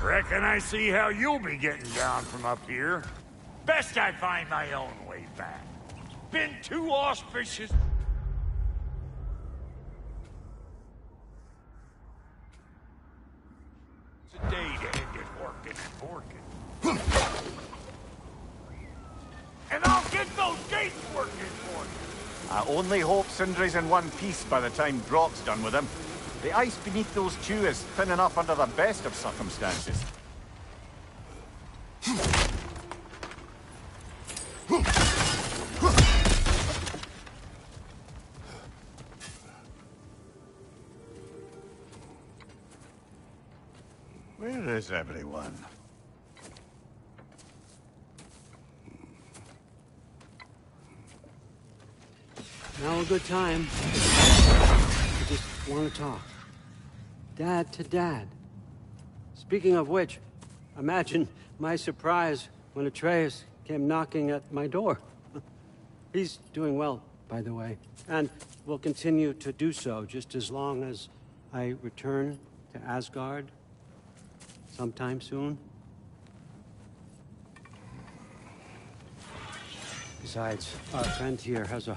Reckon I see how you'll be getting down from up here. Best I find my own way back. Been too auspicious. It's a day to end it working and working. And I'll get those gates working for you. I only hope Sindri's in one piece by the time Brock's done with him. The ice beneath those two is thin enough under the best of circumstances. Where is everyone? Now a good time. I just want to talk. Dad to Dad. Speaking of which, imagine my surprise when Atreus came knocking at my door. He's doing well, by the way, and will continue to do so just as long as I return to Asgard sometime soon. Besides, our friend here has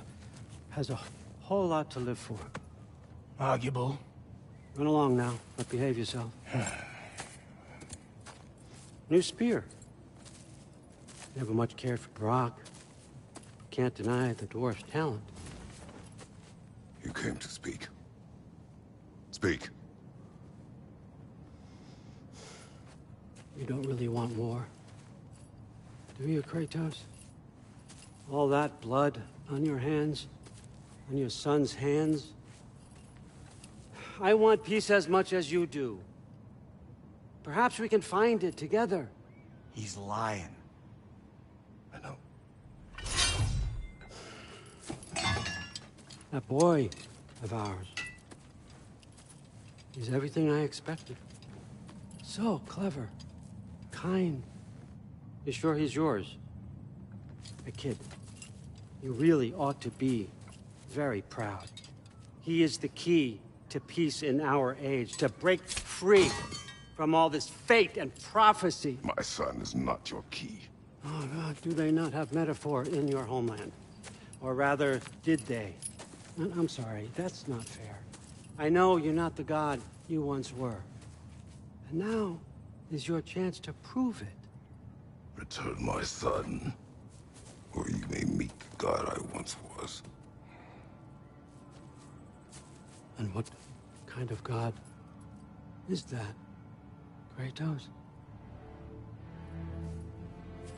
a whole lot to live for. Arguable. Run along now, but behave yourself. New spear. Never much cared for Brock. Can't deny the dwarf's talent. You came to speak. Speak. You don't really want war, do you, Kratos? All that blood on your hands, on your son's hands. I want peace as much as you do. Perhaps we can find it together. He's lying. I know. That boy of ours. He's everything I expected. So clever. Kind. You sure he's yours? A kid. You really ought to be very proud. He is the key to peace in our age, to break free from all this fate and prophecy. My son is not your key. Oh, God, do they not have metaphor in your homeland? Or rather, did they? I'm sorry, that's not fair. I know you're not the god you once were. And now is your chance to prove it. Return my son, or you may meet the god I once was. And what kind of god is that, Kratos?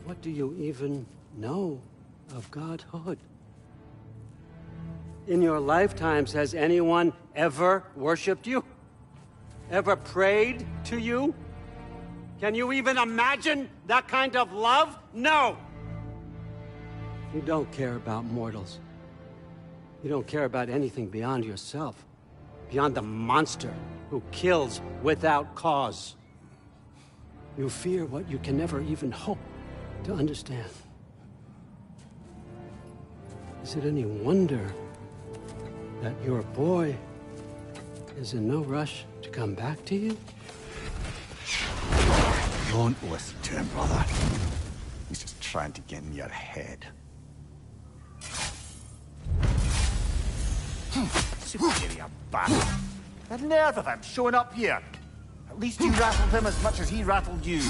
What do you even know of godhood? In your lifetimes, has anyone ever worshipped you? Ever prayed to you? Can you even imagine that kind of love? No! You don't care about mortals. You don't care about anything beyond yourself. Beyond the monster who kills without cause. You fear what you can never even hope to understand. Is it any wonder that your boy is in no rush to come back to you? Don't listen to him, brother. He's just trying to get in your head. Superior bastard. The nerve of him showing up here. At least you rattled him as much as he rattled you.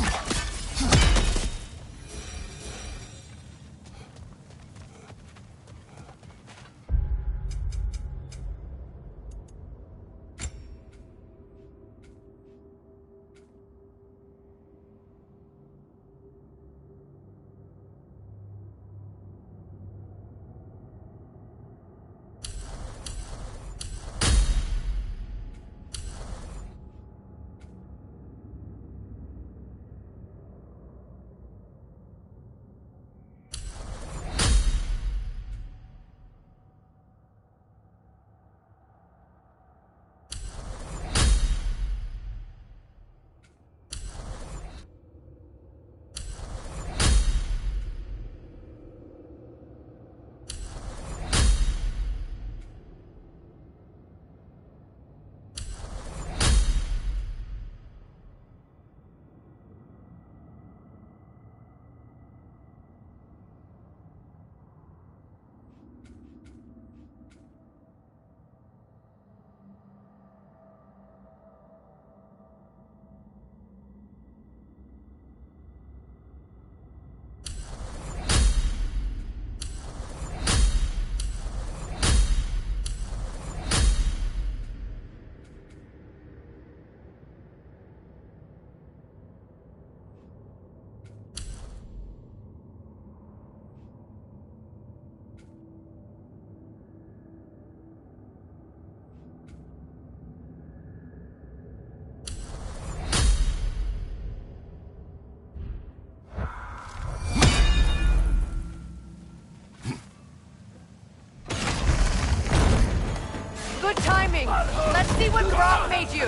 Good timing. Let's see what Brock made you.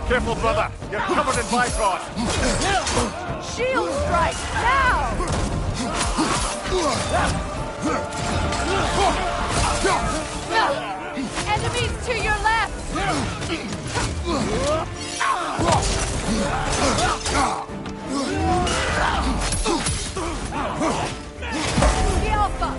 Careful, brother. You're covered in Bifrost. Shield strike, now! Enemies to your left! The Alpha!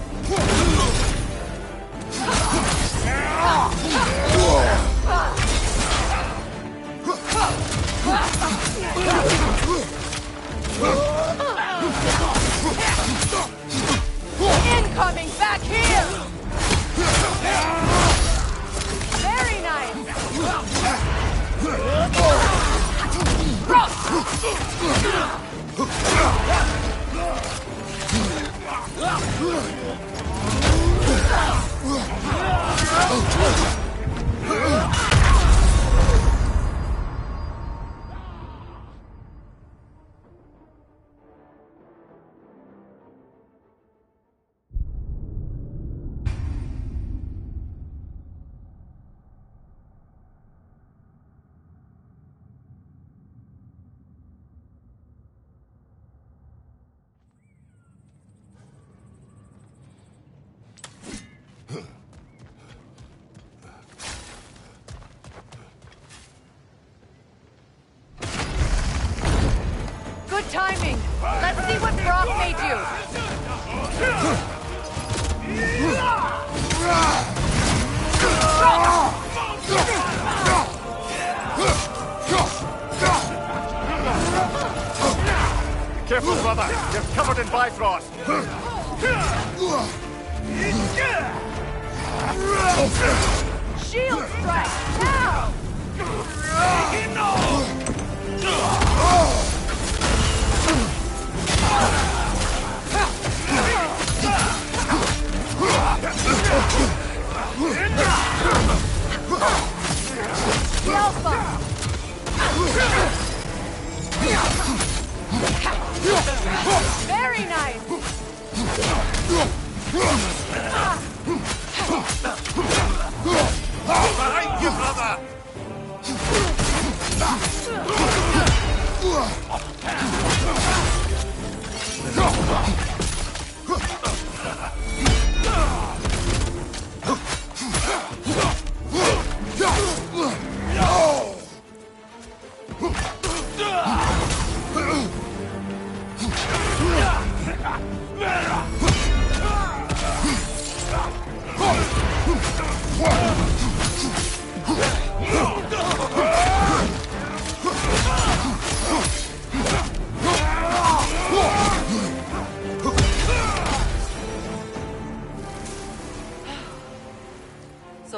Incoming back here! Very nice! Good timing. Let's see what Brock made you. Careful, brother. You're covered in Bifrost. Shield strike, now! The Alpha! Very nice! Behind you, brother!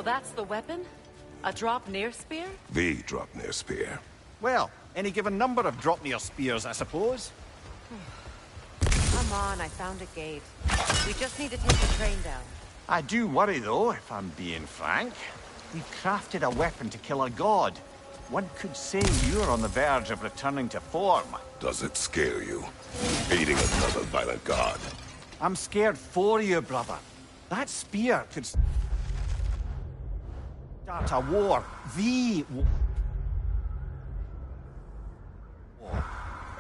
So that's the weapon? A drop-near spear? The drop-near spear. Well, any given number of drop-near spears, I suppose. Come on, I found a gate. We just need to take the train down. I do worry, though, if I'm being frank. We've crafted a weapon to kill a god. One could say you're on the verge of returning to form. Does it scare you? Aiding another violent god. I'm scared for you, brother. That spear could start a war. The war.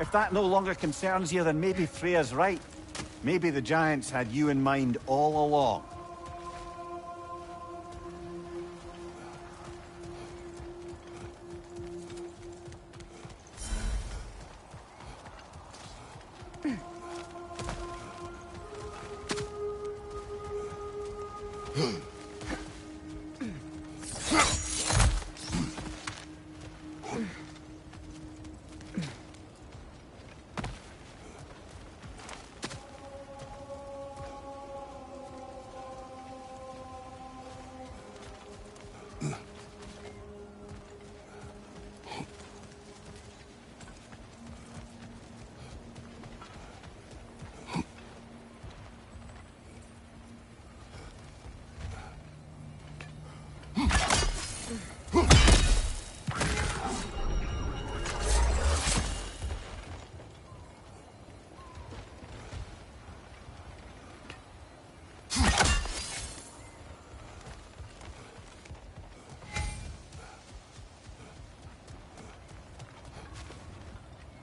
If that no longer concerns you, then maybe Freya's right. Maybe the Giants had you in mind all along.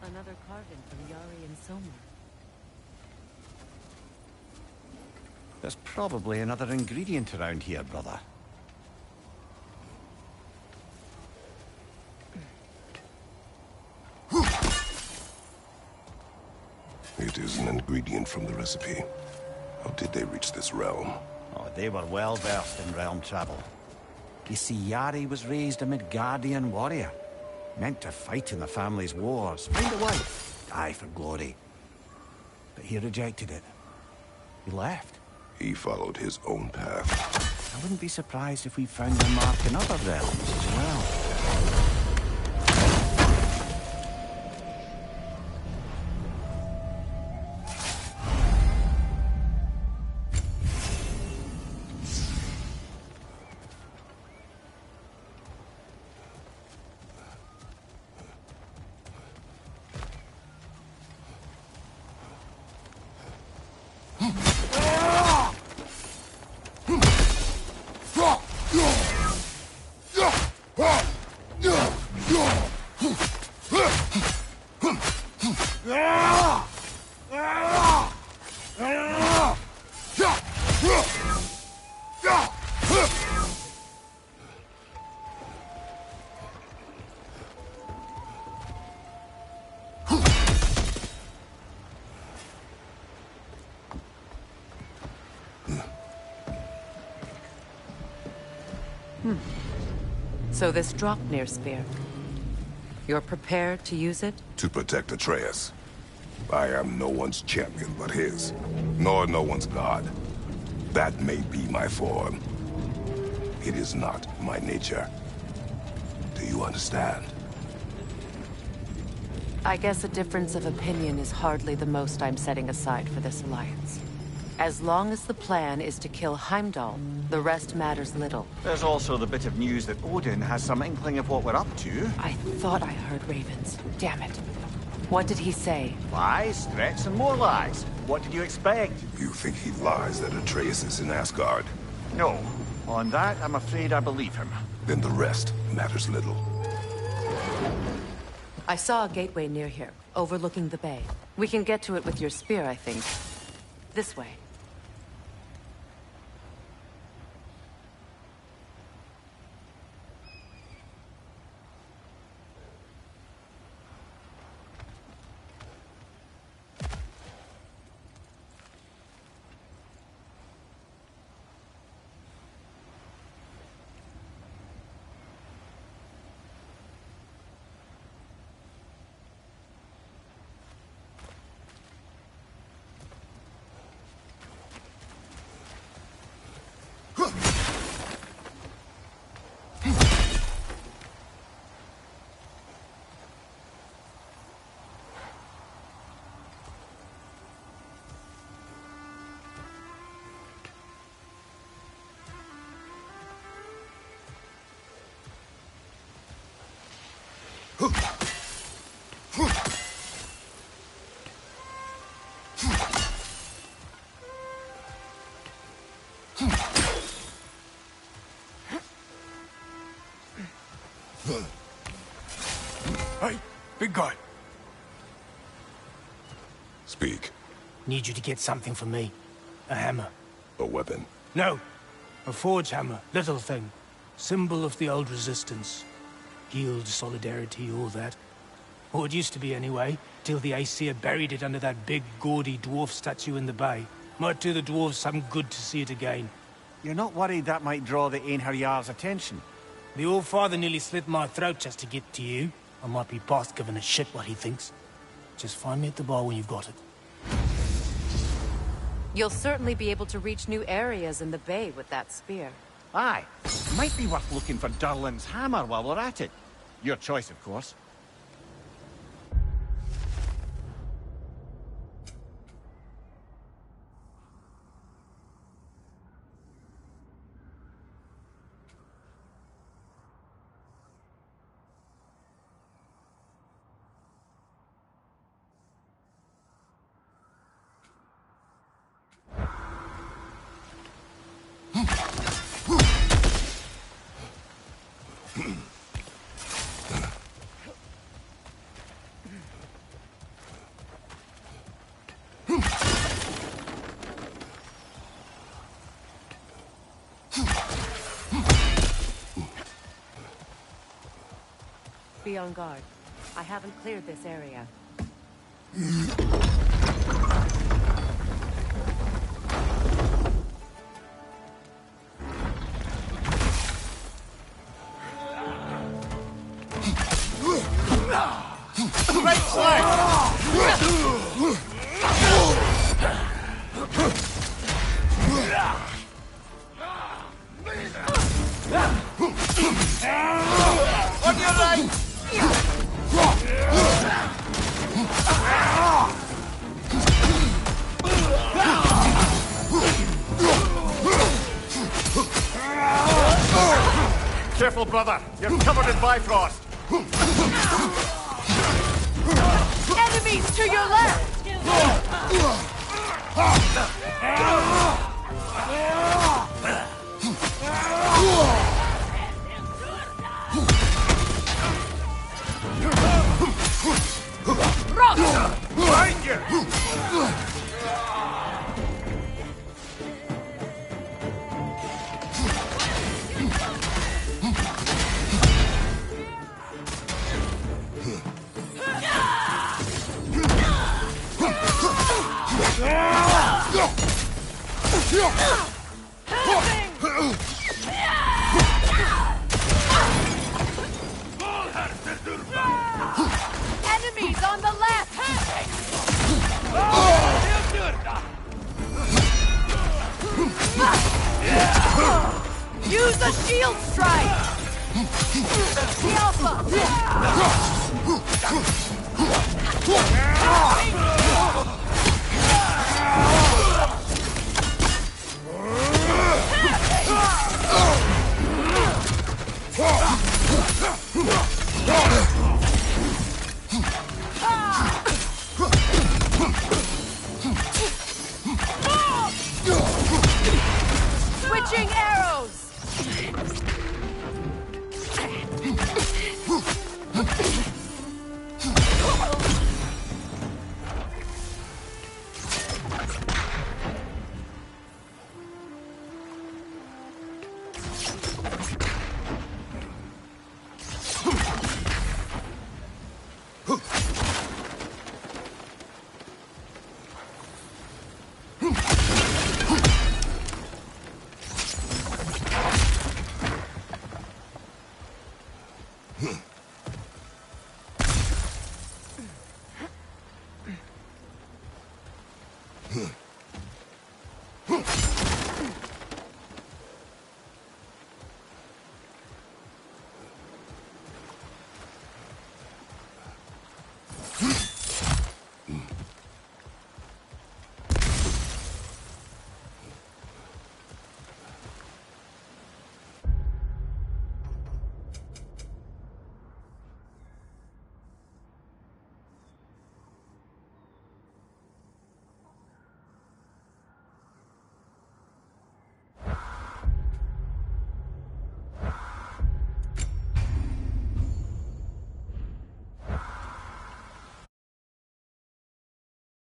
Another carving from Yari and Soma. There's probably another ingredient around here, brother. It is an ingredient from the recipe. How did they reach this realm? Oh, they were well versed in realm travel. You see, Yari was raised a Midgardian warrior. Meant to fight in the family's wars, find a wife, die for glory. But he rejected it. He left. He followed his own path. I wouldn't be surprised if we found the mark in other realms as well. So this Dropnir spear, you're prepared to use it? To protect Atreus. I am no one's champion but his, nor no one's god. That may be my form. It is not my nature. Do you understand? I guess a difference of opinion is hardly the most I'm setting aside for this alliance. As long as the plan is to kill Heimdall, the rest matters little. There's also the bit of news that Odin has some inkling of what we're up to. I thought I heard ravens. Damn it. What did he say? Lies, threats, and more lies. What did you expect? You think he lies that Atreus is in Asgard? No. On that, I'm afraid I believe him. Then the rest matters little. I saw a gateway near here, overlooking the bay. We can get to it with your spear, I think. This way. Hey, big guy. Speak. Need you to get something for me. A hammer. A weapon. No. A forge hammer. Little thing. Symbol of the old resistance. Guild, solidarity, all that. Or it used to be anyway, till the Aesir buried it under that big, gaudy dwarf statue in the bay. Might do the dwarves some good to see it again. You're not worried that might draw the Einherjar's attention? The old father nearly slit my throat just to get to you. I might be past giving a shit what he thinks. Just find me at the bar when you've got it. You'll certainly be able to reach new areas in the bay with that spear. Aye. Might be worth looking for Durlin's hammer while we're at it. Your choice, of course. Be on guard. I haven't cleared this area. Right side! On your right! Careful, brother. You're covered in Bifrost. Enemies to your left! Behind you! Enemies on the left! Use a shield strike! The Alpha! Switching arrows! Huh.